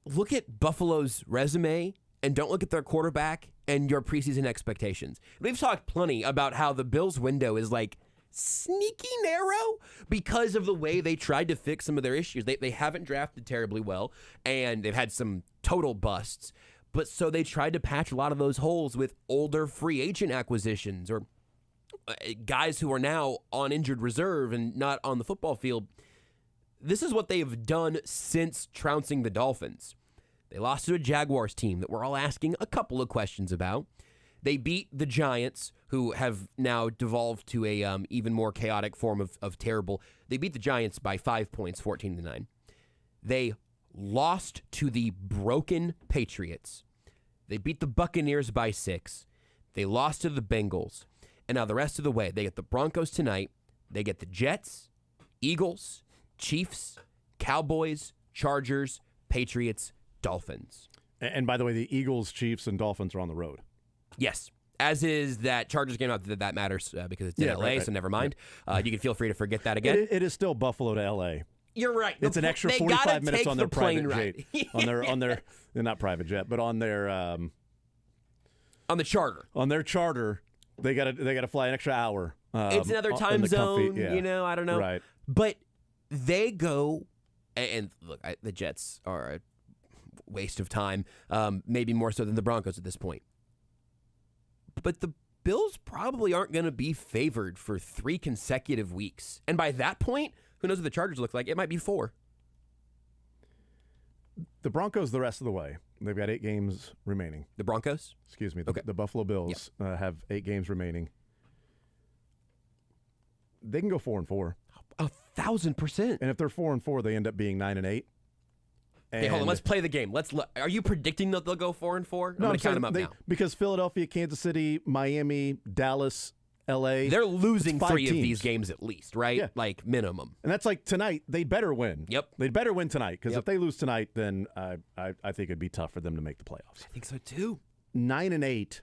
[SPEAKER 2] look at Buffalo's resume and don't look at their quarterback and your preseason expectations. We've talked plenty about how the Bills' window is sneaky narrow because of the way they tried to fix some of their issues. They haven't drafted terribly well, and they've had some total busts. But so they tried to patch a lot of those holes with older free agent acquisitions or guys who are now on injured reserve and not on the football field. This is what they've done since trouncing the Dolphins. They lost to a Jaguars team that we're all asking a couple of questions about. They beat the Giants, who have now devolved to a even more chaotic form of terrible. They beat the Giants by 5 points, 14-9. They lost to the broken Patriots. They beat the Buccaneers by 6. They lost to the Bengals. And now the rest of the way, they get the Broncos tonight. They get the Jets, Eagles, Chiefs, Cowboys, Chargers, Patriots, Dolphins.
[SPEAKER 1] And by the way, the Eagles, Chiefs, and Dolphins are on the road.
[SPEAKER 2] Yes. As is that Chargers game. Not that matters because it's in LA, right. So never mind. Yeah. You can feel free to forget that again.
[SPEAKER 1] It is still Buffalo to LA.
[SPEAKER 2] You're right.
[SPEAKER 1] It's an extra 45 minutes on their private jet. on their not private jet, but on their
[SPEAKER 2] on the charter.
[SPEAKER 1] On their charter, they got to fly an extra hour.
[SPEAKER 2] It's another time zone. I don't know.
[SPEAKER 1] Right.
[SPEAKER 2] But they go and look. The Jets are a waste of time. Maybe more so than the Broncos at this point. But the Bills probably aren't going to be favored for 3 consecutive weeks. And by that point, who knows what the Chargers look like? It might be 4.
[SPEAKER 1] The Broncos the rest of the way. They've got 8 games remaining.
[SPEAKER 2] The Broncos?
[SPEAKER 1] Excuse me.
[SPEAKER 2] Okay.
[SPEAKER 1] The Buffalo Bills have 8 games remaining. They can go 4-4.
[SPEAKER 2] 1,000%.
[SPEAKER 1] And if they're 4-4, they end up being 9-8.
[SPEAKER 2] Okay, hold on. Let's play the game. Are you predicting that they'll go 4-4? I'm going to count them up now.
[SPEAKER 1] Because Philadelphia, Kansas City, Miami, Dallas, L.A.
[SPEAKER 2] They're losing 3
[SPEAKER 1] teams.
[SPEAKER 2] of these games at least, right?
[SPEAKER 1] Yeah.
[SPEAKER 2] Like minimum.
[SPEAKER 1] And that's tonight. They'd better win.
[SPEAKER 2] Yep.
[SPEAKER 1] They'd better win tonight because if they lose tonight, then I think it'd be tough for them to make the playoffs.
[SPEAKER 2] I think so too.
[SPEAKER 1] 9-8.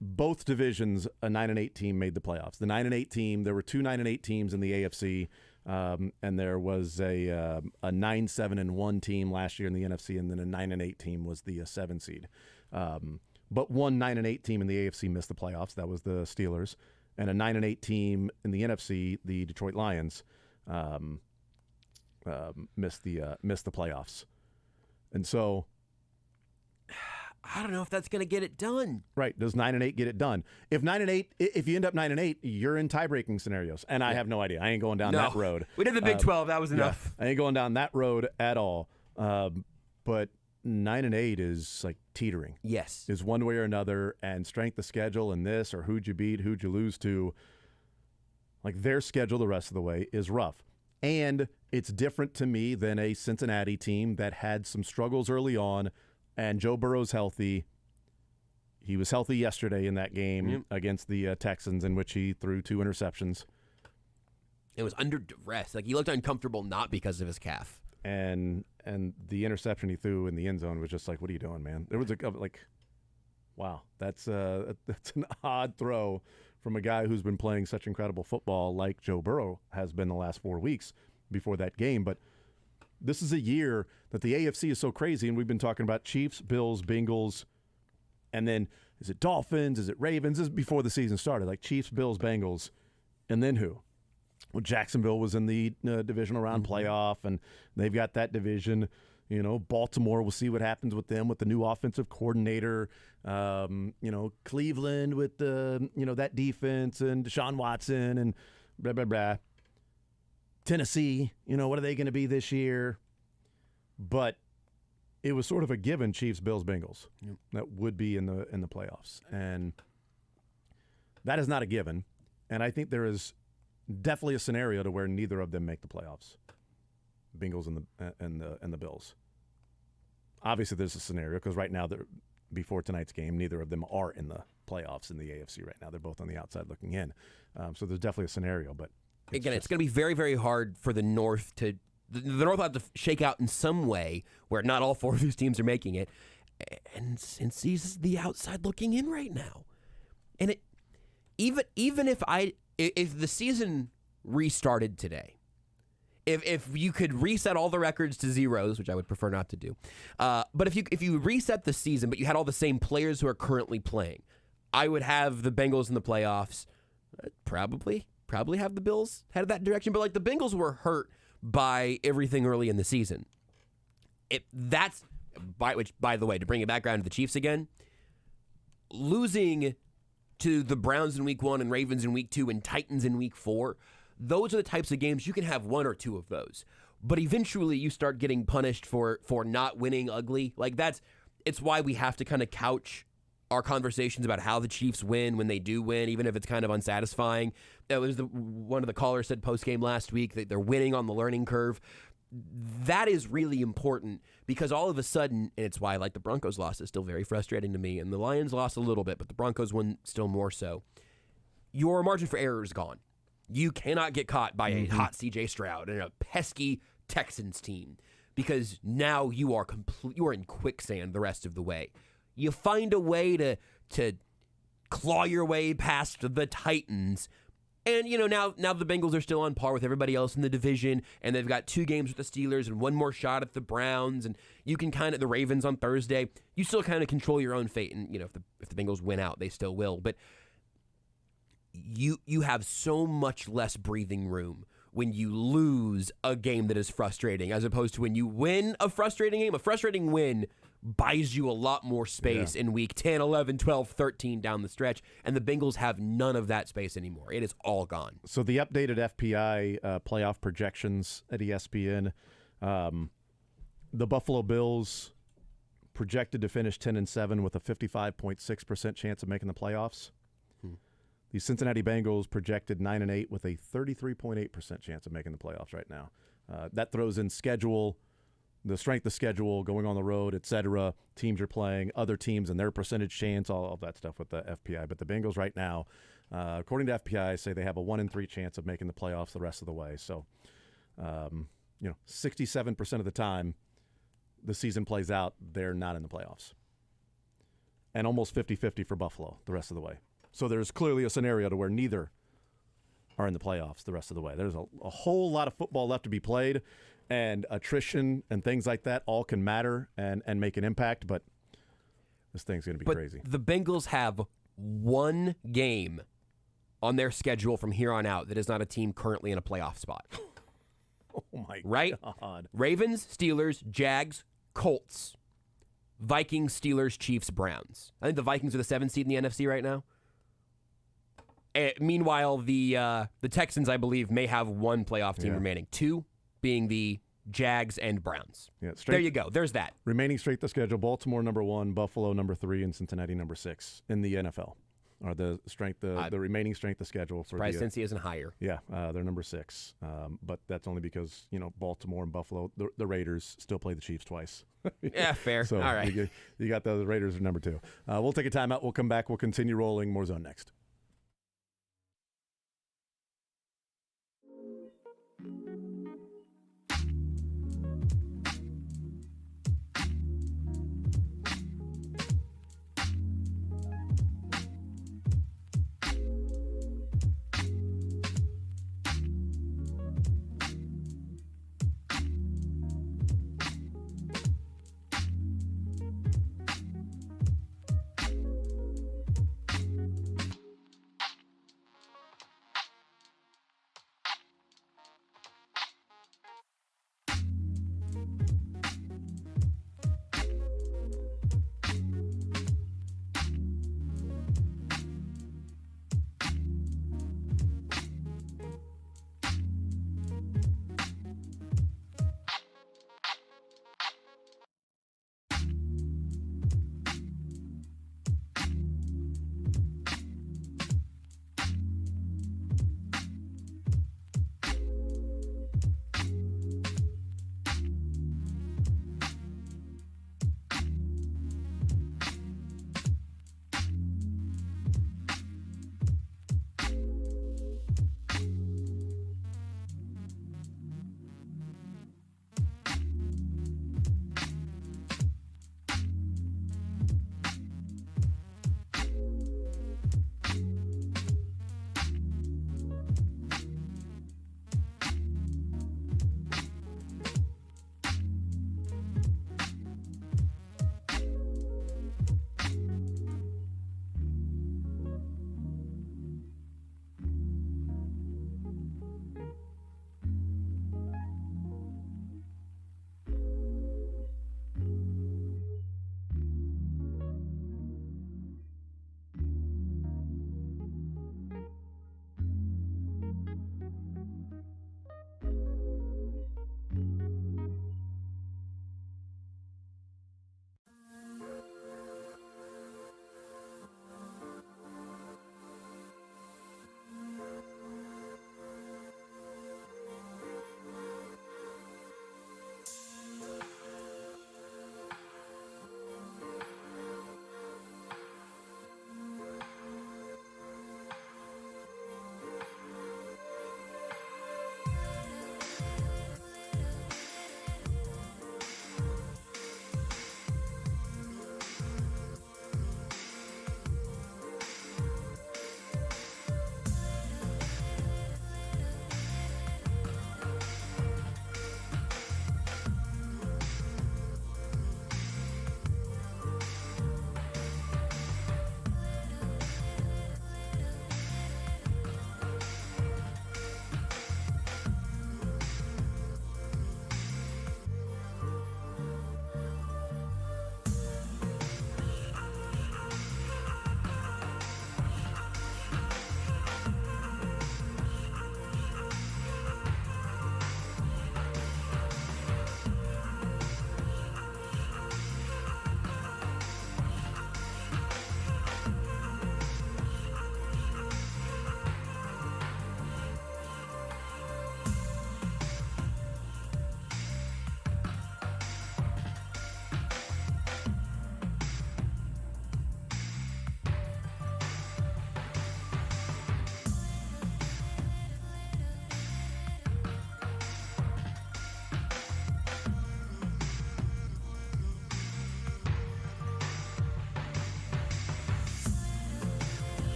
[SPEAKER 1] Both divisions, a 9-8 team made the playoffs. The 9-8 team, there were 2 9-8 teams in the AFC, and there was a 9-7-1 team last year in the NFC, and then a 9-8 team was the 7 seed. But one 9-8 team in the AFC missed the playoffs. That was the Steelers, and a 9-8 team in the NFC, the Detroit Lions, missed the playoffs. And so,
[SPEAKER 2] I don't know if that's going to get it done.
[SPEAKER 1] Right. Does 9-8 get it done? If you end up 9-8, you're in tie-breaking scenarios. And I have no idea. I ain't going down that road.
[SPEAKER 2] We did the Big 12. That was enough.
[SPEAKER 1] I ain't going down that road at all. But 9-8 is like teetering.
[SPEAKER 2] Yes.
[SPEAKER 1] Is one way or another. And strength of schedule and this, or who'd you beat, who'd you lose to. Like their schedule the rest of the way is rough. And it's different to me than a Cincinnati team that had some struggles early on, and Joe Burrow's healthy. He was healthy yesterday in that game against the Texans, in which he threw 2 interceptions.
[SPEAKER 2] It was under duress. Like, he looked uncomfortable not because of his calf.
[SPEAKER 1] And the interception he threw in the end zone was just like, what are you doing, man? There was wow, that's an odd throw from a guy who's been playing such incredible football like Joe Burrow has been the last 4 weeks before that game. But this is a year that the AFC is so crazy, and we've been talking about Chiefs, Bills, Bengals, and then is it Dolphins? Is it Ravens? This is before the season started, like Chiefs, Bills, Bengals, and then who? Well, Jacksonville was in the divisional round playoff, and they've got that division. You know, Baltimore, we'll see what happens with them with the new offensive coordinator. Cleveland with the, that defense and Deshaun Watson and blah, blah, blah. Tennessee, what are they going to be this year? But it was sort of a given, Chiefs, Bills, Bengals, that would be in the playoffs. And that is not a given. And I think there is definitely a scenario to where neither of them make the playoffs. Bengals and the Bills. Obviously, there's a scenario because right now, before tonight's game, neither of them are in the playoffs in the AFC right now. They're both on the outside looking in. So there's definitely a scenario. But it's
[SPEAKER 2] going to be very, very hard for the North to. The North will have to shake out in some way where not all 4 of these teams are making it. And Cincy's the outside looking in right now. And even if the season restarted today, if you could reset all the records to zeros, which I would prefer not to do, but if you reset the season, but you had all the same players who are currently playing, I would have the Bengals in the playoffs. Probably have the Bills headed that direction. But like the Bengals were hurt by everything early in the season. By the way, to bring it back around to the Chiefs again, losing to the Browns in week 1 and Ravens in week 2 and Titans in week 4. Those are the types of games you can have 1 or 2 of those. But eventually you start getting punished for not winning ugly. Like it's why we have to kind of couch our conversations about how the Chiefs win when they do win, even if it's kind of unsatisfying. That was one of the callers said post-game last week that they're winning on the learning curve. That is really important because all of a sudden, and it's why I like the Broncos loss, is still very frustrating to me, and the Lions lost a little bit, but the Broncos won still more so. Your margin for error is gone. You cannot get caught by a hot C.J. Stroud and a pesky Texans team because now you are in quicksand the rest of the way. You find a way to claw your way past the Titans. And, now the Bengals are still on par with everybody else in the division, and they've got 2 games with the Steelers and 1 more shot at the Browns, and you can the Ravens on Thursday. You still kind of control your own fate, and, if the Bengals win out, they still will. But you have so much less breathing room when you lose a game that is frustrating as opposed to when you win a frustrating game. A frustrating win buys you a lot more space in week 10, 11, 12, 13 down the stretch, and the Bengals have none of that space anymore. It is all gone.
[SPEAKER 1] So the updated FPI playoff projections at ESPN, the Buffalo Bills projected to finish 10-7 with a 55.6% chance of making the playoffs. The Cincinnati Bengals projected 9-8 with a 33.8% chance of making the playoffs right now. That throws in schedule, the strength of schedule, going on the road, etc. Teams are playing, other teams and their percentage chance, all of that stuff with the FPI. But the Bengals right now, according to FPI, say they have a 1-3 chance of making the playoffs the rest of the way. So, 67% of the time the season plays out, they're not in the playoffs. And almost 50-50 for Buffalo the rest of the way. So there's clearly a scenario to where neither are in the playoffs the rest of the way. There's a whole lot of football left to be played, and attrition and things like that all can matter and make an impact, but this thing's going to be crazy.
[SPEAKER 2] The Bengals have 1 game on their schedule from here on out that is not a team currently in a playoff spot.
[SPEAKER 1] Oh, my God.
[SPEAKER 2] Ravens, Steelers, Jags, Colts, Vikings, Steelers, Chiefs, Browns. I think the Vikings are the 7th seed in the NFC right now. Meanwhile, the Texans, I believe, may have 1 playoff team remaining. 2 being the Jags and Browns.
[SPEAKER 1] Yeah,
[SPEAKER 2] there you go. There's that.
[SPEAKER 1] Remaining straight the schedule, Baltimore number 1, Buffalo number 3, and Cincinnati number 6 in the NFL. are the strength, the remaining strength of schedule for
[SPEAKER 2] Surprised Cincy isn't higher.
[SPEAKER 1] Yeah, they're number 6, but that's only because Baltimore and Buffalo, the Raiders still play the Chiefs twice.
[SPEAKER 2] Yeah, fair.
[SPEAKER 1] So
[SPEAKER 2] all right.
[SPEAKER 1] you got the Raiders are number 2. We'll take a timeout. We'll come back. We'll continue rolling. More Zone next.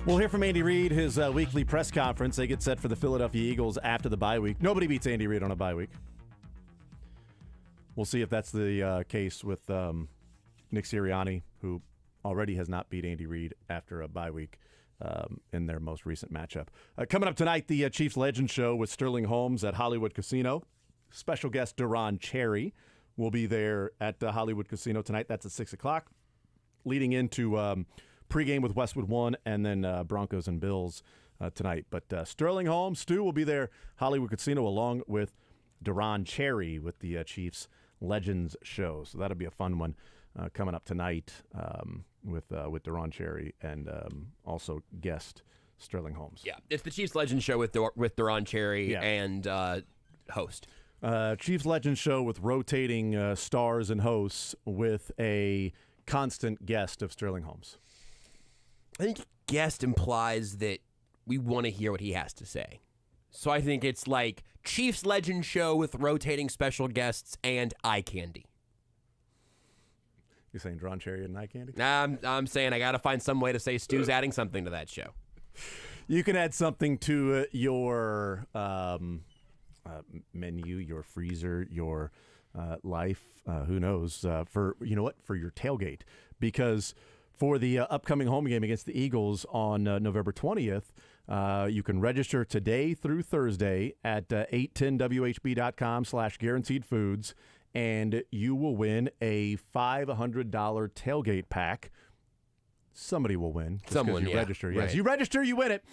[SPEAKER 1] We'll hear from Andy Reid, his weekly press conference. They get set for the Philadelphia Eagles after the bye week. Nobody beats Andy Reid on a bye week. We'll see if that's the case with Nick Sirianni, who already has not beat Andy Reid after a bye week in their most recent matchup. Coming up tonight, the Chiefs Legend Show with Sterling Holmes at Hollywood Casino. Special guest Duron Cherry will be there at Hollywood Casino tonight. That's at 6 o'clock. Leading into pregame with Westwood One and then Broncos and Bills tonight. But Sterling Holmes, Stu, will be there, Hollywood Casino, along with Duron Cherry with the Chiefs Legends Show. So that'll be a fun one coming up tonight with Duron Cherry and also guest Sterling Holmes.
[SPEAKER 2] Yeah, it's the Chiefs Legends Show with Duron Cherry and host.
[SPEAKER 1] Chiefs Legends Show with rotating stars and hosts with a constant guest of Sterling Holmes.
[SPEAKER 2] I think guest implies that we want to hear what he has to say. So I think it's like Chiefs Legend Show with rotating special guests and eye candy.
[SPEAKER 1] You're saying Duron Cherry and eye candy?
[SPEAKER 2] I'm saying I got to find some way to say Stu's adding something to that show.
[SPEAKER 1] You can add something to your menu, your freezer, your life. Who knows? For your tailgate, because for the upcoming home game against the Eagles on November 20th, you can register today through Thursday at 810whb.com/guaranteed foods, and you will win a $500 tailgate pack. Somebody will win.
[SPEAKER 2] Someone,
[SPEAKER 1] you register. Yes,
[SPEAKER 2] right.
[SPEAKER 1] you register, you win it.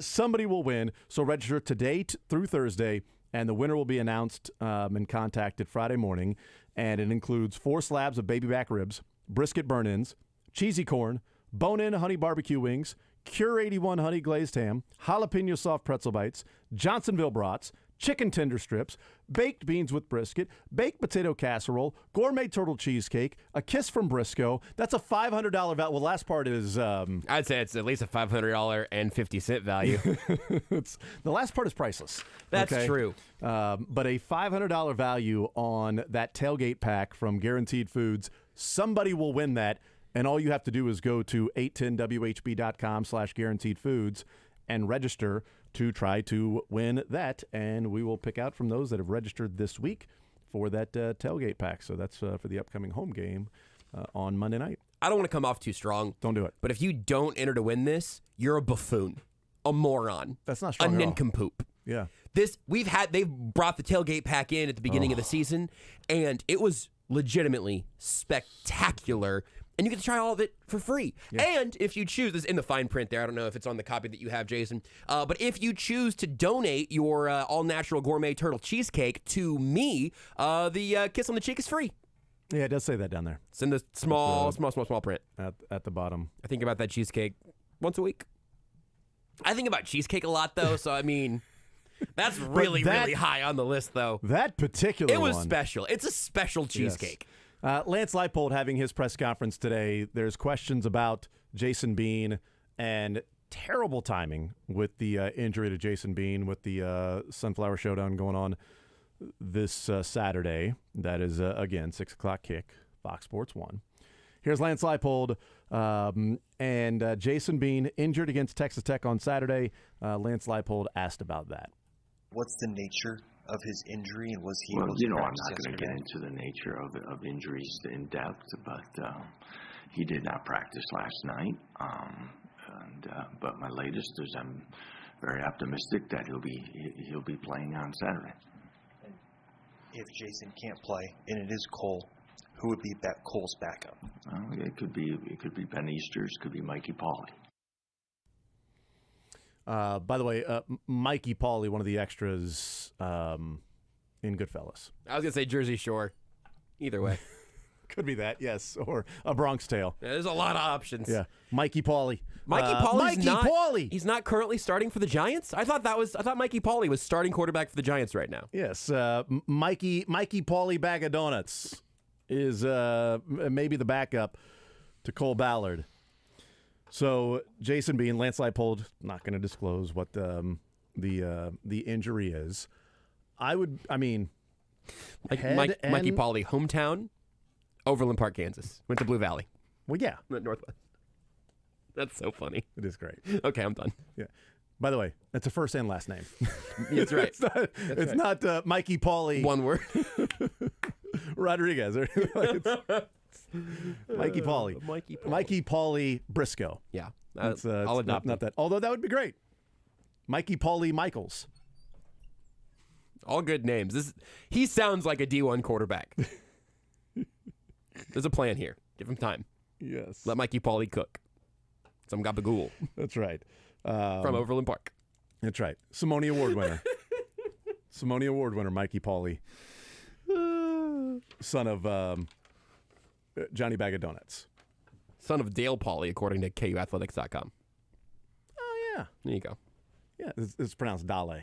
[SPEAKER 1] Somebody will win. So register today through Thursday, and the winner will be announced and contacted Friday morning. And it includes 4 slabs of baby back ribs, brisket burn-ins, cheesy corn, bone-in honey barbecue wings, Cure 81 honey glazed ham, jalapeno soft pretzel bites, Johnsonville brats, chicken tender strips, baked beans with brisket, baked potato casserole, gourmet turtle cheesecake, a kiss from Brisco. That's a $500 value. Well, the last part is...
[SPEAKER 2] I'd say it's at least a $500.50 value.
[SPEAKER 1] The last part is priceless.
[SPEAKER 2] That's
[SPEAKER 1] okay?
[SPEAKER 2] true.
[SPEAKER 1] But a $500 value on that tailgate pack from Guaranteed Foods. Somebody will win that, and all you have to do is go to 810whb.com/guaranteed foods and register to try to win that, and we will pick out from those that have registered this week for that tailgate pack. So that's for the upcoming home game on Monday night.
[SPEAKER 2] I don't want to come off too strong.
[SPEAKER 1] Don't do it.
[SPEAKER 2] But if you don't enter to win this, you're a buffoon, a moron.
[SPEAKER 1] That's not strong
[SPEAKER 2] a
[SPEAKER 1] at all.
[SPEAKER 2] nincompoop.
[SPEAKER 1] Yeah.
[SPEAKER 2] They've brought the tailgate pack in at the beginning of the season, and it was legitimately spectacular. And you get to try all of it for free. Yeah. And if you choose, this is in the fine print there, I don't know if it's on the copy that you have, Jason, but if you choose to donate your all-natural gourmet turtle cheesecake to me, the kiss on the cheek is free.
[SPEAKER 1] Yeah, it does say that down there.
[SPEAKER 2] It's in the small print.
[SPEAKER 1] At the bottom.
[SPEAKER 2] I think about that cheesecake once a week. I think about cheesecake a lot, though, so I mean... That's really high on the list, though.
[SPEAKER 1] That particular
[SPEAKER 2] one. It was
[SPEAKER 1] one.
[SPEAKER 2] special. It's a special cheesecake.
[SPEAKER 1] Yes. Lance Leipold having his press conference today. There's questions about Jason Bean and terrible timing with the injury to Jason Bean with the Sunflower Showdown going on this Saturday. That is, again, 6 o'clock kick, Fox Sports 1. Here's Lance Leipold and Jason Bean injured against Texas Tech on Saturday. Lance Leipold asked about that.
[SPEAKER 9] What's the nature of his injury, and was he?
[SPEAKER 10] Well, I'm not going to get into the nature of injuries in depth, but he did not practice last night. But my latest is I'm very optimistic that he'll be playing on Saturday.
[SPEAKER 9] And if Jason can't play, and it is Cole, who would be Cole's backup?
[SPEAKER 10] It could be Ben Easters, could be Mikey Pauley.
[SPEAKER 1] By the way, Mikey Pauley, one of the extras in Goodfellas.
[SPEAKER 2] I was going to say Jersey Shore. Either way.
[SPEAKER 1] Could be that, yes. Or A Bronx Tale.
[SPEAKER 2] Yeah, there's a lot of options.
[SPEAKER 1] Yeah. Mikey Pauley.
[SPEAKER 2] Pauley. He's not currently starting for the Giants? I thought Mikey Pauley was starting quarterback for the Giants right now.
[SPEAKER 1] Yes. Mikey Pauley Bag of Donuts is maybe the backup to Cole Ballard. So Jason Bean, Lance Leipold, not going to disclose what the injury is. Mikey
[SPEAKER 2] Pauley, hometown, Overland Park, Kansas. Went to Blue Valley.
[SPEAKER 1] Well, yeah.
[SPEAKER 2] Northwest. That's so funny.
[SPEAKER 1] It is great.
[SPEAKER 2] Okay, I'm done.
[SPEAKER 1] Yeah. By the way, it's a first and last name.
[SPEAKER 2] That's right.
[SPEAKER 1] it's not Mikey Pauly
[SPEAKER 2] One word.
[SPEAKER 1] Rodriguez. Mikey Pauly. Mikey Pauly Brisco.
[SPEAKER 2] Yeah.
[SPEAKER 1] It's
[SPEAKER 2] I'll adopt
[SPEAKER 1] not that. Although that would be great. Mikey Pauly Michaels.
[SPEAKER 2] All good names. He sounds like a D1 quarterback. There's a plan here. Give him time.
[SPEAKER 1] Yes.
[SPEAKER 2] Let Mikey Pauly cook. Some gabagool.
[SPEAKER 1] That's right.
[SPEAKER 2] From Overland Park.
[SPEAKER 1] That's right. Simone Award winner. Simone Award winner, Mikey Pauly. Son of Johnny Bag of Donuts.
[SPEAKER 2] Son of Dale Pauly, according to KUathletics.com.
[SPEAKER 1] Oh, yeah.
[SPEAKER 2] There you go.
[SPEAKER 1] Yeah, it's pronounced Dale.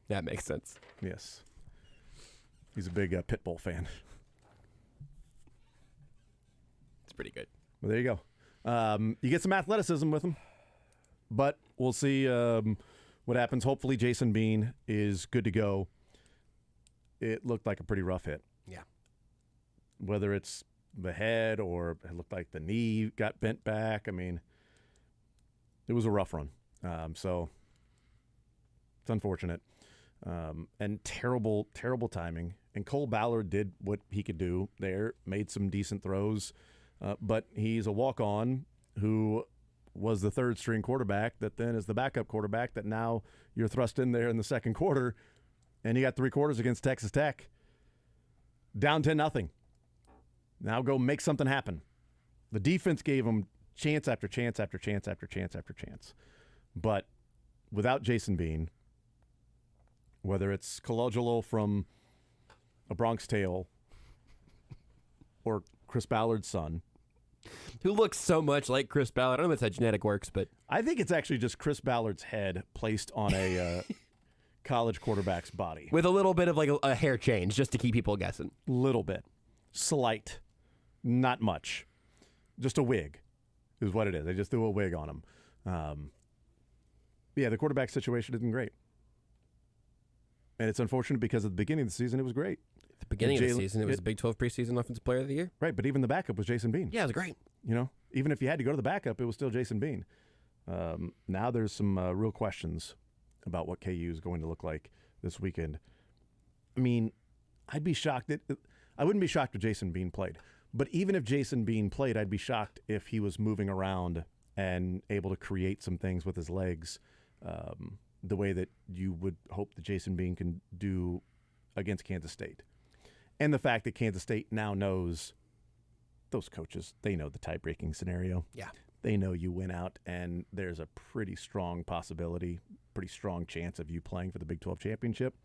[SPEAKER 2] That makes sense.
[SPEAKER 1] Yes. He's a big Pitbull fan.
[SPEAKER 2] It's pretty good.
[SPEAKER 1] Well, there you go. You get some athleticism with him. But we'll see what happens. Hopefully Jason Bean is good to go. It looked like a pretty rough hit.
[SPEAKER 2] Yeah.
[SPEAKER 1] Whether it's the head or it looked like the knee got bent back. I mean, it was a rough run. So it's unfortunate. And terrible, terrible timing. And Cole Ballard did what he could do there, made some decent throws. But he's a walk-on who was the third-string quarterback that then is the backup quarterback that now you're thrust in there in the second quarter, and you got 3 quarters against Texas Tech. Down 10-0. Now go make something happen. The defense gave them chance after chance after chance after chance after chance. But without Jason Bean, whether it's Colangelo from A Bronx Tale or Chris Ballard's son,
[SPEAKER 2] who looks so much like Chris Ballard. I don't know if that's how genetic works, but
[SPEAKER 1] I think it's actually just Chris Ballard's head placed on a college quarterback's body.
[SPEAKER 2] With a little bit of like a hair change just to keep people guessing.
[SPEAKER 1] Little bit. Slight. Not much. Just a wig is what it is. They just threw a wig on him. Yeah, the quarterback situation isn't great. And it's unfortunate because at the beginning of the season, it was great.
[SPEAKER 2] At the beginning of the season, it was the Big 12 preseason Offensive Player of the Year.
[SPEAKER 1] Right, but even the backup was Jason Bean.
[SPEAKER 2] Yeah, it was great.
[SPEAKER 1] You know, even if you had to go to the backup, it was still Jason Bean. Now there's some real questions about what KU is going to look like this weekend. I mean, I'd be shocked. I wouldn't be shocked if Jason Bean played. But even if Jason Bean played, I'd be shocked if he was moving around and able to create some things with his legs the way that you would hope that Jason Bean can do against Kansas State. And the fact that Kansas State now knows, those coaches, they know the tie-breaking scenario.
[SPEAKER 2] Yeah.
[SPEAKER 1] They know you win out, and there's a pretty strong possibility, pretty strong chance of you playing for the Big 12 championship.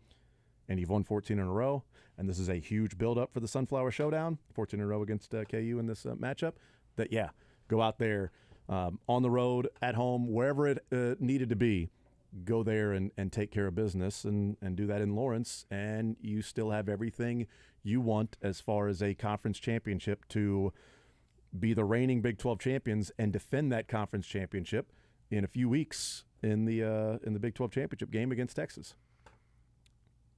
[SPEAKER 1] And you've won 14 in a row, and this is a huge build-up for the Sunflower Showdown, 14 in a row against KU in this matchup. That, yeah, go out there on the road, at home, wherever it needed to be, go there and take care of business and do that in Lawrence, and you still have everything you want as far as a conference championship to be the reigning Big 12 champions and defend that conference championship in a few weeks in the Big 12 championship game against Texas.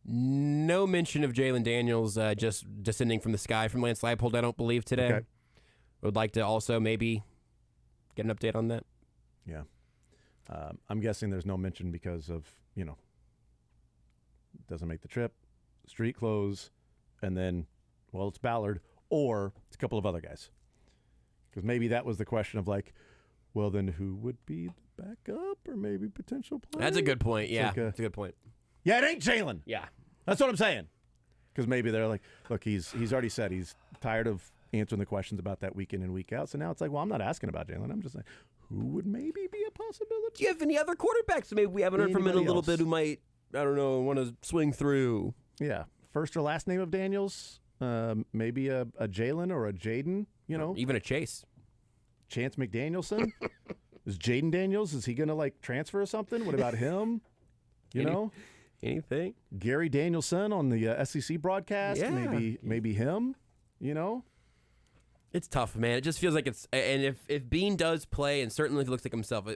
[SPEAKER 2] No mention of Jalen Daniels just descending from the sky from Lance Leipold, I don't believe, today.
[SPEAKER 1] Okay.
[SPEAKER 2] Would like to also maybe get an update on that.
[SPEAKER 1] Yeah. I'm guessing there's no mention because of, doesn't make the trip, street clothes, and then, well, it's Ballard, or it's a couple of other guys. Because maybe that was the question of like, well, then who would be the backup or maybe potential player?
[SPEAKER 2] That's a good point. Yeah,
[SPEAKER 1] like
[SPEAKER 2] that's a good point.
[SPEAKER 1] Yeah, it ain't Jalen.
[SPEAKER 2] Yeah.
[SPEAKER 1] That's what I'm saying. Because maybe they're like, look, he's already said he's tired of answering the questions about that week in and week out. So now it's like, well, I'm not asking about Jalen. I'm just saying, who would maybe be a possibility?
[SPEAKER 2] Do you have any other quarterbacks maybe we haven't heard from in a little bit who might, I don't know, want to swing through?
[SPEAKER 1] Yeah. First or last name of Daniels. Maybe a Jalen or a Jaden,
[SPEAKER 2] Even a Chase.
[SPEAKER 1] Chance McDanielson. Is Jaden Daniels, is he going to like transfer or something? What about him?
[SPEAKER 2] Anything?
[SPEAKER 1] Gary Danielson on the SEC broadcast.
[SPEAKER 2] Yeah.
[SPEAKER 1] Maybe him,
[SPEAKER 2] It's tough, man. It just feels like it's, and if Bean does play, and certainly if he looks like himself,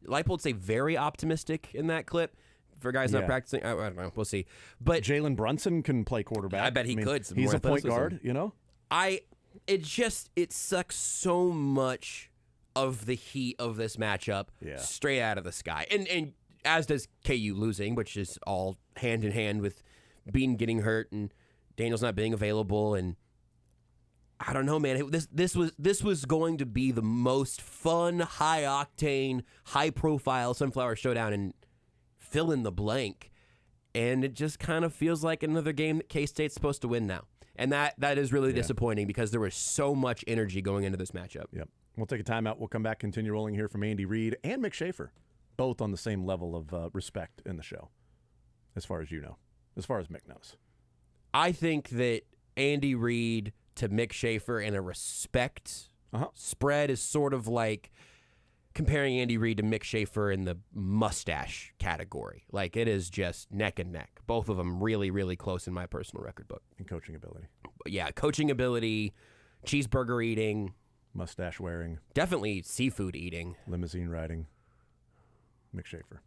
[SPEAKER 2] Leipold say very optimistic in that clip for guys not practicing. I don't know. We'll see. But
[SPEAKER 1] Jalen Brunson can play quarterback.
[SPEAKER 2] I bet he could.
[SPEAKER 1] He's a point guard,
[SPEAKER 2] It sucks so much of the heat of this matchup
[SPEAKER 1] Yeah.
[SPEAKER 2] straight out of the sky. And as does KU losing, which is all hand in hand with Bean getting hurt and Daniels not being available. And I don't know, man. This was going to be the most fun, high octane, high profile Sunflower Showdown and fill in the blank. And it just kind of feels like another game that K-State's supposed to win now. And that is really disappointing because there was so much energy going into this matchup.
[SPEAKER 1] Yep. We'll take a timeout. We'll come back, continue rolling here from Andy Reid and Mick Schaefer, both on the same level of respect in the show, as far as you know, as far as Mick knows.
[SPEAKER 2] I think that Andy Reid to Mick Schaefer in a respect spread is sort of like comparing Andy Reid to Mick Schaefer in the mustache category. Like, it is just neck and neck. Both of them really, really close in my personal record book.
[SPEAKER 1] And coaching ability.
[SPEAKER 2] But yeah, coaching ability, cheeseburger eating.
[SPEAKER 1] Mustache wearing.
[SPEAKER 2] Definitely seafood eating.
[SPEAKER 1] Limousine riding. Mick Schaefer.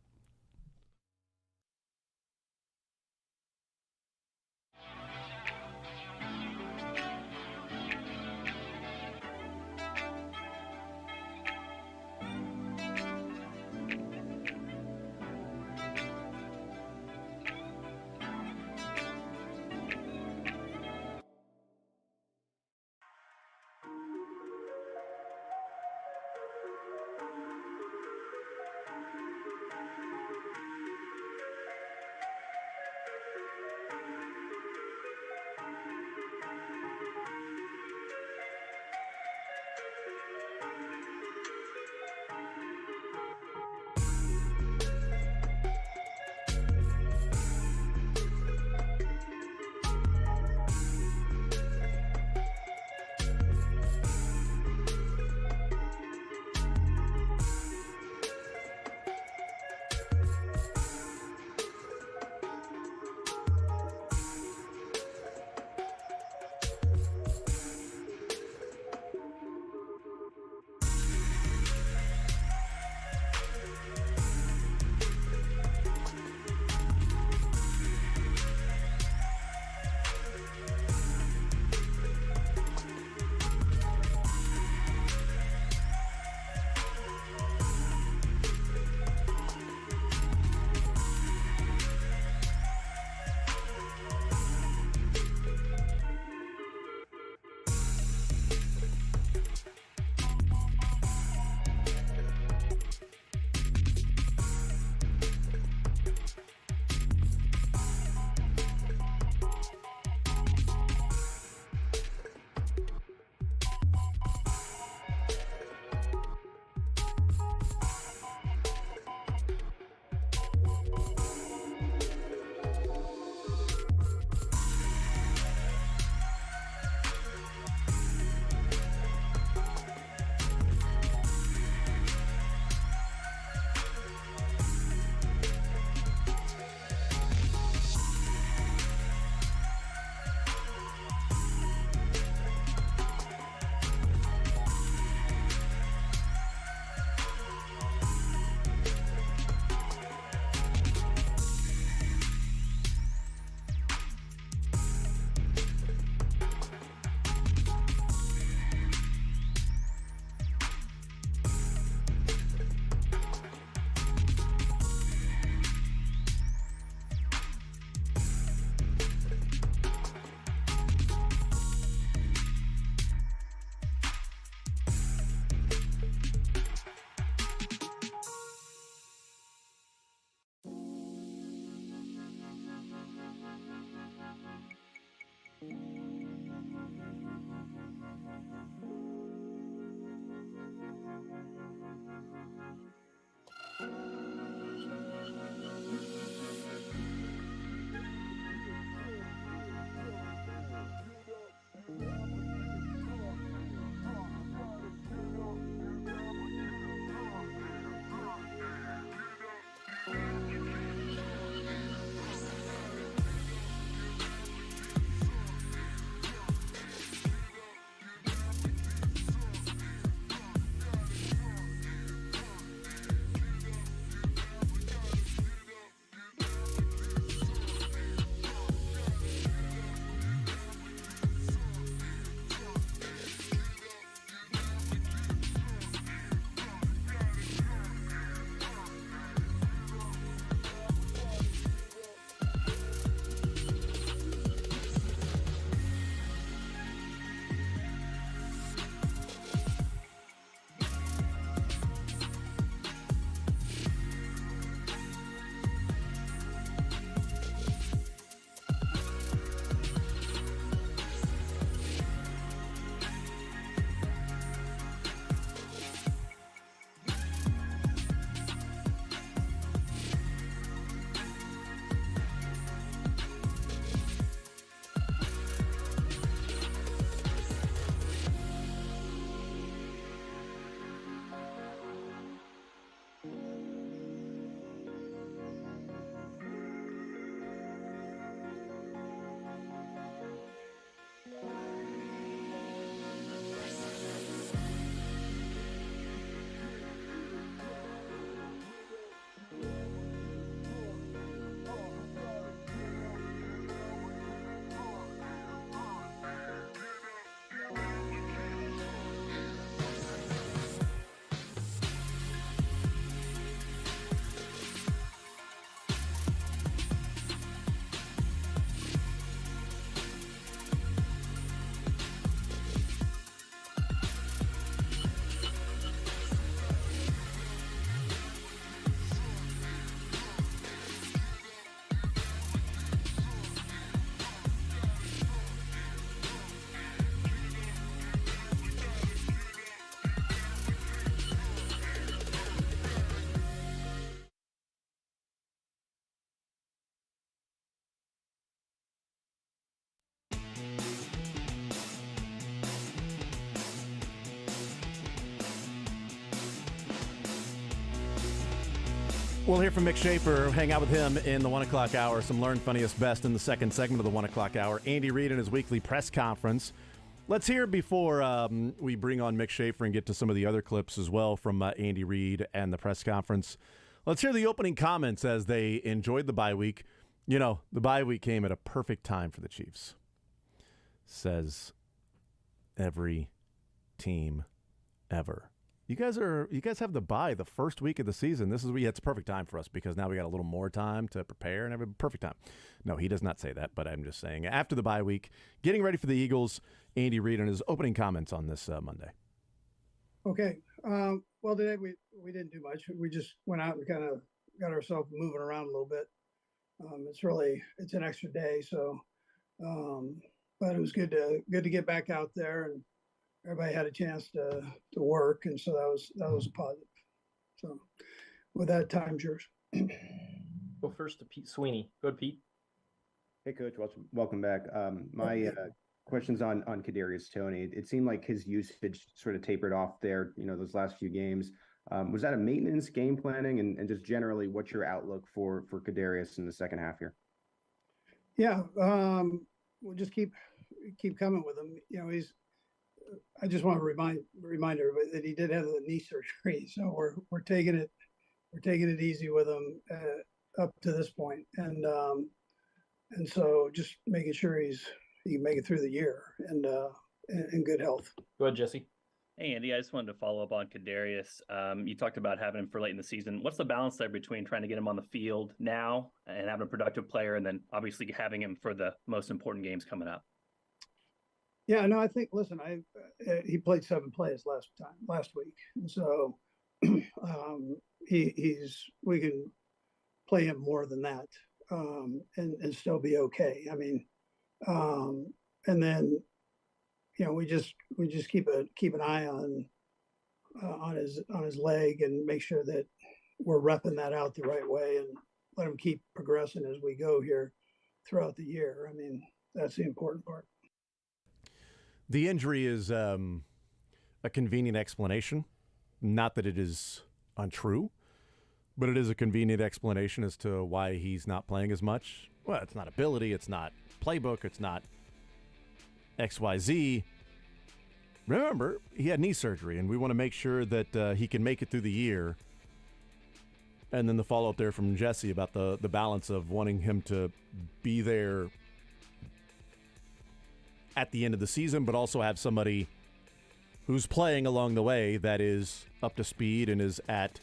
[SPEAKER 1] We'll hear from Mick Schaefer, hang out with him in the 1 o'clock hour. Some Learn Funniest Best in the second segment of the 1 o'clock hour. Andy Reid in his weekly press conference. Let's hear before we bring on Mick Schaefer and get to some of the other clips as well from Andy Reid and the press conference. Let's hear the opening comments as they enjoyed the bye week. You know, the bye week came at a perfect time for the Chiefs, says every team ever. You guys have the bye the first week of the season. It's a perfect time for us because now we got a little more time to prepare and have a perfect time. No, he does not say that, but I'm just saying after the bye week, getting ready for the Eagles, Andy Reid and his opening comments on this Monday.
[SPEAKER 11] Okay. Well, today we didn't do much. We just went out and kind of got ourselves moving around a little bit. It's an extra day, so but it was good to get back out there, and everybody had a chance to work, and so that was a positive. So with that, time's yours.
[SPEAKER 12] Go first to Pete Sweeney. Go ahead, Pete.
[SPEAKER 13] Hey, Coach. Welcome back. My question's on Kadarius Toney. It seemed like his usage sort of tapered off there, those last few games. Was that a maintenance game planning, and just generally, what's your outlook for Kadarius in the second half here?
[SPEAKER 11] Yeah, we'll just keep coming with him. I just want to remind everybody that he did have the knee surgery, so we're taking it easy with him up to this point, and so just making sure he can make it through the year and in good health.
[SPEAKER 12] Go ahead, Jesse.
[SPEAKER 14] Hey, Andy, I just wanted to follow up on Kadarius. You talked about having him for late in the season. What's the balance there between trying to get him on the field now and having a productive player, and then obviously having him for the most important games coming up?
[SPEAKER 11] Yeah, no, I think. Listen, he played 7 plays last week, and so we can play him more than that and still be okay. I mean, and then we just keep an eye on his leg and make sure that we're repping that out the right way and let him keep progressing as we go here throughout the year. I mean, that's the important part.
[SPEAKER 1] The injury is a convenient explanation. Not that it is untrue, but it is a convenient explanation as to why he's not playing as much. Well, it's not ability, it's not playbook, it's not XYZ. Remember, he had knee surgery, and we want to make sure that he can make it through the year. And then the follow-up there from Jesse about the balance of wanting him to be there at the end of the season, but also have somebody who's playing along the way that is up to speed and is at,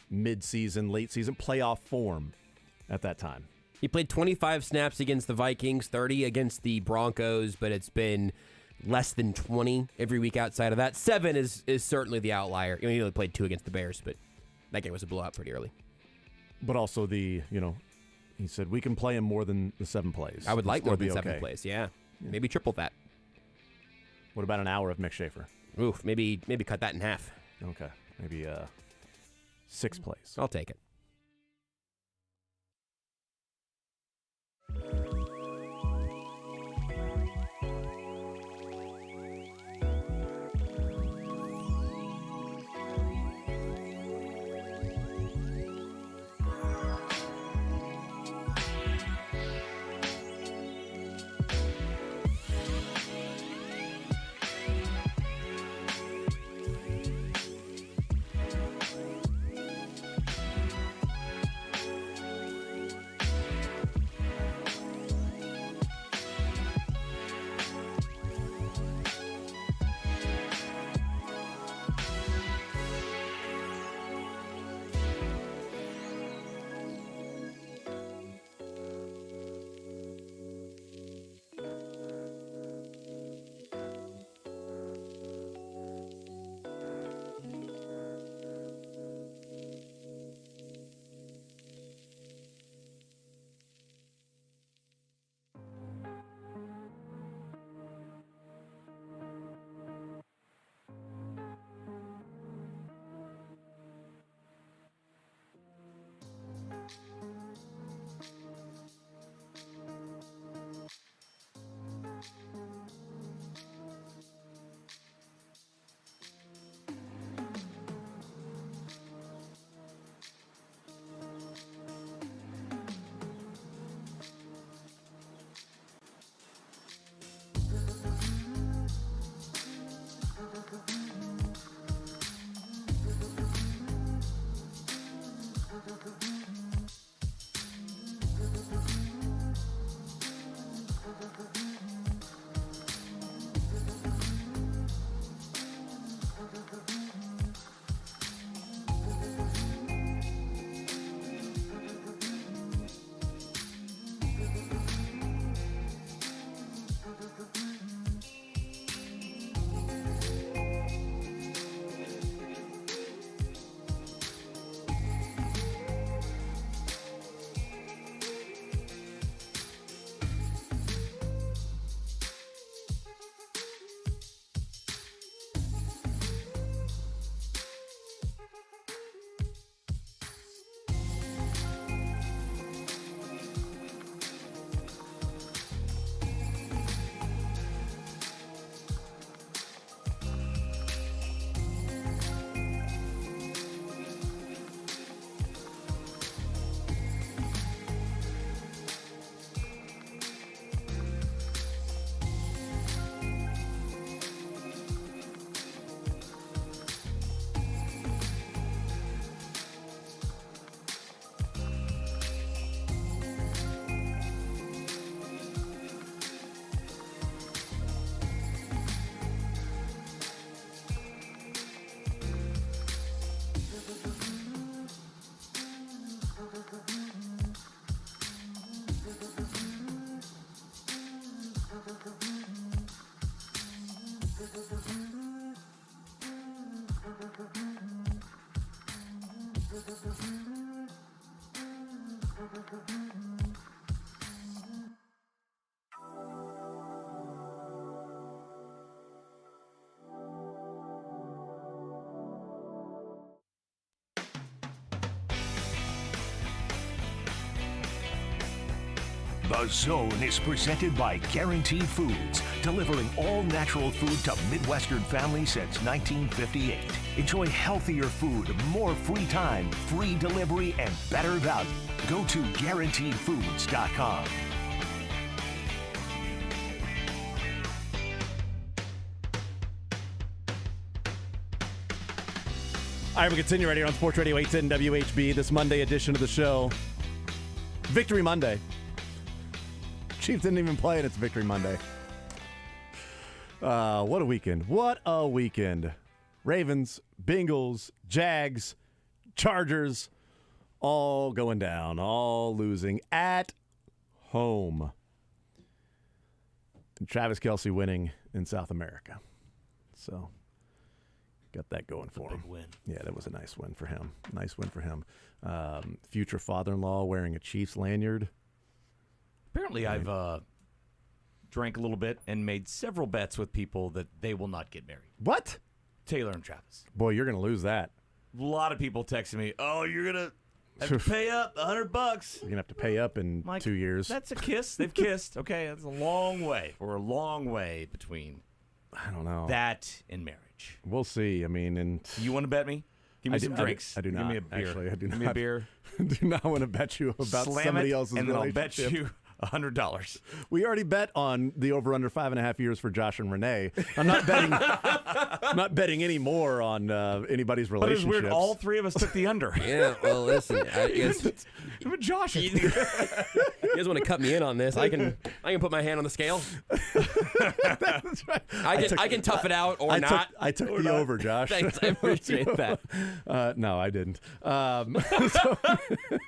[SPEAKER 1] mid-season, late-season playoff form at that time.
[SPEAKER 2] He played 25 snaps against the Vikings, 30 against the Broncos, but it's been less than 20 every week outside of that. 7 is certainly the outlier. He only played 2 against the Bears, but that game was a blowout pretty early.
[SPEAKER 1] But also he said we can play him more than the 7 plays.
[SPEAKER 2] I would like more than 7 plays, yeah. Maybe triple that.
[SPEAKER 1] What about an hour of Mick Schaefer?
[SPEAKER 2] Oof, maybe cut that in half.
[SPEAKER 1] Okay, maybe 6 plays.
[SPEAKER 2] I'll take it.
[SPEAKER 5] The Zone is presented by Guarantee Foods, delivering all natural food to Midwestern families since 1958. Enjoy healthier food, more free time, free delivery, and better value. Go to GuaranteedFoods.com.
[SPEAKER 1] All right, we continue right here on Sports Radio 810 WHB, this Monday edition of the show. Victory Monday. Chiefs didn't even play, and it's Victory Monday. What a weekend. What a weekend. Ravens, Bengals, Jags, Chargers, all going down, all losing at home. And Travis Kelce winning in South America. So, got that going for him.
[SPEAKER 15] Big win.
[SPEAKER 1] Yeah, that was a nice win for him. Nice win for him. Future father-in-law wearing a Chiefs lanyard.
[SPEAKER 15] Apparently, I've drank a little bit and made several bets with people that they will not get married.
[SPEAKER 1] What?
[SPEAKER 15] Taylor and Travis.
[SPEAKER 1] Boy, you're going to lose that.
[SPEAKER 15] A lot of people texting me, oh, you're going to have to pay up $100.
[SPEAKER 1] You're going to have to pay up in 2 years.
[SPEAKER 15] That's a kiss. They've kissed. Okay, that's a long way. We're a long way between
[SPEAKER 1] I don't know.
[SPEAKER 15] that and marriage.
[SPEAKER 1] We'll see. I mean, and
[SPEAKER 15] You want to bet me? Give me some drinks.
[SPEAKER 1] I do not.
[SPEAKER 15] Give me a beer.
[SPEAKER 1] Actually, I do
[SPEAKER 15] Give
[SPEAKER 1] not.
[SPEAKER 15] me a beer.
[SPEAKER 1] do not want to bet you about
[SPEAKER 15] Slam
[SPEAKER 1] somebody
[SPEAKER 15] it,
[SPEAKER 1] else's
[SPEAKER 15] and then I'll bet
[SPEAKER 1] relationship.
[SPEAKER 15] you $100.
[SPEAKER 1] We already bet on the over/under 5.5 years for Josh and Renee. I'm not betting. I'm not betting any more on anybody's
[SPEAKER 15] But it
[SPEAKER 1] relationships.
[SPEAKER 15] was weird. All three of us took the under.
[SPEAKER 2] Yeah, well, listen, I guess
[SPEAKER 15] Even Josh.
[SPEAKER 2] you guys want to cut me in on this? I can put my hand on the scale.
[SPEAKER 1] That's right.
[SPEAKER 2] I can tough it out or not.
[SPEAKER 1] I took the over, Josh.
[SPEAKER 2] Thanks, I appreciate that.
[SPEAKER 1] No, I didn't. So,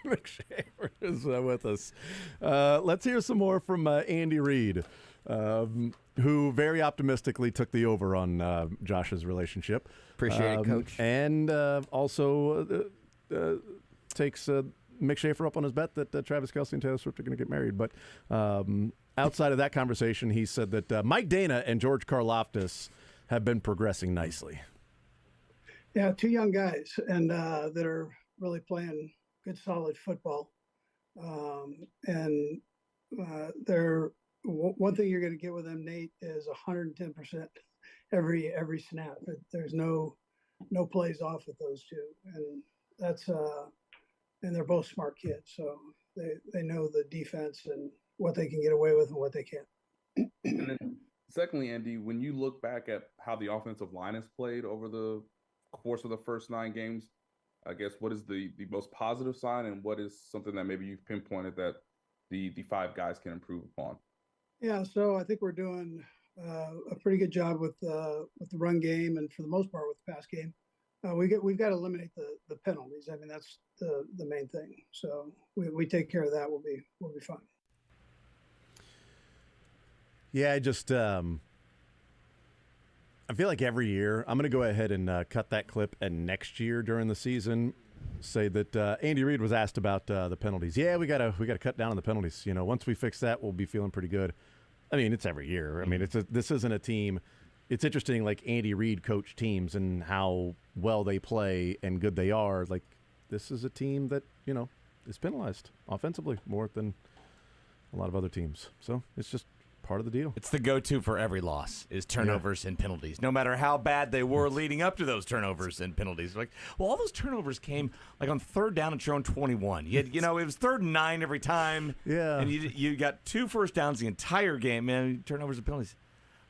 [SPEAKER 1] McShaver is with us. Let's hear some more from Andy Reid, who very optimistically took the over on Josh's relationship.
[SPEAKER 2] Appreciate it, Coach.
[SPEAKER 1] And also takes Mick Schaefer up on his bet that Travis Kelce and Taylor Swift are going to get married. But outside of that conversation, he said that Mike Dana and George Karlaftis have been progressing nicely.
[SPEAKER 11] Yeah, two young guys and that are really playing good, solid football. And they're one thing you're going to get with them, Nate, is 110% every snap. There's no plays off with those two, and that's and they're both smart kids, so they know the defense and what they can get away with and what they can't.
[SPEAKER 16] And then, secondly, Andy, when you look back at how the offensive line has played over the course of the first 9 games, I guess what is the most positive sign, and what is something that maybe you've pinpointed that the 5 guys can improve upon?
[SPEAKER 11] Yeah, so I think we're doing a pretty good job with the run game, and for the most part with the pass game. We've got to eliminate the penalties. I mean, that's the main thing. So we take care of that. We'll be fine.
[SPEAKER 1] Yeah, I just I feel like every year I'm going to go ahead and cut that clip, and next year during the season say that Andy Reid was asked about the penalties. Yeah, we gotta cut down on the penalties. You know, once we fix that, we'll be feeling pretty good. I mean, it's every year. I mean, this isn't a team. It's interesting, like Andy Reid coached teams and how well they play and good they are. Like, this is a team that, you know, is penalized offensively more than a lot of other teams. So it's just part of the deal.
[SPEAKER 15] It's the go-to for every loss is turnovers and penalties, no matter how bad they were leading up to those turnovers and penalties. Like, well, all those turnovers came like on 3rd down at your own 21. You know, it was 3rd and 9 every time.
[SPEAKER 1] Yeah.
[SPEAKER 15] And you got 2 first downs the entire game, man. Turnovers and penalties.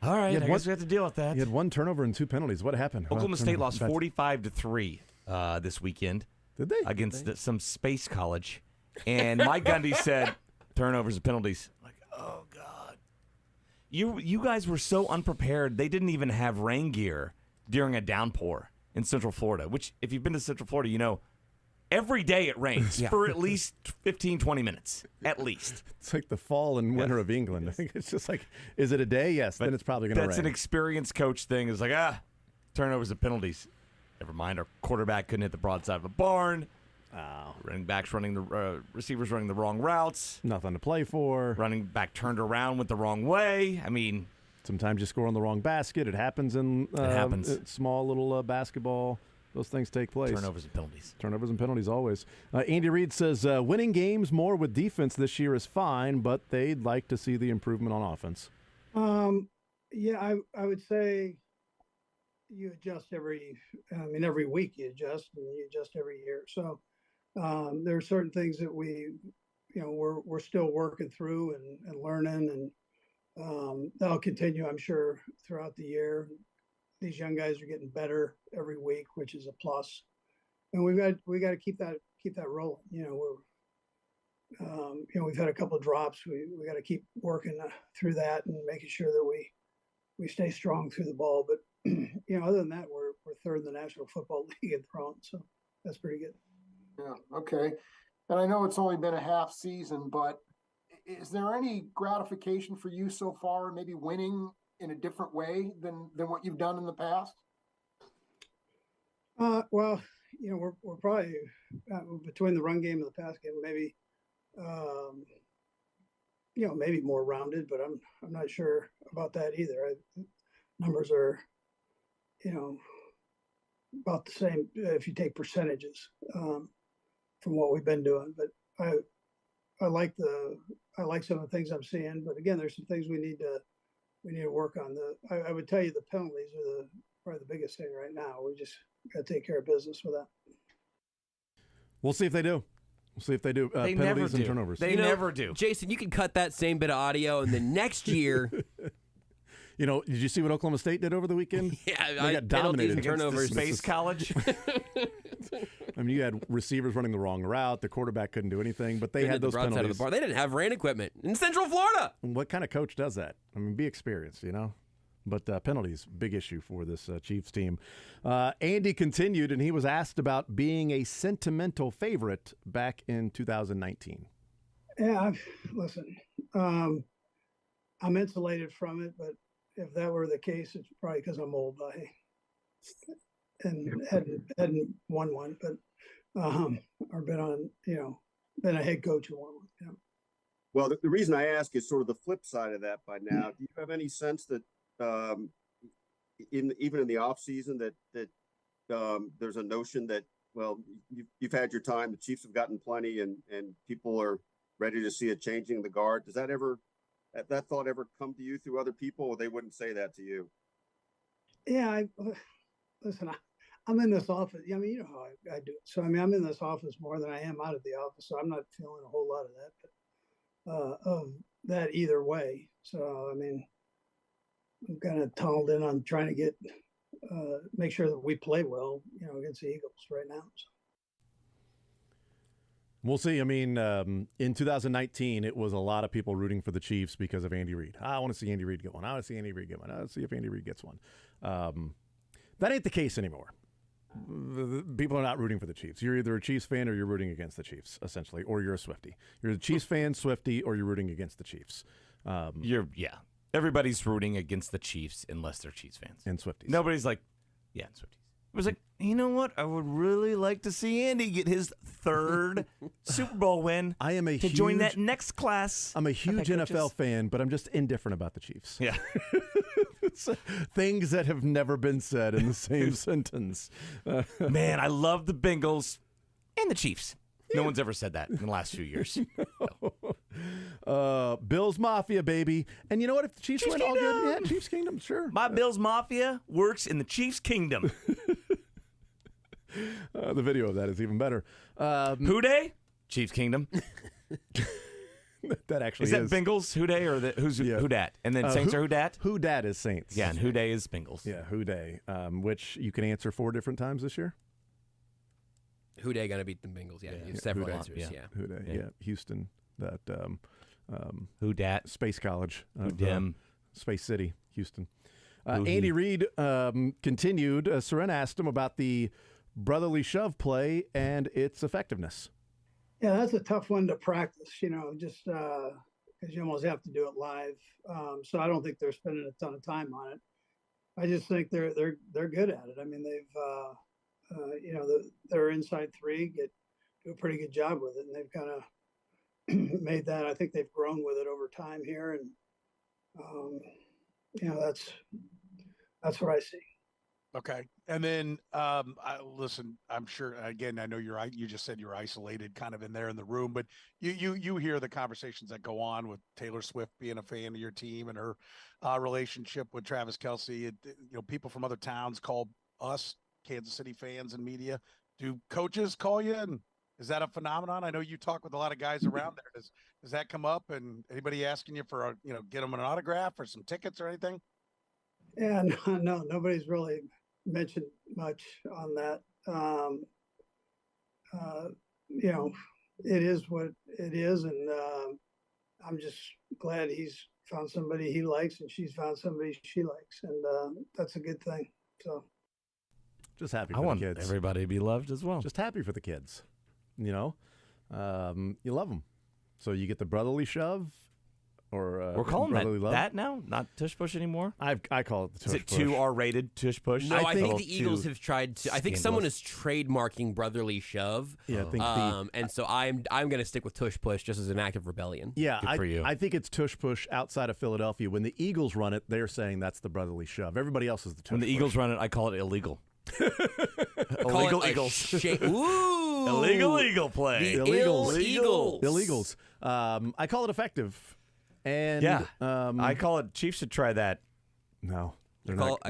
[SPEAKER 15] All right, I guess we have to deal with that.
[SPEAKER 1] You had 1 turnover and 2 penalties. What happened?
[SPEAKER 15] Oklahoma State lost 45-3 this weekend.
[SPEAKER 1] Did they?
[SPEAKER 15] Against some space college. And Mike Gundy said, turnovers and penalties. Like, oh, God. You guys were so unprepared. They didn't even have rain gear during a downpour in Central Florida, which, if you've been to Central Florida, you know, every day it rains for at least 15, 20 minutes, at least.
[SPEAKER 1] It's like the fall and winter of England. I think it's just like, is it a day? Yes, but then it's probably going to rain.
[SPEAKER 15] That's an experienced coach thing. It's like, turnovers and penalties. Never mind, our quarterback couldn't hit the broadside of a barn. Running backs running the receivers running the wrong routes.
[SPEAKER 1] Nothing to play for.
[SPEAKER 15] Running back turned around went the wrong way. I mean,
[SPEAKER 1] sometimes you score on the wrong basket. It happens in small little basketball. Those things take place.
[SPEAKER 15] Turnovers and penalties.
[SPEAKER 1] Turnovers and penalties always. Andy Reid says winning games more with defense this year is fine, but they'd like to see the improvement on offense.
[SPEAKER 11] Yeah, I would say you adjust every week you adjust, and you adjust every year. So there are certain things that we're still working through and learning, and that'll continue, I'm sure, throughout the year. These young guys are getting better every week, which is a plus, and we got to keep that rolling. We've had a couple of drops. We got to keep working through that and making sure that we stay strong through the ball. But other than that, we're third in the National Football League in throwing, so that's pretty good.
[SPEAKER 17] Yeah. Okay. And I know it's only been a half season, but is there any gratification for you so far, maybe winning in a different way than what you've done in the past?
[SPEAKER 11] Well, we're probably between the run game and the pass game, maybe maybe more rounded, but I'm not sure about that either. Numbers are about the same if you take percentages from what we've been doing. But I like some of the things I'm seeing. But again, there's some things we need to work on. I would tell you the penalties are probably the biggest thing right now. We just got to take care of business with that.
[SPEAKER 1] We'll see if they do.
[SPEAKER 2] They
[SPEAKER 1] penalties
[SPEAKER 2] never do.
[SPEAKER 1] and turnovers.
[SPEAKER 15] They never do.
[SPEAKER 2] Jason, you can cut that same bit of audio, and then next year.
[SPEAKER 1] Did you see what Oklahoma State did over the weekend?
[SPEAKER 2] Yeah,
[SPEAKER 1] they got dominated
[SPEAKER 2] and turnovers.
[SPEAKER 15] Space College.
[SPEAKER 1] I mean, you had receivers running the wrong route. The quarterback couldn't do anything, but they had those penalties.
[SPEAKER 2] Side of the bar. They didn't have rain equipment in Central Florida.
[SPEAKER 1] What kind of coach does that? I mean, be experienced, But penalties, big issue for this Chiefs team. Andy continued, and he was asked about being a sentimental favorite back in 2019.
[SPEAKER 11] Yeah, listen, I'm insulated from it, but if that were the case, it's probably because I'm old, and hadn't won one, but or been on, been a head coach and won one. Yeah.
[SPEAKER 18] Well, the reason I ask is sort of the flip side of that. By now, do you have any sense that even in the off season that there's a notion that, well, you've had your time, the Chiefs have gotten plenty, and people are ready to see a changing of the guard? Does that thought ever come to you through other people, or they wouldn't say that to you?
[SPEAKER 11] Yeah, I'm in this office. I mean, you know how I do it. So, I mean, I'm in this office more than I am out of the office. So I'm not feeling a whole lot of that either way. So, I mean, I'm kind of tunneled in on trying to make sure that we play well, against the Eagles right now. So.
[SPEAKER 1] We'll see. I mean, in 2019, it was a lot of people rooting for the Chiefs because of Andy Reid. I want to see Andy Reid get one. I want to see Andy Reid get one. I want to see if Andy Reid gets one. That ain't the case anymore. People are not rooting for the Chiefs. You're either a Chiefs fan or you're rooting against the Chiefs, essentially, or you're a Swiftie. You're a Chiefs fan, Swiftie, or you're rooting against the Chiefs.
[SPEAKER 15] Everybody's rooting against the Chiefs unless they're Chiefs fans.
[SPEAKER 1] And Swifties.
[SPEAKER 15] Nobody's like, yeah, Swifties. It was like, you know what? I would really like to see Andy get his third Super Bowl win.
[SPEAKER 1] I am
[SPEAKER 15] join that next class.
[SPEAKER 1] I'm a huge NFL fan, but I'm just indifferent about the Chiefs.
[SPEAKER 15] Yeah.
[SPEAKER 1] Things that have never been said in the same sentence.
[SPEAKER 15] Man, I love the Bengals and the Chiefs. No one's ever said that in the last few years.
[SPEAKER 1] No. Bills Mafia, baby. And you know what? If the Chiefs win, all good. Yeah, Chiefs Kingdom, sure.
[SPEAKER 15] My Bills Mafia works in the Chiefs Kingdom.
[SPEAKER 1] The video of that is even better.
[SPEAKER 15] Who Day? Chiefs Kingdom.
[SPEAKER 1] That actually
[SPEAKER 15] is that Bengals Who Day or Who Dat? And then Saints are Who Dat?
[SPEAKER 1] Who Dat is Saints.
[SPEAKER 15] Yeah, and Who Day is Bengals.
[SPEAKER 1] Yeah, Who Day, which you can answer 4 different times this year.
[SPEAKER 2] Who Day gonna beat the Bengals? Yeah, several answers. Yeah.
[SPEAKER 1] Who Day? Yeah, Houston. That
[SPEAKER 15] Who Dat?
[SPEAKER 1] Space College.
[SPEAKER 15] Who Dem?
[SPEAKER 1] Space City, Houston. Andy Reid continued. Seren asked him about the brotherly shove play and its effectiveness.
[SPEAKER 11] Yeah, that's a tough one to practice, just because you almost have to do it live. So I don't think they're spending a ton of time on it. I just think they're good at it. I mean, they've, their inside three get do a pretty good job with it, and they've kind of made that. I think they've grown with it over time here, and that's what I see.
[SPEAKER 19] Okay. And then, listen, I'm sure, again, I know you just said you're isolated kind of in there in the room, but you hear the conversations that go on with Taylor Swift being a fan of your team and her relationship with Travis Kelce. People from other towns call us Kansas City fans and media. Do coaches call you? And is that a phenomenon? I know you talk with a lot of guys around there. Does that come up? And anybody asking you for get them an autograph or some tickets or anything?
[SPEAKER 11] Yeah, no, nobody's really mentioned much on that. It is what it is, and I'm just glad he's found somebody he likes, and she's found somebody she likes, and that's a good thing. So,
[SPEAKER 1] just happy
[SPEAKER 15] I
[SPEAKER 1] for
[SPEAKER 15] want
[SPEAKER 1] the kids.
[SPEAKER 15] everybody to be loved as well.
[SPEAKER 1] Just happy for the kids. You love them, so you get the brotherly shove. Or
[SPEAKER 15] we're calling
[SPEAKER 1] love.
[SPEAKER 15] that now, not tush push anymore.
[SPEAKER 1] I call it the tush
[SPEAKER 15] Is it
[SPEAKER 1] push.
[SPEAKER 15] too R-rated tush push?
[SPEAKER 2] No, I think the Eagles have tried to. I think someone is trademarking brotherly shove.
[SPEAKER 1] Yeah, I think
[SPEAKER 2] and so I'm going to stick with tush push just as an act of rebellion.
[SPEAKER 1] Yeah,
[SPEAKER 15] Good for you.
[SPEAKER 1] I think it's tush push outside of Philadelphia. When the Eagles run it, they're saying that's the brotherly shove. Everybody else is the tush.
[SPEAKER 15] When the
[SPEAKER 1] push.
[SPEAKER 15] Eagles run it, I call it illegal.
[SPEAKER 2] Illegal
[SPEAKER 15] Eagles.
[SPEAKER 2] Ooh,
[SPEAKER 15] Illegal Eagle play.
[SPEAKER 2] The
[SPEAKER 1] Illegals. Illegals. I call it effective. And
[SPEAKER 15] yeah, I call it. Chiefs should try that.
[SPEAKER 1] No,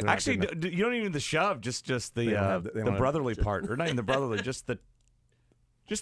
[SPEAKER 15] actually, you don't even need the shove. Just the brotherly part, or not even the brotherly. Just the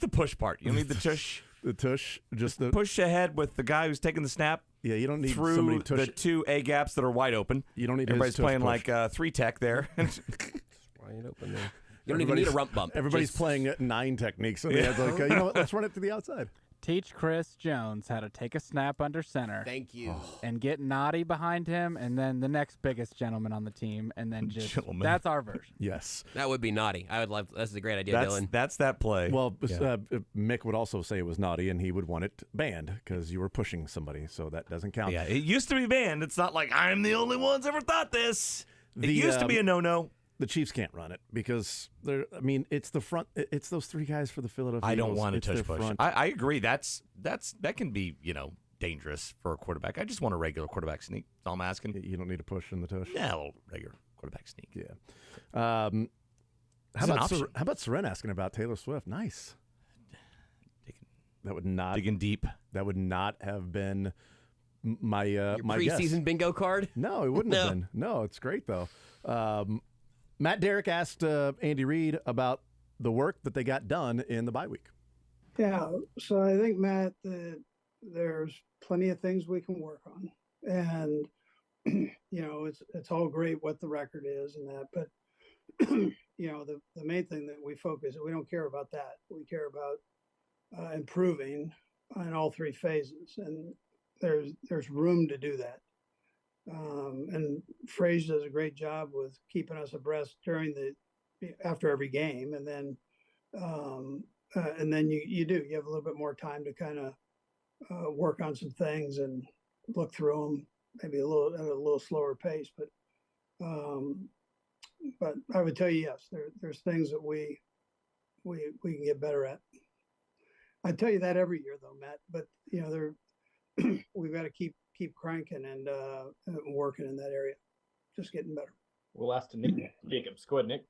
[SPEAKER 15] push part. You don't need the tush.
[SPEAKER 1] The tush. Just the
[SPEAKER 15] push ahead with the guy who's taking the snap.
[SPEAKER 1] Yeah, you don't need
[SPEAKER 15] through
[SPEAKER 1] somebody tush.
[SPEAKER 15] the two A gaps that are wide open.
[SPEAKER 1] You don't need
[SPEAKER 15] everybody's
[SPEAKER 1] his tush
[SPEAKER 15] playing
[SPEAKER 1] push.
[SPEAKER 15] like 3-tech there.
[SPEAKER 2] Wide open there. You don't even need a rump bump.
[SPEAKER 1] Everybody's playing 9 techniques. So yeah, it's like, you know what? Let's run it to the outside.
[SPEAKER 6] Teach Chris Jones how to take a snap under center.
[SPEAKER 2] Thank you.
[SPEAKER 6] And get Naughty behind him, and then the next biggest gentleman on the team, and then just that's our version.
[SPEAKER 1] Yes,
[SPEAKER 2] that would be Naughty. I would love. That's a great idea,
[SPEAKER 15] that's,
[SPEAKER 2] Dylan.
[SPEAKER 15] That's that play.
[SPEAKER 1] Well, Mick would also say it was naughty, and he would want it banned because you were pushing somebody, so that doesn't count.
[SPEAKER 15] Yeah, it used to be banned. It's not like I'm the only one's ever thought this. It used to be a no-no.
[SPEAKER 1] The Chiefs can't run it because it's the front. It's those 3 guys for the Philadelphia
[SPEAKER 15] I don't
[SPEAKER 1] Eagles.
[SPEAKER 15] want to
[SPEAKER 1] It's
[SPEAKER 15] tush
[SPEAKER 1] their
[SPEAKER 15] push.
[SPEAKER 1] front.
[SPEAKER 15] I agree. That can be dangerous for a quarterback. I just want a regular quarterback sneak. That's all I'm asking.
[SPEAKER 1] You don't need a push in the tush.
[SPEAKER 15] Yeah, a little regular quarterback sneak.
[SPEAKER 1] Yeah. How about Seren asking about Taylor Swift? Nice. That would not
[SPEAKER 15] digging deep.
[SPEAKER 1] That would not have been my
[SPEAKER 2] Your
[SPEAKER 1] my
[SPEAKER 2] preseason
[SPEAKER 1] guess.
[SPEAKER 2] bingo card.
[SPEAKER 1] No, it wouldn't have been. No, it's great though. Matt Derrick asked Andy Reid about the work that they got done in the bye week.
[SPEAKER 11] Yeah, so I think, Matt, that there's plenty of things we can work on, and it's all great what the record is and that, but the main thing that we don't care about that. We care about improving on all 3 phases, and there's room to do that. And Frazier does a great job with keeping us abreast after every game, and then you have a little bit more time to kind of work on some things and look through them, maybe at a little slower pace. But I would tell you, yes, there's things that we can get better at. I tell you that every year, though, Matt. But we've got to keep cranking and working in that area, just getting better.
[SPEAKER 12] We'll ask to Nick Jacobs. Go ahead, Nick.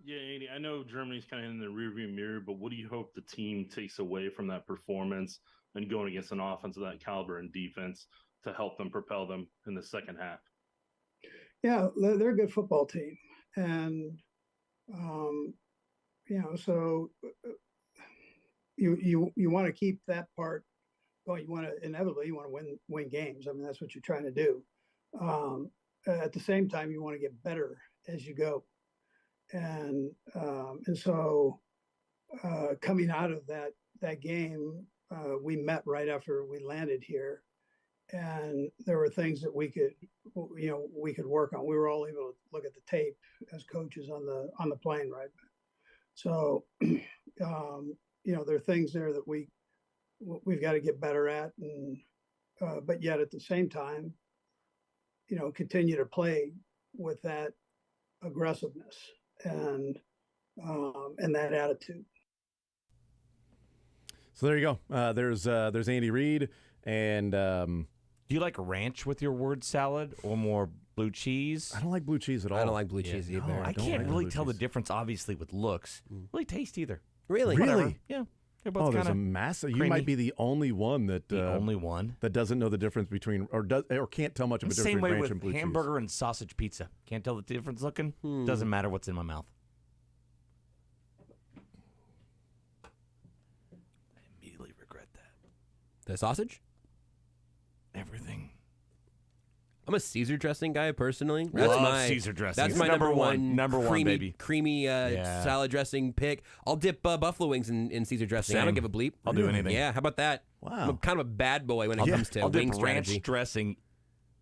[SPEAKER 20] Yeah, Andy, I know Germany's kind of in the rearview mirror, but what do you hope the team takes away from that performance and going against an offense of that caliber and defense to help them propel them in the second half?
[SPEAKER 11] Yeah, they're a good football team, and so you want to keep that part. Well, you want to win games. I mean, that's what you're trying to do. At the same time, you want to get better as you go, and so coming out of that game, we met right after we landed here, and there were things that we could work on. We were all able to look at the tape as coaches on the plane, right? So there are things there that we've got to get better at, and but yet at the same time, continue to play with that aggressiveness and that attitude.
[SPEAKER 1] So there you go. There's Andy Reid, and
[SPEAKER 15] do you like ranch with your word salad or more blue cheese?
[SPEAKER 1] I don't like blue cheese at all.
[SPEAKER 2] I don't like blue cheese either.
[SPEAKER 15] No, I can't really tell the difference, obviously, with looks. Really taste either.
[SPEAKER 2] Really?
[SPEAKER 1] Really?
[SPEAKER 15] Yeah. They're both
[SPEAKER 1] there's
[SPEAKER 15] kinda
[SPEAKER 1] a massive. You
[SPEAKER 15] creamy.
[SPEAKER 1] might be the only one that
[SPEAKER 15] that
[SPEAKER 1] doesn't know the difference between or can't tell much of a difference
[SPEAKER 15] Same
[SPEAKER 1] between
[SPEAKER 15] way
[SPEAKER 1] ranch and
[SPEAKER 15] with
[SPEAKER 1] blue
[SPEAKER 15] hamburger and sausage pizza. Can't tell the difference looking. Doesn't matter what's in my mouth. I immediately regret that.
[SPEAKER 2] The sausage?
[SPEAKER 15] Everything.
[SPEAKER 2] I'm a Caesar dressing guy personally.
[SPEAKER 15] Love Caesar dressing.
[SPEAKER 2] That's
[SPEAKER 15] It's
[SPEAKER 2] my
[SPEAKER 15] number
[SPEAKER 2] one.
[SPEAKER 15] Number one, baby.
[SPEAKER 2] Creamy salad dressing pick. I'll dip buffalo wings in Caesar dressing. I don't
[SPEAKER 15] Same.
[SPEAKER 2] give a bleep.
[SPEAKER 15] I'll do anything.
[SPEAKER 2] Yeah, how about that?
[SPEAKER 1] Wow.
[SPEAKER 2] I'm kind of a bad boy when it comes to
[SPEAKER 15] I'll dip
[SPEAKER 2] wing strategy.
[SPEAKER 15] ranch dressing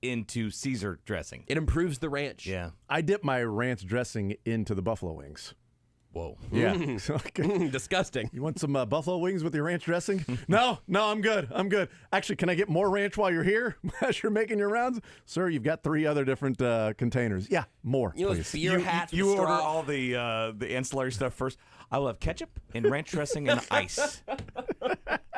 [SPEAKER 15] into Caesar dressing.
[SPEAKER 2] It improves the ranch.
[SPEAKER 15] Yeah.
[SPEAKER 1] I dip my ranch dressing into the buffalo wings.
[SPEAKER 15] Whoa.
[SPEAKER 1] Yeah.
[SPEAKER 2] Disgusting.
[SPEAKER 1] You want some buffalo wings with your ranch dressing? No, I'm good. Actually, can I get more ranch while you're here as you're making your rounds? Sir, you've got 3 other different containers. Yeah, more,
[SPEAKER 2] You know,
[SPEAKER 1] please.
[SPEAKER 2] beer hats.
[SPEAKER 15] You
[SPEAKER 2] with
[SPEAKER 15] order
[SPEAKER 2] straw.
[SPEAKER 15] all the ancillary stuff first. I will have ketchup and ranch dressing and ice.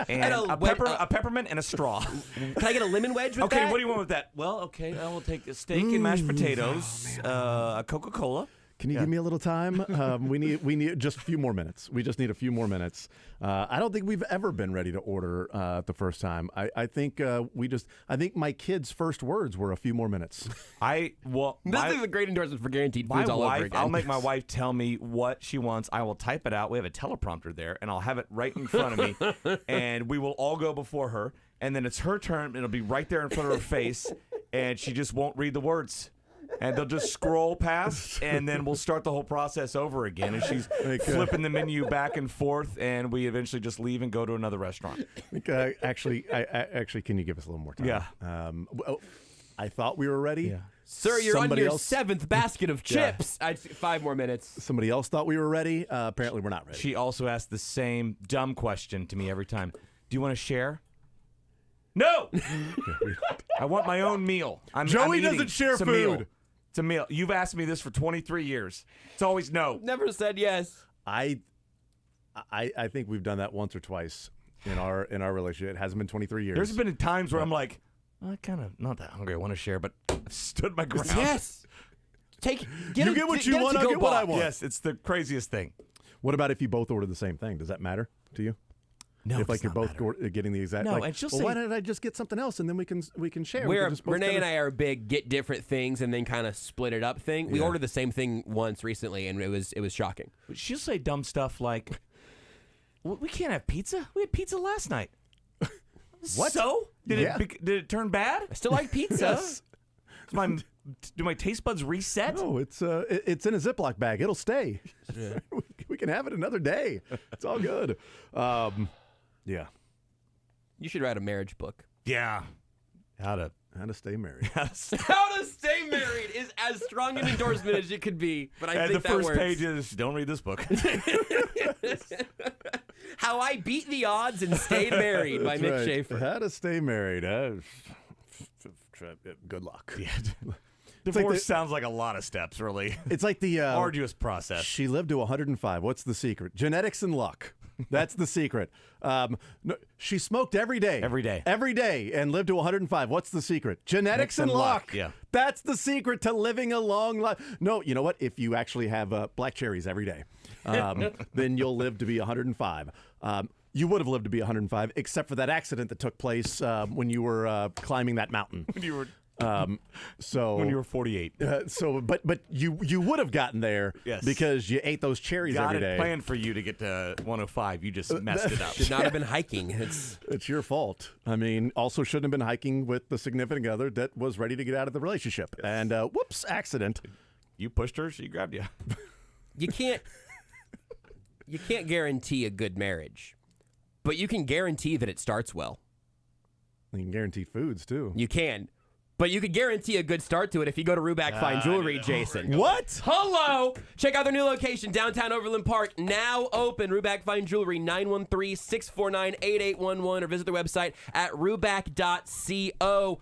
[SPEAKER 15] And
[SPEAKER 2] a
[SPEAKER 15] a peppermint and a straw.
[SPEAKER 2] Can I get a lemon wedge with
[SPEAKER 15] Okay,
[SPEAKER 2] that?
[SPEAKER 15] what do you want with that? Well, okay, I will take a steak and mashed potatoes, a Coca-Cola.
[SPEAKER 1] Can you give me a little time? We need just a few more minutes. We just need a few more minutes. I don't think we've ever been ready to order the first time. I think I think my kids' first words were a few more minutes.
[SPEAKER 2] This is a great endorsement for Guaranteed Foods all over again.
[SPEAKER 15] I'll make my wife tell me what she wants. I will type it out. We have a teleprompter there, and I'll have it right in front of me, and we will all go before her, and then it's her turn. It'll be right there in front of her face, and she just won't read the words. And they'll just scroll past, and then we'll start the whole process over again. And she's flipping the menu back and forth, and we eventually just leave and go to another restaurant.
[SPEAKER 1] Actually, can you give us a little more time?
[SPEAKER 15] Yeah.
[SPEAKER 1] I thought we were ready.
[SPEAKER 15] Yeah.
[SPEAKER 2] Sir, you're
[SPEAKER 1] Somebody
[SPEAKER 2] on your
[SPEAKER 1] else-
[SPEAKER 2] 7th basket of chips. I'd 5 more minutes.
[SPEAKER 1] Somebody else thought we were ready. Apparently, we're not ready.
[SPEAKER 15] She also asked the same dumb question to me every time. Do you want to share? No! I want my own meal.
[SPEAKER 1] Joey
[SPEAKER 15] I'm
[SPEAKER 1] doesn't
[SPEAKER 15] eating.
[SPEAKER 1] share
[SPEAKER 15] It's a meal.
[SPEAKER 1] food.
[SPEAKER 15] It's a meal. You've asked me this for 23 years. It's always no.
[SPEAKER 2] Never said yes.
[SPEAKER 1] I think we've done that once or twice in our relationship. It hasn't been 23 years.
[SPEAKER 15] There's been times where I'm like, I kind of not that hungry. I want to share, but I've stood my ground.
[SPEAKER 2] Yes.
[SPEAKER 1] You get what you want, I'll get what I want.
[SPEAKER 15] Yes, it's the craziest thing.
[SPEAKER 1] What about if you both order the same thing? Does that matter to you?
[SPEAKER 15] No,
[SPEAKER 1] if
[SPEAKER 15] it
[SPEAKER 1] you're
[SPEAKER 15] does
[SPEAKER 1] both
[SPEAKER 15] not
[SPEAKER 1] getting the exact.
[SPEAKER 15] No,
[SPEAKER 1] like,
[SPEAKER 15] and she'll
[SPEAKER 1] well,
[SPEAKER 15] say-
[SPEAKER 1] why didn't I just get something else and then we can share? We can just both
[SPEAKER 2] Renee
[SPEAKER 1] kinda-
[SPEAKER 2] and I are big get different things and then kind of split it up thing. We ordered the same thing once recently, and it was shocking.
[SPEAKER 15] She'll say dumb stuff like, "We can't have pizza. We had pizza last night."
[SPEAKER 1] What?
[SPEAKER 15] So did it turn bad?
[SPEAKER 2] I still like pizza.
[SPEAKER 1] Yes.
[SPEAKER 15] Do my taste buds reset?
[SPEAKER 1] No, it's in a Ziploc bag. It'll stay. We can have it another day. It's all good. Yeah.
[SPEAKER 2] You should write a marriage book.
[SPEAKER 15] Yeah. How to
[SPEAKER 1] stay married.
[SPEAKER 2] How to stay married is as strong an endorsement as it could be. But I
[SPEAKER 15] and
[SPEAKER 2] think
[SPEAKER 15] the
[SPEAKER 2] that
[SPEAKER 15] first
[SPEAKER 2] works.
[SPEAKER 15] page is, don't read this book.
[SPEAKER 2] How I Beat the Odds and Stayed Married by
[SPEAKER 1] That's
[SPEAKER 2] Mick
[SPEAKER 1] right.
[SPEAKER 2] Schaefer.
[SPEAKER 1] How to stay married. Good luck.
[SPEAKER 15] Yeah.
[SPEAKER 1] It's
[SPEAKER 15] Divorce
[SPEAKER 1] like
[SPEAKER 15] sounds like a lot of steps, really.
[SPEAKER 1] It's like the
[SPEAKER 15] arduous process.
[SPEAKER 1] She lived to 105. What's the secret? Genetics and luck. That's the secret. No, she smoked every day.
[SPEAKER 15] Every day.
[SPEAKER 1] Every day and lived to 105. What's the secret? Genetics and luck.
[SPEAKER 15] Yeah.
[SPEAKER 1] That's the secret to living a long life. No, you know what? If you actually have black cherries every day, then you'll live to be 105. You would have lived to be 105, except for that accident that took place when you were climbing that mountain.
[SPEAKER 15] When you were
[SPEAKER 1] when
[SPEAKER 15] you were 48.
[SPEAKER 1] But you would have gotten there because you ate those cherries every day.
[SPEAKER 15] Planned for you to get to 105. You just messed it up.
[SPEAKER 2] Should not have been hiking.
[SPEAKER 1] It's your fault. I mean, also shouldn't have been hiking with the significant other that was ready to get out of the relationship. And whoops, accident.
[SPEAKER 15] You pushed her, she grabbed you.
[SPEAKER 2] You can't guarantee a good marriage, but you can guarantee that it starts well.
[SPEAKER 1] You can guarantee foods too.
[SPEAKER 2] You can. But you could guarantee a good start to it if you go to Ruback Fine Jewelry, Jason.
[SPEAKER 1] What?
[SPEAKER 2] Hello! Check out their new location, downtown Overland Park, now open. Ruback Fine Jewelry, 913-649-8811, or visit their website at ruback.co.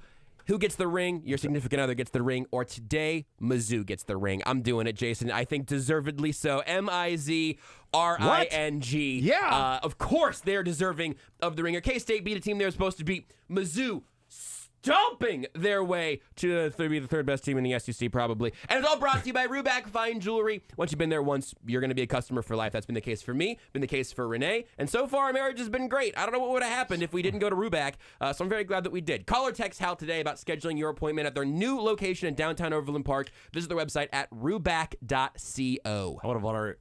[SPEAKER 2] Who gets the ring? Your significant other gets the ring, or today, Mizzou gets the ring. I'm doing it, Jason. I think deservedly so. Mizring.
[SPEAKER 1] Yeah.
[SPEAKER 2] Of course, they're deserving of the ring. K-State beat a team they were supposed to beat. Mizzou stomping their way to be the third best team in the SEC, probably. And it's all brought to you by Ruback Fine Jewelry. Once you've been there once, you're going to be a customer for life. That's been the case for me, been the case for Renee. And so far, our marriage has been great. I don't know what would have happened if we didn't go to Ruback, so I'm very glad that we did. Call or text Hal today about scheduling your appointment at their new location in downtown Overland Park. Visit their website at ruback.co.
[SPEAKER 15] I would have already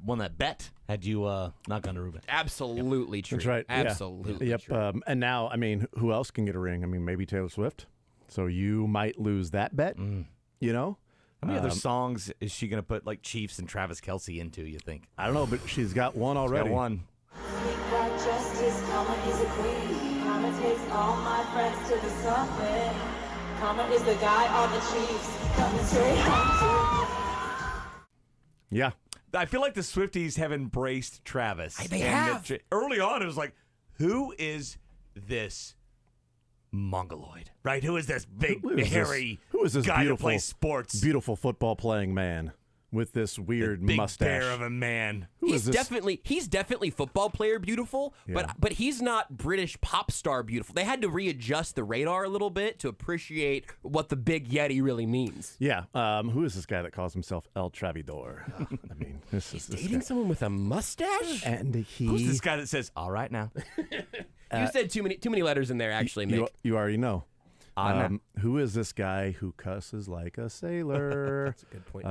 [SPEAKER 15] won that bet had you not gone to Ruback.
[SPEAKER 2] Absolutely true.
[SPEAKER 1] That's right.
[SPEAKER 2] Absolutely
[SPEAKER 1] Yep.
[SPEAKER 2] true.
[SPEAKER 1] And now, I mean, who else can get a ring? I mean, maybe Taylor Swift. So you might lose that bet, you know?
[SPEAKER 15] How many other songs is she going to put like Chiefs and Travis Kelce into, you think?
[SPEAKER 1] I don't know, but she's got one already.
[SPEAKER 15] She's got one.
[SPEAKER 21] Justice, Karma is a queen. Karma takes all my friends to the summit. Karma is the guy on the Chiefs coming straight home to.
[SPEAKER 1] Yeah.
[SPEAKER 15] I feel like the Swifties have embraced Travis.
[SPEAKER 2] They have.
[SPEAKER 15] Early on, it was like, who is this mongoloid? Right? Who is this big, hairy
[SPEAKER 1] who is this
[SPEAKER 15] guy
[SPEAKER 1] beautiful,
[SPEAKER 15] that plays sports?
[SPEAKER 1] Beautiful football playing man with this weird
[SPEAKER 15] big
[SPEAKER 1] mustache.
[SPEAKER 15] bear of a man.
[SPEAKER 2] He's definitely football player beautiful, but he's not British pop star beautiful. They had to readjust the radar a little bit to appreciate what the big Yeti really means.
[SPEAKER 1] Yeah. Who is this guy that calls himself El Travidor? I mean, he's
[SPEAKER 2] dating someone with a mustache?
[SPEAKER 1] And
[SPEAKER 15] Who's this guy that says, all right now?
[SPEAKER 2] You said too many letters in there, actually, Mick.
[SPEAKER 1] You already know.
[SPEAKER 15] No.
[SPEAKER 1] Who is this guy who cusses like a sailor?
[SPEAKER 2] That's a good point.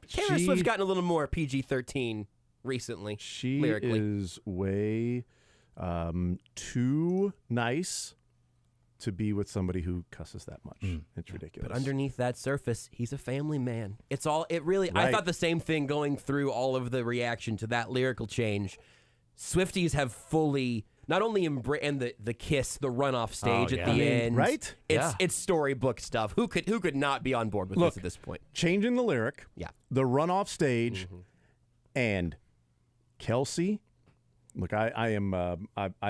[SPEAKER 2] Taylor Swift's gotten a little more PG-13 recently.
[SPEAKER 1] She
[SPEAKER 2] lyrically.
[SPEAKER 1] is way too nice to be with somebody who cusses that much. It's ridiculous.
[SPEAKER 2] But underneath that surface, he's a family man. I
[SPEAKER 1] Right.
[SPEAKER 2] thought the same thing going through all of the reaction to that lyrical change. Swifties have fully not only and the kiss, the runoff stage at the end,
[SPEAKER 1] right?
[SPEAKER 2] It's storybook stuff. Who could not be on board with this at this point?
[SPEAKER 1] Changing the lyric, the runoff stage, and Kelce. Look, I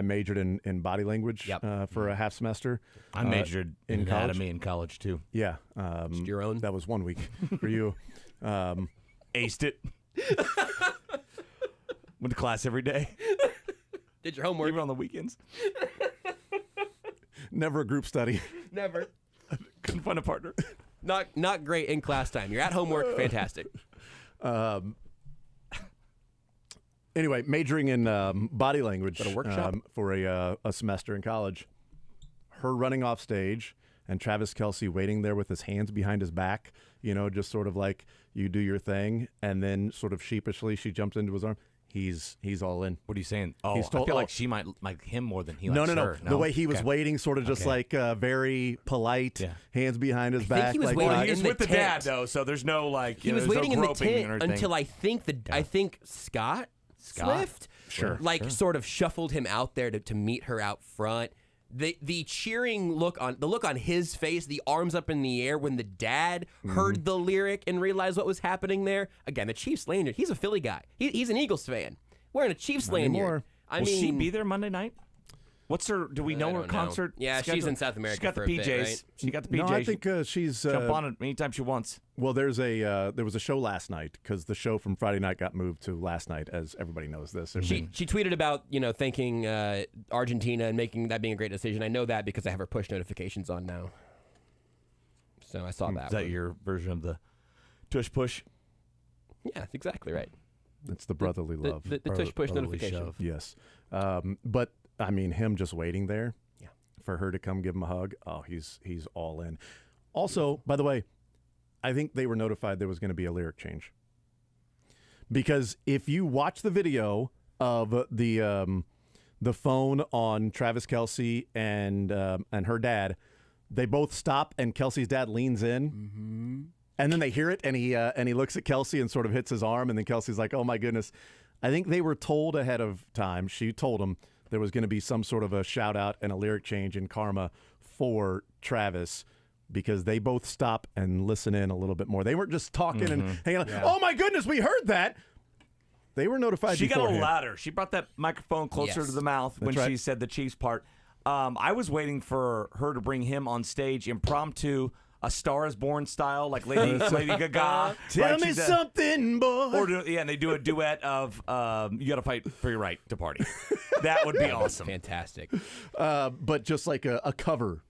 [SPEAKER 1] majored in body language for a half semester.
[SPEAKER 15] I majored in
[SPEAKER 1] college.
[SPEAKER 15] anatomy in college too.
[SPEAKER 1] Yeah,
[SPEAKER 2] Just your own.
[SPEAKER 1] That was 1 week for you.
[SPEAKER 15] Aced it. Went to class every day.
[SPEAKER 2] Did your homework.
[SPEAKER 15] Even on the weekends.
[SPEAKER 1] Never a group study.
[SPEAKER 2] Never.
[SPEAKER 15] Couldn't find a partner.
[SPEAKER 2] Not great in class time. You're at homework. Fantastic.
[SPEAKER 1] Anyway, majoring in body language
[SPEAKER 2] At a workshop?
[SPEAKER 1] for a semester in college. Her running off stage and Travis Kelce waiting there with his hands behind his back, just sort of like you do your thing, and then sort of sheepishly she jumps into his arm. He's all in.
[SPEAKER 15] What are you saying? Oh,
[SPEAKER 1] He's
[SPEAKER 15] I feel like she might like him more than he likes
[SPEAKER 1] no.
[SPEAKER 15] her.
[SPEAKER 1] The way he was waiting, sort of just like very polite, hands behind his
[SPEAKER 2] I
[SPEAKER 1] back.
[SPEAKER 2] think he was
[SPEAKER 1] like,
[SPEAKER 2] waiting
[SPEAKER 15] he was
[SPEAKER 2] in the
[SPEAKER 15] with the
[SPEAKER 2] tent.
[SPEAKER 15] dad though, so there's no like.
[SPEAKER 2] He was
[SPEAKER 15] there's
[SPEAKER 2] waiting
[SPEAKER 15] no
[SPEAKER 2] in the
[SPEAKER 15] groping
[SPEAKER 2] tent
[SPEAKER 15] or anything.
[SPEAKER 2] until I think Scott Swift,
[SPEAKER 1] Sure.
[SPEAKER 2] sort of shuffled him out there to meet her out front. The cheering look on his face, the arms up in the air when the dad heard the lyric and realized what was happening there. Again, the Chiefs lanyard. He's a Philly guy. He's an Eagles fan. Wearing a Chiefs lanyard.
[SPEAKER 15] Will she be there Monday night? What's her? Do we know her
[SPEAKER 2] don't
[SPEAKER 15] concert?
[SPEAKER 2] Yeah, she's
[SPEAKER 15] schedule?
[SPEAKER 2] in South America
[SPEAKER 15] She's got
[SPEAKER 2] for
[SPEAKER 15] the
[SPEAKER 2] a
[SPEAKER 15] PJs.
[SPEAKER 2] bit, right?
[SPEAKER 15] She got the PJs.
[SPEAKER 1] No, I think she's
[SPEAKER 15] jump on it anytime she wants.
[SPEAKER 1] Well, there was a show last night because the show from Friday night got moved to last night, as everybody knows this.
[SPEAKER 2] She tweeted about thanking Argentina and making that being a great decision. I know that because I have her push notifications on now. So I saw that.
[SPEAKER 15] Is that your version of the tush push?
[SPEAKER 2] Yeah, that's exactly right.
[SPEAKER 1] It's the brotherly love.
[SPEAKER 2] The tush push notification.
[SPEAKER 15] Shove.
[SPEAKER 1] Yes. But I mean, him just waiting there for her to come give him a hug. Oh, he's all in. Also, by the way, I think they were notified there was going to be a lyric change. Because if you watch the video of the phone on Travis Kelce and her dad, they both stop and Kelsey's dad leans in.
[SPEAKER 2] Mm-hmm.
[SPEAKER 1] And then they hear it, and he looks at Kelce and sort of hits his arm, and then Kelsey's like, "Oh my goodness!" I think they were told ahead of time. She told him there was going to be some sort of a shout out and a lyric change in Karma for Travis because they both stop and listen in a little bit more. They weren't just talking and hanging out. Oh my goodness, we heard that. They were notified.
[SPEAKER 15] She got a
[SPEAKER 1] beforehand.
[SPEAKER 15] little louder. She brought that microphone closer to the mouth when
[SPEAKER 1] right.
[SPEAKER 15] she said the Chiefs part. I was waiting for her to bring him on stage impromptu, A Star Is Born style, like Lady Gaga.
[SPEAKER 1] Tell me something, boy.
[SPEAKER 15] And they do a duet of You Gotta Fight for Your Right to Party. That would be awesome.
[SPEAKER 2] Fantastic.
[SPEAKER 1] But just like a cover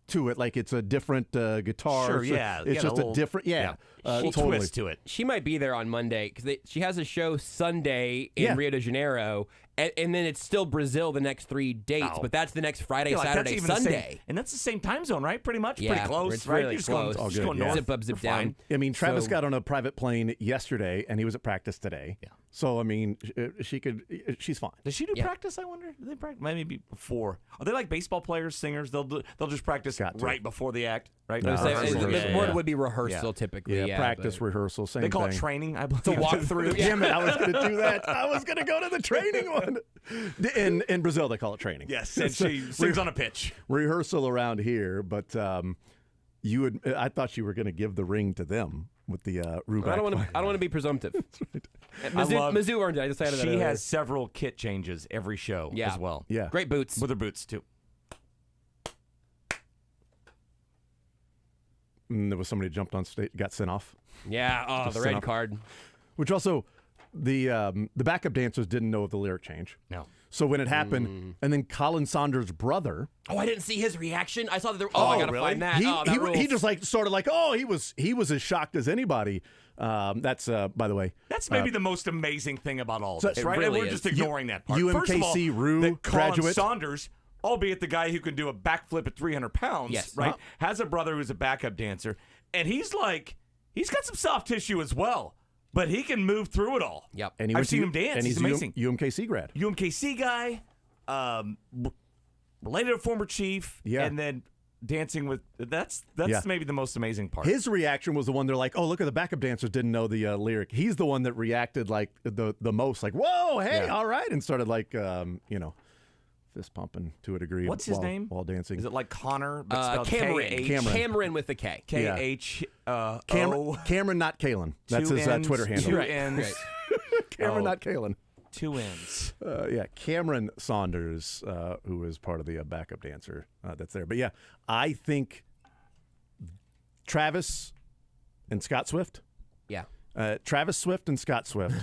[SPEAKER 1] to it, like it's a different guitar.
[SPEAKER 15] Sure,
[SPEAKER 1] so
[SPEAKER 15] yeah.
[SPEAKER 1] It's just a different, totally.
[SPEAKER 15] Twist to it.
[SPEAKER 2] She might be there on Monday because she has a show Sunday in Rio de Janeiro, and then it's still Brazil the next 3 dates, but that's the next Friday, Saturday, Sunday.
[SPEAKER 15] And that's the same time zone, right? Pretty much?
[SPEAKER 2] Yeah,
[SPEAKER 15] Pretty close,
[SPEAKER 2] it's
[SPEAKER 15] right?
[SPEAKER 2] really
[SPEAKER 15] You're just
[SPEAKER 2] close.
[SPEAKER 15] going,
[SPEAKER 1] All
[SPEAKER 15] just
[SPEAKER 1] good,
[SPEAKER 15] going
[SPEAKER 1] yeah.
[SPEAKER 15] north.
[SPEAKER 2] Zip up, zip
[SPEAKER 15] They're
[SPEAKER 2] down.
[SPEAKER 15] fine.
[SPEAKER 1] I mean, Travis
[SPEAKER 2] So-
[SPEAKER 1] got on a private plane yesterday, and he was at practice today. Yeah. So, I mean, she's fine.
[SPEAKER 15] Does she do practice, I wonder? Do they practice? Maybe before. Are they like baseball players, singers? They'll just practice right before the act, right?
[SPEAKER 1] No,
[SPEAKER 2] The word would be rehearsal typically.
[SPEAKER 1] Yeah, practice, rehearsal, same thing.
[SPEAKER 15] They call it training, I believe.
[SPEAKER 2] To walk through.
[SPEAKER 1] Damn it, I was going to do that. I was going to go to the training one. In Brazil, they call it training.
[SPEAKER 15] Yes, and she sings on a pitch.
[SPEAKER 1] Rehearsal around here, but I thought you were going to give the ring to them with the Ruback.
[SPEAKER 2] I don't want to be presumptive. Mizzou earned it. I decided that
[SPEAKER 15] she
[SPEAKER 2] earlier.
[SPEAKER 15] has several kit changes every show as well.
[SPEAKER 1] Yeah.
[SPEAKER 2] Great boots.
[SPEAKER 15] With her boots, too.
[SPEAKER 1] And there was somebody who jumped on stage, got sent off.
[SPEAKER 2] Yeah,
[SPEAKER 1] Just
[SPEAKER 2] the
[SPEAKER 1] sent
[SPEAKER 2] red
[SPEAKER 1] off.
[SPEAKER 2] card.
[SPEAKER 1] Which also, the backup dancers didn't know of the lyric change.
[SPEAKER 15] No.
[SPEAKER 1] So when it happened, and then Colin Saunders' brother.
[SPEAKER 2] Oh, I didn't see his reaction. I saw that. I gotta find that.
[SPEAKER 1] He just like sort of like, he was as shocked as anybody. That's by the way.
[SPEAKER 15] That's maybe the most amazing thing about all this,
[SPEAKER 1] it
[SPEAKER 15] right?
[SPEAKER 2] really
[SPEAKER 15] And we're
[SPEAKER 2] is.
[SPEAKER 15] just ignoring that part.
[SPEAKER 1] UMKC
[SPEAKER 15] First of all,
[SPEAKER 1] Rue
[SPEAKER 15] that Colin
[SPEAKER 1] graduate.
[SPEAKER 15] Saunders, albeit the guy who can do a backflip at 300 pounds,
[SPEAKER 2] Yes.
[SPEAKER 15] right, has a brother who's a backup dancer, and he's got some soft tissue as well. But he can move through it all.
[SPEAKER 2] Yep.
[SPEAKER 1] And
[SPEAKER 15] I've seen him dance.
[SPEAKER 1] And
[SPEAKER 15] he's amazing.
[SPEAKER 1] UMKC grad.
[SPEAKER 15] UMKC guy, related to a former chief, and then dancing with that's maybe the most amazing part.
[SPEAKER 1] His reaction was the one they're like, oh, look at the backup dancers didn't know the lyric. He's the one that reacted like the most, like, whoa, hey, all right, and started like fist pumping to a degree.
[SPEAKER 15] What's his name?
[SPEAKER 1] While dancing.
[SPEAKER 15] Is it like Connor? But spelled
[SPEAKER 2] Cameron.
[SPEAKER 15] K-H-
[SPEAKER 2] Cameron with the K.
[SPEAKER 15] K-H
[SPEAKER 1] Cameron, not Kalen. That's his Twitter handle.
[SPEAKER 15] Two N's.
[SPEAKER 1] Cameron, not Kalen.
[SPEAKER 15] 2 N's.
[SPEAKER 1] Cameron Saunders, who is part of the backup dancer that's there. But yeah, I think Travis and Scott Swift.
[SPEAKER 2] Yeah.
[SPEAKER 1] Travis Swift and Scott Swift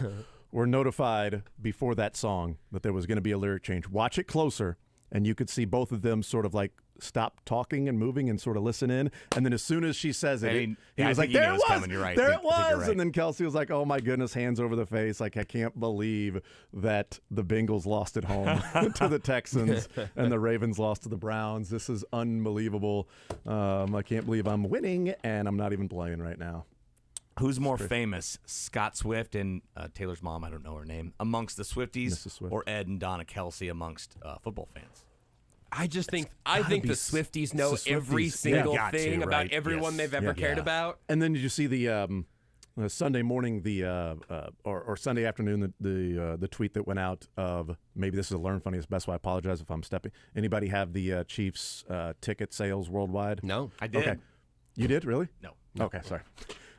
[SPEAKER 1] were notified before that song that there was going to be a lyric change. Watch it closer, and you could see both of them sort of like stop talking and moving and sort of listen in. And then as soon as she says it, he was like, there it was.
[SPEAKER 15] Coming. You're right.
[SPEAKER 1] There
[SPEAKER 15] I
[SPEAKER 1] it
[SPEAKER 15] think you're
[SPEAKER 1] was.
[SPEAKER 15] right.
[SPEAKER 1] And then Kelsey was like, oh my goodness, hands over the face. Like, I can't believe that the Bengals lost at home to the Texans and the Ravens lost to the Browns. This is unbelievable. I can't believe I'm winning and I'm not even playing right now.
[SPEAKER 15] Who's more famous, Scott Swift and Taylor's mom, I don't know her name, amongst the Swifties,
[SPEAKER 1] Mrs. Swift.
[SPEAKER 15] or Ed and Donna Kelsey amongst football fans?
[SPEAKER 2] I think the Swifties know every single thing about everyone they've ever cared about.
[SPEAKER 1] And then did you see the Sunday morning, or Sunday afternoon, the tweet that went out of, maybe this is a Learn Funny is best, so I apologize if I'm stepping. Anybody have the Chiefs ticket sales worldwide?
[SPEAKER 2] No,
[SPEAKER 15] I did.
[SPEAKER 1] Okay. You did, really?
[SPEAKER 15] No.
[SPEAKER 1] Okay, sorry.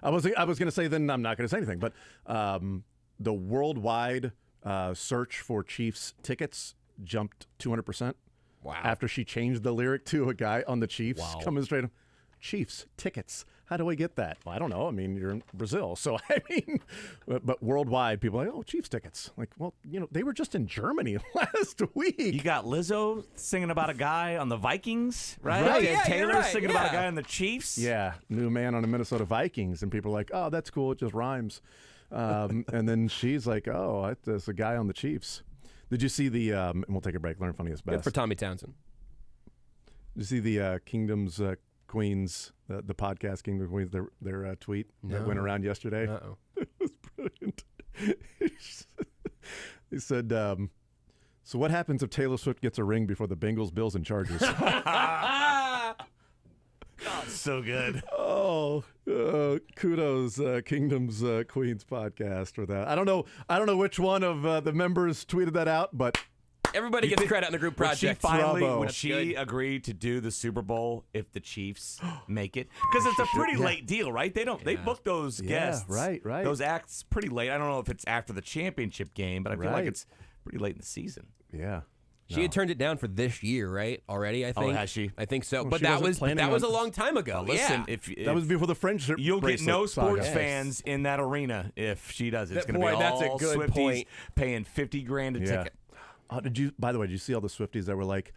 [SPEAKER 1] I was going to say, then I'm not going to say anything, but the worldwide search for Chiefs tickets jumped 200%.
[SPEAKER 2] Wow.
[SPEAKER 1] After she changed the lyric to a guy on the Chiefs coming straight up, Chiefs tickets. How do I get that? Well, I don't know. I mean, you're in Brazil. So, I mean, but worldwide, people are like, oh, Chiefs tickets. Like, well, they were just in Germany last week.
[SPEAKER 15] You got Lizzo singing about a guy on the Vikings, right?
[SPEAKER 1] Right.
[SPEAKER 15] And
[SPEAKER 1] Yeah,
[SPEAKER 15] Taylor
[SPEAKER 2] you're right,
[SPEAKER 15] singing about a guy on the Chiefs.
[SPEAKER 1] Yeah, new man on the Minnesota Vikings. And people are like, oh, that's cool. It just rhymes. And then she's like, oh, there's a guy on the Chiefs. Did you see the, and we'll take a break, Learn Funny is best.
[SPEAKER 2] Good for Tommy Townsend.
[SPEAKER 1] Did you see the Kingdoms Queens, the podcast Kingdom Queens, their tweet that went around yesterday?
[SPEAKER 2] Uh-oh.
[SPEAKER 1] It was brilliant. He said, so what happens if Taylor Swift gets a ring before the Bengals, Bills, and Chargers?
[SPEAKER 15] Oh, so good.
[SPEAKER 1] Oh, kudos, Kingdoms Queens podcast for that. I don't know which one of the members tweeted that out, but
[SPEAKER 2] Everybody gets credit on the group project.
[SPEAKER 15] Would she agree to do the Super Bowl if the Chiefs make it? Because it's a pretty late deal, right? They book those guests,
[SPEAKER 1] right,
[SPEAKER 15] those acts pretty late. I don't know if it's after the championship game, but I feel like it's pretty late in the season.
[SPEAKER 1] Yeah.
[SPEAKER 2] She had turned it down for this year, right? Already, I think.
[SPEAKER 15] Oh, has she?
[SPEAKER 2] I think so.
[SPEAKER 1] Well,
[SPEAKER 2] but
[SPEAKER 1] she
[SPEAKER 2] that
[SPEAKER 1] wasn't
[SPEAKER 2] was
[SPEAKER 1] planning
[SPEAKER 2] a
[SPEAKER 1] on-
[SPEAKER 2] long time ago.
[SPEAKER 15] Listen,
[SPEAKER 2] yeah.
[SPEAKER 15] if
[SPEAKER 1] That was before the friendship.
[SPEAKER 15] you'll get no
[SPEAKER 1] bracelet
[SPEAKER 15] sports
[SPEAKER 1] saga.
[SPEAKER 15] fans in that arena if she does it. It's going to be
[SPEAKER 2] Boy, that's a
[SPEAKER 15] all
[SPEAKER 2] good
[SPEAKER 15] Swifties
[SPEAKER 2] point.
[SPEAKER 15] paying $50,000 a ticket.
[SPEAKER 1] By the way, did you see all the Swifties that were like,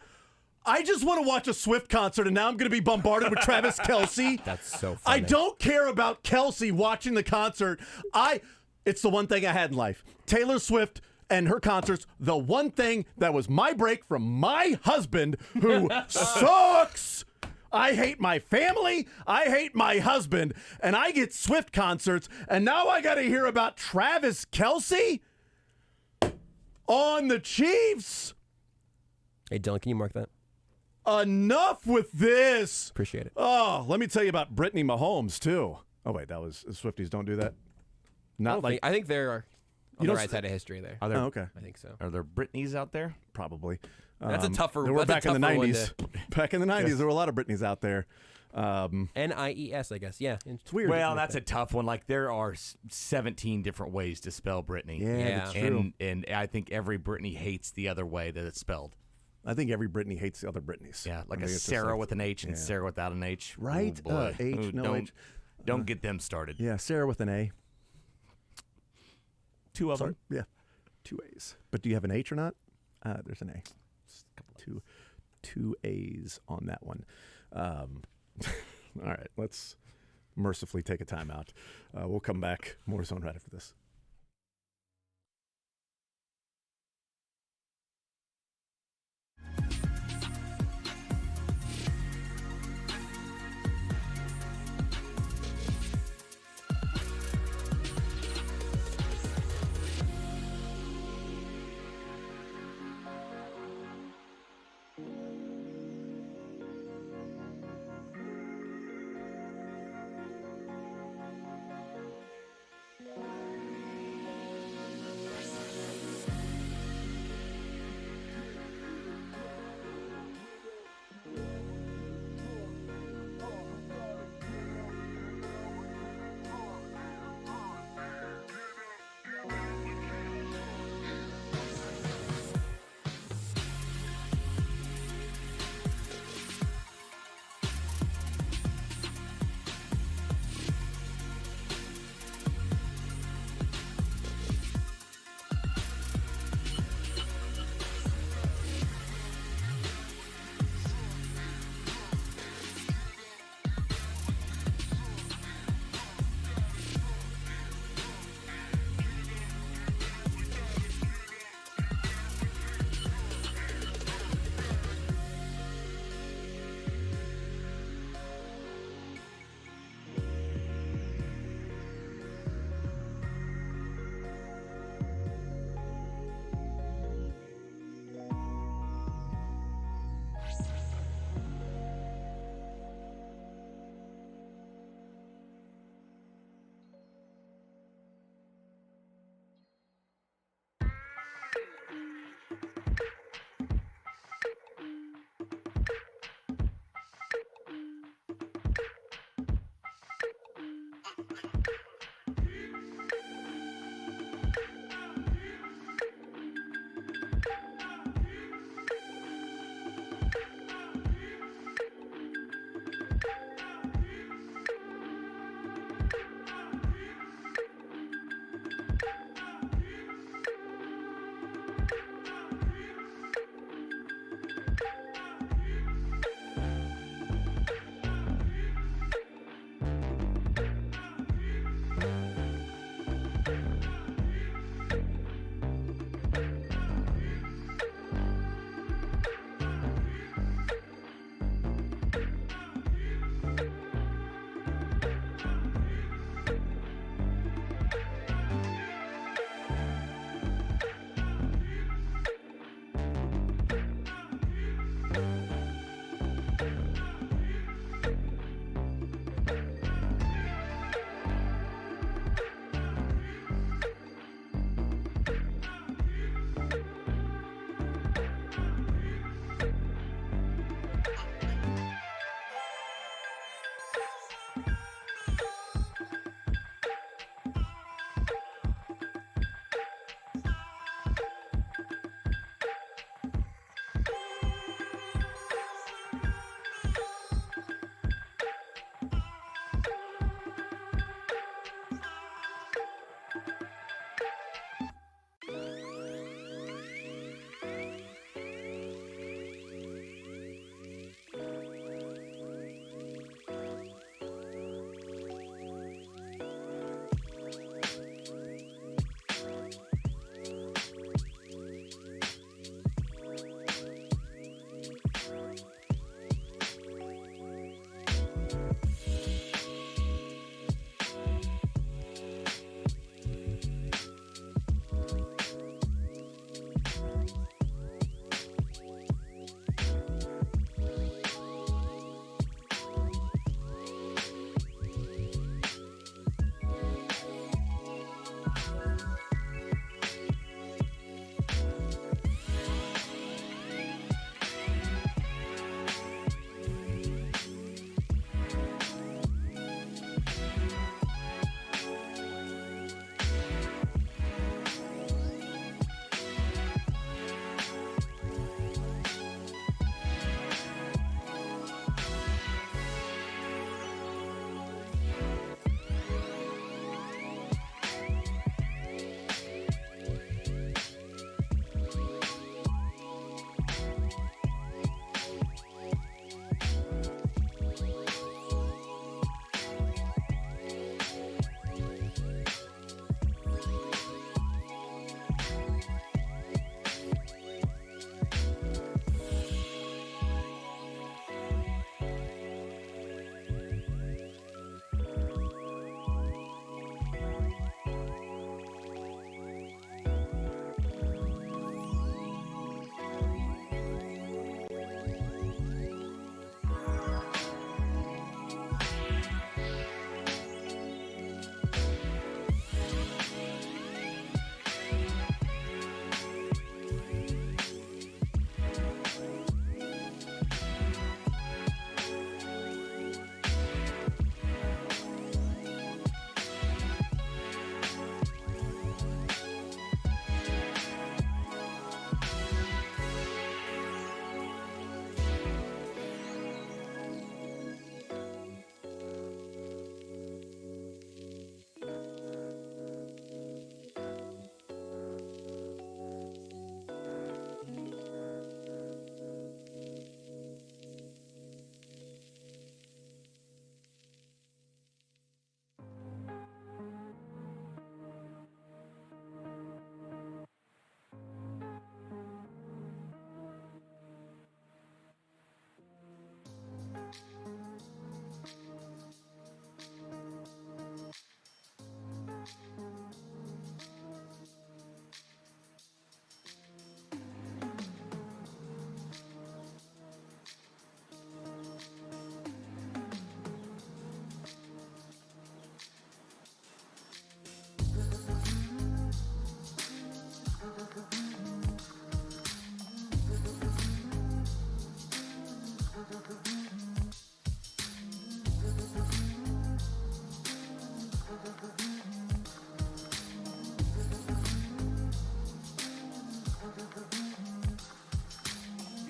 [SPEAKER 1] I just want to watch a Swift concert, and now I'm going to be bombarded with Travis Kelce.
[SPEAKER 2] That's so
[SPEAKER 1] I
[SPEAKER 2] funny.
[SPEAKER 1] don't care about Kelce watching the concert. It's the one thing I had in life. Taylor Swift and her concerts, the one thing that was my break from my husband, who sucks. I hate my family. I hate my husband. And I get Swift concerts, and now I got to hear about Travis Kelce on the Chiefs.
[SPEAKER 2] Hey, Dylan, can you mark that?
[SPEAKER 1] Enough with this.
[SPEAKER 2] Appreciate it.
[SPEAKER 1] Oh, let me tell you about Brittany Mahomes, too. Oh, wait, that was Swifties don't do that? Not like.
[SPEAKER 2] I think they're on
[SPEAKER 1] You
[SPEAKER 2] the
[SPEAKER 1] don't
[SPEAKER 2] right
[SPEAKER 1] s-
[SPEAKER 2] side of history there.
[SPEAKER 15] Are there,
[SPEAKER 1] Oh, okay.
[SPEAKER 2] I think so.
[SPEAKER 15] Are there Britneys out there?
[SPEAKER 1] Probably.
[SPEAKER 2] That's a tougher-
[SPEAKER 1] There were
[SPEAKER 2] that's a
[SPEAKER 1] back in the
[SPEAKER 2] tougher one
[SPEAKER 1] 90s. Back in the 90s, there were a lot of Britneys out there.
[SPEAKER 2] NIES, I guess. Yeah.
[SPEAKER 1] It's weird.
[SPEAKER 15] Well, that's a tough one. Like there are 17 different ways to spell Brittany.
[SPEAKER 1] Yeah, that's true.
[SPEAKER 15] And I think every Brittany hates the other way that it's spelled.
[SPEAKER 1] I think every Brittany hates the other Britneys.
[SPEAKER 15] Yeah, like
[SPEAKER 1] I
[SPEAKER 15] a
[SPEAKER 1] think it's just
[SPEAKER 15] Sarah
[SPEAKER 1] like-
[SPEAKER 15] with an H and
[SPEAKER 1] yeah.
[SPEAKER 15] Sarah without an H.
[SPEAKER 1] Right?
[SPEAKER 15] Oh, boy.
[SPEAKER 1] H,
[SPEAKER 15] Ooh,
[SPEAKER 1] no
[SPEAKER 15] don't,
[SPEAKER 1] H.
[SPEAKER 15] Don't get them started.
[SPEAKER 1] Yeah, Sarah with an A.
[SPEAKER 15] Two of
[SPEAKER 1] Sorry.
[SPEAKER 15] them.
[SPEAKER 1] Yeah, 2 A's. But do you have an H or not? There's an A. Two A's on that one. All right, let's mercifully take a timeout. We'll come back. More Zone right after this.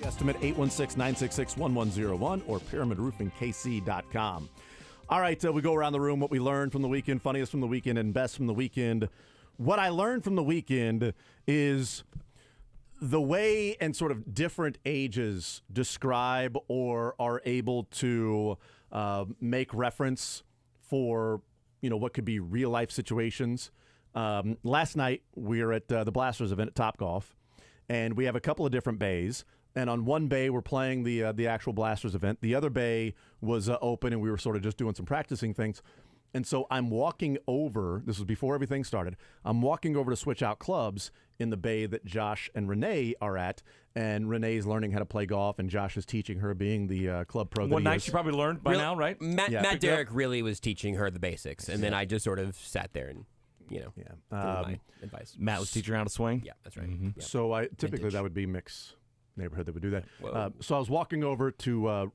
[SPEAKER 1] Estimate 816-966-1101 or pyramidroofingkc.com. All right, we go around the room, what we learned from the weekend, funniest from the weekend, and best from the weekend. What I learned from the weekend is the way and sort of different ages describe or are able to make reference for, what could be real life situations. Last night, we were at the Blasters event at Topgolf, and we have a couple of different bays. And on one bay, we're playing the actual Blasters event. The other bay was open, and we were sort of just doing some practicing things. And so I'm walking over. This was before everything started. I'm walking over to switch out clubs in the bay that Josh and Renee are at. And Renee's learning how to play golf, and Josh is teaching her, being the club pro.
[SPEAKER 15] One night she probably learned by now, right?
[SPEAKER 2] Matt Derrick really was teaching her the basics, and then I just sort of sat there and, my advice.
[SPEAKER 15] Matt was teaching her how to swing?
[SPEAKER 2] Yeah, that's right.
[SPEAKER 15] Mm-hmm.
[SPEAKER 2] Yeah.
[SPEAKER 1] So typically that would be mixed neighborhood that would do that. So I was walking over to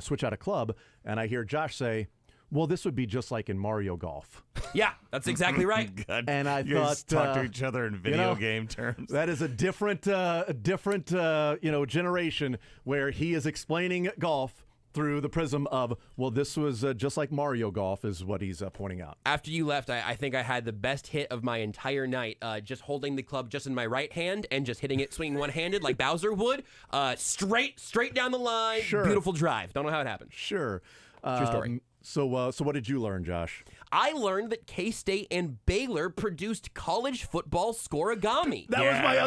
[SPEAKER 1] switch out a club, and I hear Josh say, well, this would be just like in Mario Golf.
[SPEAKER 2] Yeah, that's exactly right.
[SPEAKER 1] And I
[SPEAKER 15] You
[SPEAKER 1] thought,
[SPEAKER 15] guys talk to each other in video game terms.
[SPEAKER 1] That is a different generation where he is explaining golf through the prism of, well, this was just like Mario Golf is what he's pointing out.
[SPEAKER 2] After you left, I think I had the best hit of my entire night, just holding the club just in my right hand and just hitting it, swinging one-handed like Bowser would, straight down the line.
[SPEAKER 1] Sure.
[SPEAKER 2] Beautiful drive. Don't know how it happened.
[SPEAKER 1] Sure.
[SPEAKER 2] True story.
[SPEAKER 1] So what did you learn, Josh?
[SPEAKER 2] I learned that K-State and Baylor produced college football scoregami.
[SPEAKER 1] That was my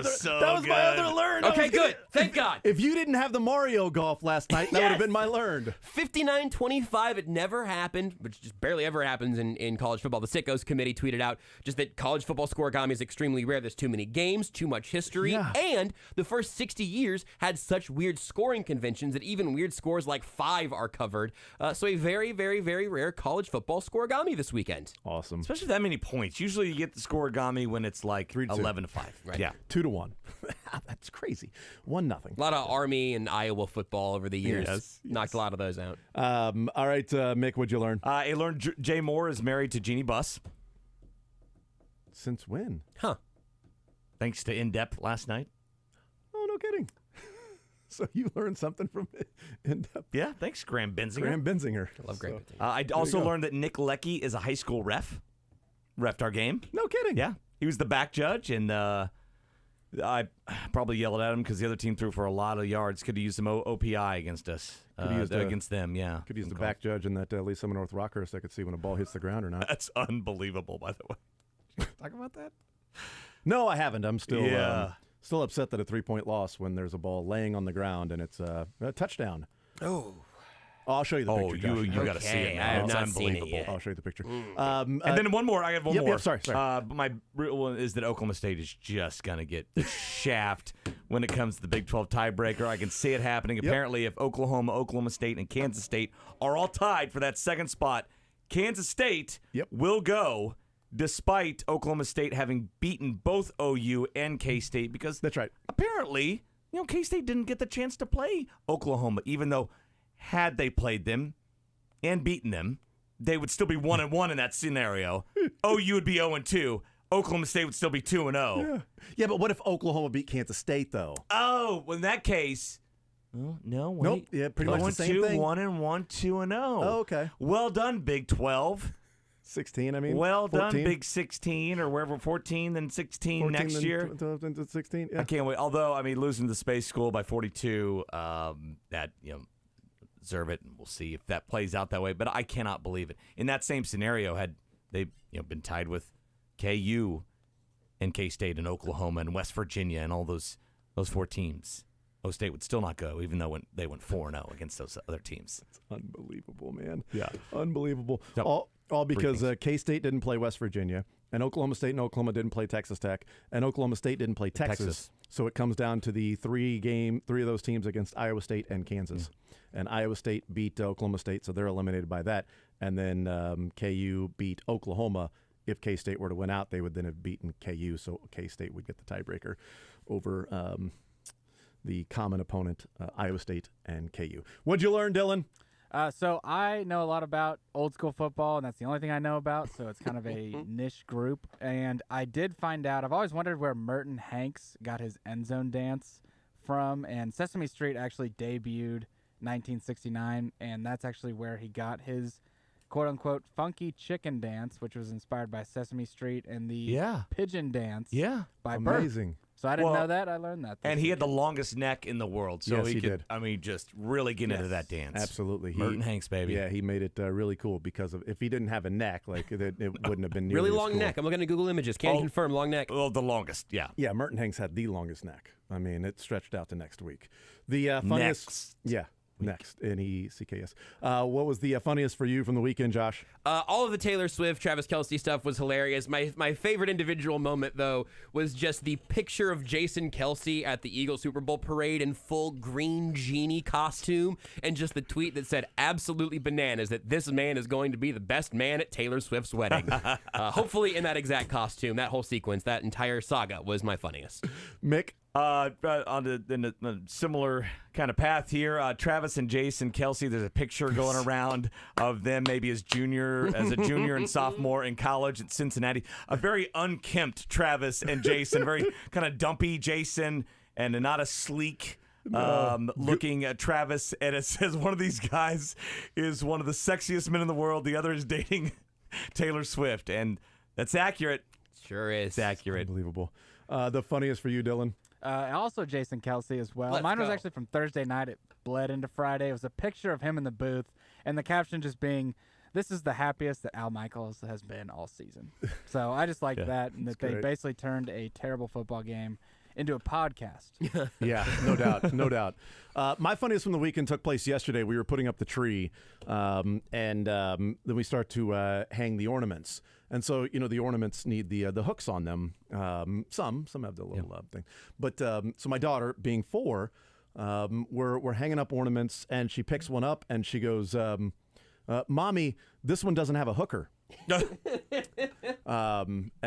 [SPEAKER 1] other learn.
[SPEAKER 2] Okay, good. Thank God.
[SPEAKER 1] If you didn't have the Mario Golf last night, that would have been my learned.
[SPEAKER 2] 59-25, it never happened, which just barely ever happens in college football. The Sickos committee tweeted out just that college football scoregami is extremely rare. There's too many games, too much history, and the first 60 years had such weird scoring conventions that even weird scores like 5 are covered. So a very, very, very rare college football scoregami this weekend.
[SPEAKER 1] Awesome.
[SPEAKER 15] Especially that many points. Usually you get the scoregami when it's like 11-5.
[SPEAKER 2] Right.
[SPEAKER 15] Yeah.
[SPEAKER 1] 2-1. That's crazy. 1-0.
[SPEAKER 2] A lot of Army and Iowa football over the years.
[SPEAKER 1] Yes.
[SPEAKER 2] Knocked a lot of those out.
[SPEAKER 1] All right, Mick, what'd you learn?
[SPEAKER 15] I learned Jay Moore is married to Jeannie Buss.
[SPEAKER 1] Since when?
[SPEAKER 2] Huh.
[SPEAKER 15] Thanks to In Depth last night.
[SPEAKER 1] Oh, no kidding. So you learned something from In Depth.
[SPEAKER 15] Yeah, thanks, Graham Benzinger.
[SPEAKER 1] Graham Benzinger.
[SPEAKER 2] I love Graham Benzinger.
[SPEAKER 15] I also learned that Nick Leckie is a high school ref. Refed our game.
[SPEAKER 1] No kidding.
[SPEAKER 15] Yeah. He was the back judge, and I probably yelled at him because the other team threw for a lot of yards. Could have used some OPI against us. Against them, yeah.
[SPEAKER 1] Could use the back judge in that Lee Summit North Rocker so I could see when a ball hits the ground or not.
[SPEAKER 15] That's unbelievable, by the way. Talk about that?
[SPEAKER 1] No, I haven't. I'm still still upset that a 3-point loss when there's a ball laying on the ground and it's a touchdown.
[SPEAKER 2] Oh,
[SPEAKER 1] I'll show you the picture.
[SPEAKER 15] You got to see it now.
[SPEAKER 2] I have
[SPEAKER 15] It's
[SPEAKER 2] not seen it
[SPEAKER 15] unbelievable.
[SPEAKER 2] yet.
[SPEAKER 1] I'll show you the picture.
[SPEAKER 15] And then one more. I have one more.
[SPEAKER 1] Yep, sorry.
[SPEAKER 15] My real one is that Oklahoma State is just going to get the shaft when it comes to the Big 12 tiebreaker. I can see it happening. Apparently, if Oklahoma State, and Kansas State are all tied for that second spot, Kansas State will go despite Oklahoma State having beaten both OU and K-State because
[SPEAKER 1] that's right.
[SPEAKER 15] Apparently, K-State didn't get the chance to play Oklahoma, even though had they played them and beaten them, they would still be 1-1 in that scenario. OU would be 0-2. Oklahoma State would still be 2-0.
[SPEAKER 1] Yeah, but what if Oklahoma beat Kansas State, though?
[SPEAKER 15] Oh, well, in that case, no, wait.
[SPEAKER 1] Nope. Yeah, pretty much the same thing.
[SPEAKER 15] 1-1, 2-0.
[SPEAKER 1] Oh, okay.
[SPEAKER 15] Well done, Big 12.
[SPEAKER 1] 16, I mean.
[SPEAKER 15] Well
[SPEAKER 1] 14.
[SPEAKER 15] done, Big 16, or wherever, 14, then 16
[SPEAKER 1] 14,
[SPEAKER 15] next
[SPEAKER 1] then
[SPEAKER 15] year.
[SPEAKER 1] 12, then 16, yeah.
[SPEAKER 15] I can't wait. Although, losing to Space School by 42, that, deserve it, and we'll see if that plays out that way. But I cannot believe it. In that same scenario, had they been tied with KU and K-State and Oklahoma and West Virginia and all those 4 teams, O State would still not go, even though they went 4-0 against those other teams.
[SPEAKER 1] It's unbelievable, man.
[SPEAKER 15] Yeah.
[SPEAKER 1] Unbelievable.
[SPEAKER 15] So,
[SPEAKER 1] all because K-State didn't play West Virginia, and Oklahoma State and Oklahoma didn't play Texas Tech, and Oklahoma State didn't play Texas. So it comes down to the 3 of those teams against Iowa State and Kansas. And Iowa State beat Oklahoma State, so they're eliminated by that. And then KU beat Oklahoma. If K-State were to win out, they would then have beaten KU, so K-State would get the tiebreaker over the common opponent, Iowa State and KU. What'd you learn, Dylan?
[SPEAKER 6] So I know a lot about old school football, and that's the only thing I know about, so it's kind of a niche group. And I did find out, I've always wondered where Merton Hanks got his end zone dance from, and Sesame Street actually debuted 1969, and that's actually where he got his quote-unquote funky chicken dance, which was inspired by Sesame Street, and the pigeon dance by Bert.
[SPEAKER 1] Amazing.
[SPEAKER 6] So I didn't know that. I learned that.
[SPEAKER 15] And he had the longest neck in the world, so
[SPEAKER 1] Yes,
[SPEAKER 15] he
[SPEAKER 1] he
[SPEAKER 15] could,
[SPEAKER 1] did.
[SPEAKER 15] I mean, just really get into that dance.
[SPEAKER 1] Absolutely.
[SPEAKER 15] Merton Hanks, baby.
[SPEAKER 1] Yeah, he made it really cool because of if he didn't have a neck, like it wouldn't have been nearly
[SPEAKER 2] Really
[SPEAKER 1] as
[SPEAKER 2] long
[SPEAKER 1] cool.
[SPEAKER 2] neck. I'm looking at Google Images. Can you confirm long neck?
[SPEAKER 15] Oh, the longest, yeah.
[SPEAKER 1] Yeah, Merton Hanks had the longest neck. I mean, it stretched out to next week. The funniest.
[SPEAKER 15] Next.
[SPEAKER 1] Yeah. Next, Necks. What was the funniest for you from the weekend, Josh?
[SPEAKER 2] All of the Taylor Swift, Travis Kelce stuff was hilarious. My favorite individual moment, though, was just the picture of Jason Kelce at the Eagles Super Bowl parade in full green genie costume, and just the tweet that said, absolutely bananas, that this man is going to be the best man at Taylor Swift's wedding. Hopefully in that exact costume. That whole sequence, that entire saga was my funniest.
[SPEAKER 1] Mick?
[SPEAKER 15] On the similar kind of path here, Travis and Jason Kelce. There's a picture going around of them maybe as a junior and sophomore in college at Cincinnati. A very unkempt Travis and Jason, very kind of dumpy Jason, and not a sleek looking Travis. And it says one of these guys is one of the sexiest men in the world. The other is dating Taylor Swift, and that's accurate.
[SPEAKER 2] Sure is.
[SPEAKER 15] It's accurate.
[SPEAKER 1] Unbelievable. The funniest for you, Dylan?
[SPEAKER 6] Also Jason Kelce as well.
[SPEAKER 2] Let's
[SPEAKER 6] Mine was
[SPEAKER 2] go.
[SPEAKER 6] actually from Thursday night. It bled into Friday. It was a picture of him in the booth, and the caption just being, "This is the happiest that Al Michaels has been all season." So I just like that, and that they
[SPEAKER 1] great.
[SPEAKER 6] basically turned a terrible football game into a podcast.
[SPEAKER 1] Yeah, no doubt, no doubt. My funniest from the weekend took place yesterday. We were putting up the tree, and then we start to hang the ornaments. And so, the ornaments need the hooks on them. Some have the little thing. But so my daughter, being 4, we're hanging up ornaments, and she picks one up, and she goes, "Mommy, this one doesn't have a hooker." And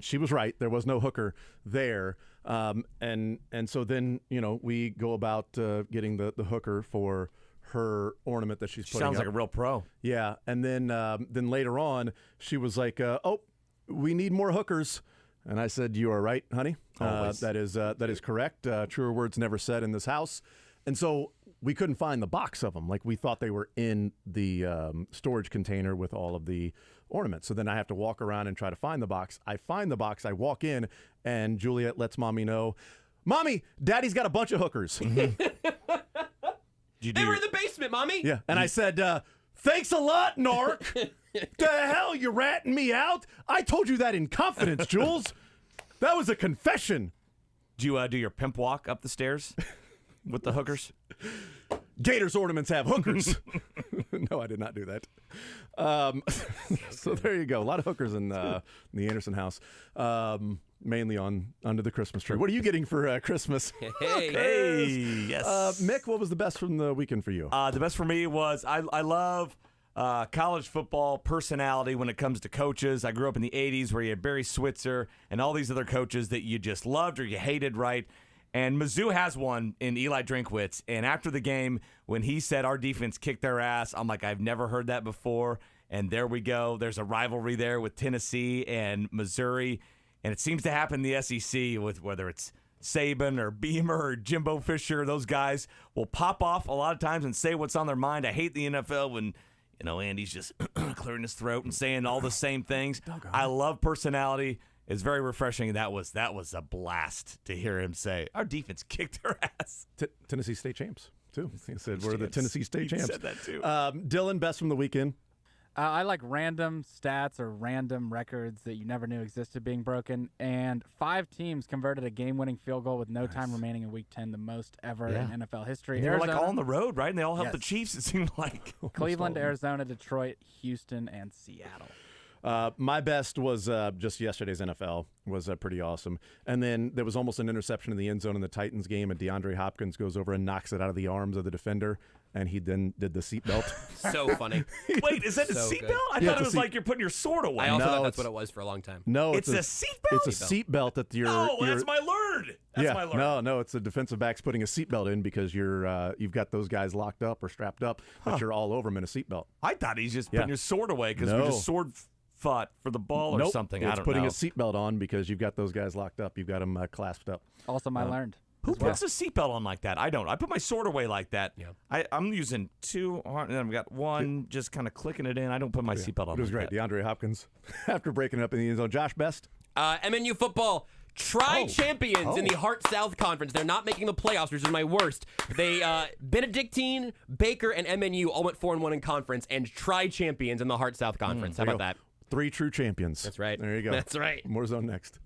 [SPEAKER 1] she was right. There was no hooker there. And so then we go about getting the hooker for her ornament that she's putting
[SPEAKER 15] Sounds
[SPEAKER 1] up.
[SPEAKER 15] like a real pro.
[SPEAKER 1] Yeah, and then later on she was like, "Oh, we need more hookers." And I said, "You are right, honey. That is correct. Truer words never said in this house." And so we couldn't find the box of them. Like we thought they were in the storage container with all of the ornaments. So then I have to walk around and try to find the box. I find the box. I walk in, and Juliet lets Mommy know, "Mommy, Daddy's got a bunch of hookers."
[SPEAKER 2] They were in the basement, Mommy.
[SPEAKER 1] Yeah, and I said, "Thanks a lot, Narc." The hell, you ratting me out? I told you that in confidence, Jules. That was a confession.
[SPEAKER 15] Do you do your pimp walk up the stairs with the hookers?
[SPEAKER 1] Gators ornaments have hookers. No, I did not do that. So there you go. A lot of hookers in the Anderson house, mainly under the Christmas tree. What are you getting for Christmas?
[SPEAKER 15] Hey, yes.
[SPEAKER 1] Mick, what was the best from the weekend for you?
[SPEAKER 15] The best for me was I love college football personality when it comes to coaches. I grew up in the 80s where you had Barry Switzer and all these other coaches that you just loved or you hated, right? And Mizzou has one in Eli Drinkwitz. And after the game, when he said our defense kicked their ass, I'm like, I've never heard that before. And there we go. There's a rivalry there with Tennessee and Missouri. And it seems to happen in the SEC with whether it's Saban or Beamer or Jimbo Fisher. Those guys will pop off a lot of times and say what's on their mind. I hate the NFL when, Andy's just clearing his throat and saying all the same things. I love personality. It's very refreshing. That was a blast to hear him say, our defense kicked their ass.
[SPEAKER 1] Tennessee State champs, too. He said, we're the Tennessee State champs.
[SPEAKER 15] He said that, too.
[SPEAKER 1] Dylan, best from the weekend?
[SPEAKER 6] I like random stats or random records that you never knew existed being broken. And 5 teams converted a game-winning field goal with no time remaining in Week 10, the most ever in NFL history.
[SPEAKER 15] They were like all on the road, right? And they all helped the Chiefs, it seemed like.
[SPEAKER 6] Cleveland, Arizona, Detroit, Houston, and Seattle.
[SPEAKER 1] My best was just yesterday's NFL was pretty awesome. And then there was almost an interception in the end zone in the Titans game, and DeAndre Hopkins goes over and knocks it out of the arms of the defender, and he then did the seatbelt.
[SPEAKER 2] So funny.
[SPEAKER 15] Wait, is that a seatbelt? I thought it was like you're putting your sword away.
[SPEAKER 2] I also thought that's what it was for a long time.
[SPEAKER 1] No,
[SPEAKER 15] it's a seatbelt?
[SPEAKER 1] It's a seatbelt that you're...
[SPEAKER 15] No, that's my learn. That's my learn.
[SPEAKER 1] No, it's the defensive backs putting a seatbelt in because you've got those guys locked up or strapped up, but you're all over them in a seatbelt.
[SPEAKER 15] I thought he's just putting your sword away because we're just sword thought for the ball or
[SPEAKER 1] Nope.
[SPEAKER 15] something.
[SPEAKER 1] It's
[SPEAKER 15] I don't
[SPEAKER 1] putting
[SPEAKER 15] know.
[SPEAKER 1] a seatbelt on because you've got those guys locked up. You've got them clasped up.
[SPEAKER 6] Also, I learned.
[SPEAKER 15] Who puts a seatbelt on like that? I don't. I put my sword away like that. Yeah. I'm using 2, and then I've got 1, just kind of clicking it in. I don't put my seatbelt on.
[SPEAKER 1] It was
[SPEAKER 15] like
[SPEAKER 1] great.
[SPEAKER 15] that.
[SPEAKER 1] DeAndre Hopkins, after breaking it up in the end zone. Josh Best.
[SPEAKER 2] MNU football. Champions in the Hart South Conference. They're not making the playoffs, which is my worst. They Benedictine, Baker, and MNU all went 4-1 in conference, and champions in the Hart South Conference. How about that?
[SPEAKER 1] 3 true champions.
[SPEAKER 2] That's right.
[SPEAKER 1] There you go.
[SPEAKER 2] That's right.
[SPEAKER 1] More zone next.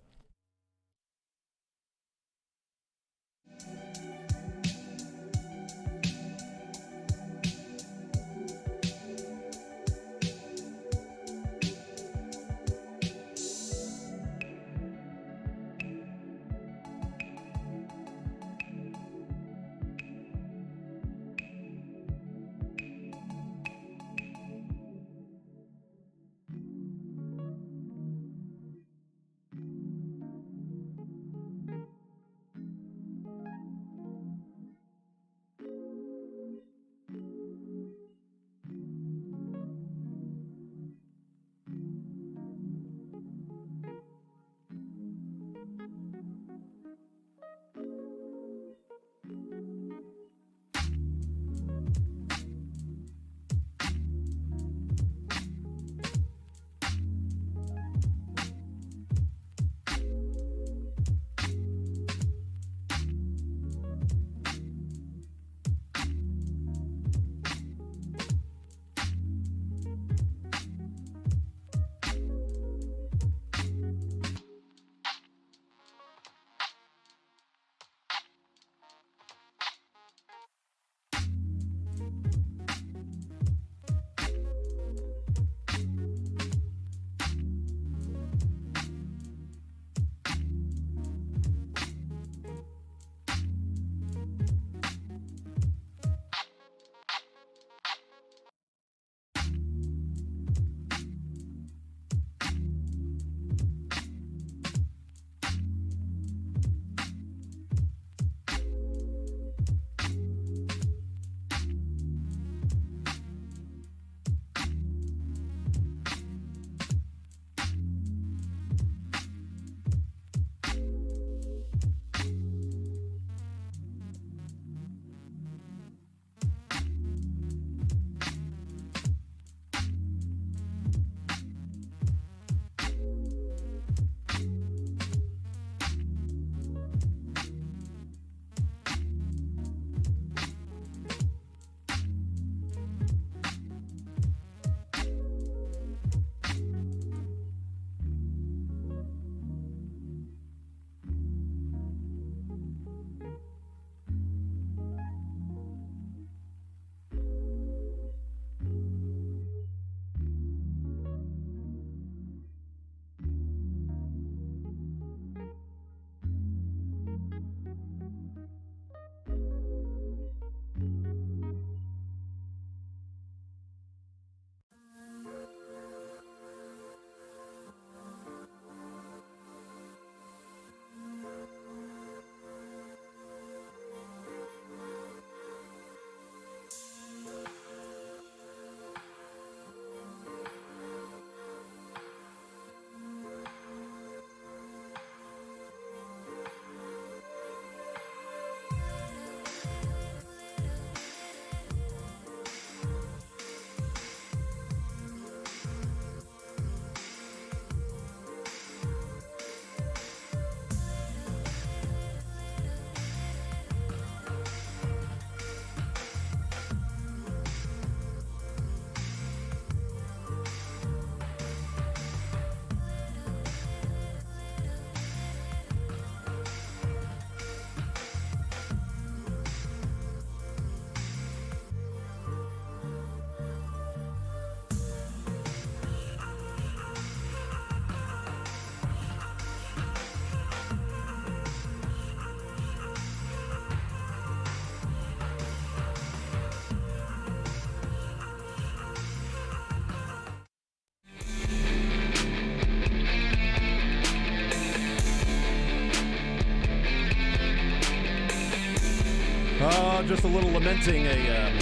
[SPEAKER 1] Just a little lamenting a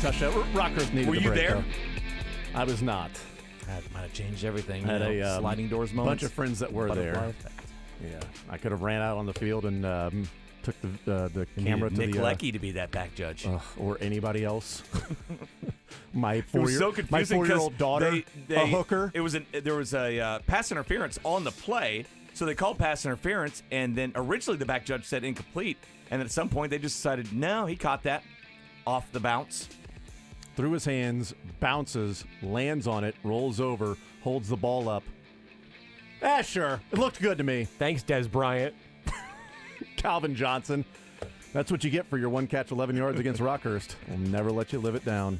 [SPEAKER 1] touchdown. Rockers needed
[SPEAKER 15] Were
[SPEAKER 1] the
[SPEAKER 15] you
[SPEAKER 1] break,
[SPEAKER 15] there?
[SPEAKER 1] though. I was not.
[SPEAKER 15] That might have changed everything.
[SPEAKER 1] Had a
[SPEAKER 15] sliding doors moment.
[SPEAKER 1] Bunch of friends that were there.
[SPEAKER 15] Effect.
[SPEAKER 1] Yeah, I could have ran out on the field and took the camera to
[SPEAKER 15] Nick
[SPEAKER 1] the
[SPEAKER 15] Leckey to be that back judge,
[SPEAKER 1] or anybody else. my
[SPEAKER 15] it was so confusing
[SPEAKER 1] 4-year-old daughter, a hooker.
[SPEAKER 15] There was a pass interference on the play, so they called pass interference, and then originally the back judge said incomplete, and at some point they just decided no, he caught that off the bounce.
[SPEAKER 1] Through his hands, bounces, lands on it, rolls over, holds the ball up. Sure. It looked good to me.
[SPEAKER 2] Thanks, Des Bryant.
[SPEAKER 1] Calvin Johnson. That's what you get for your one catch, 11 yards against Rockhurst. We'll never let you live it down.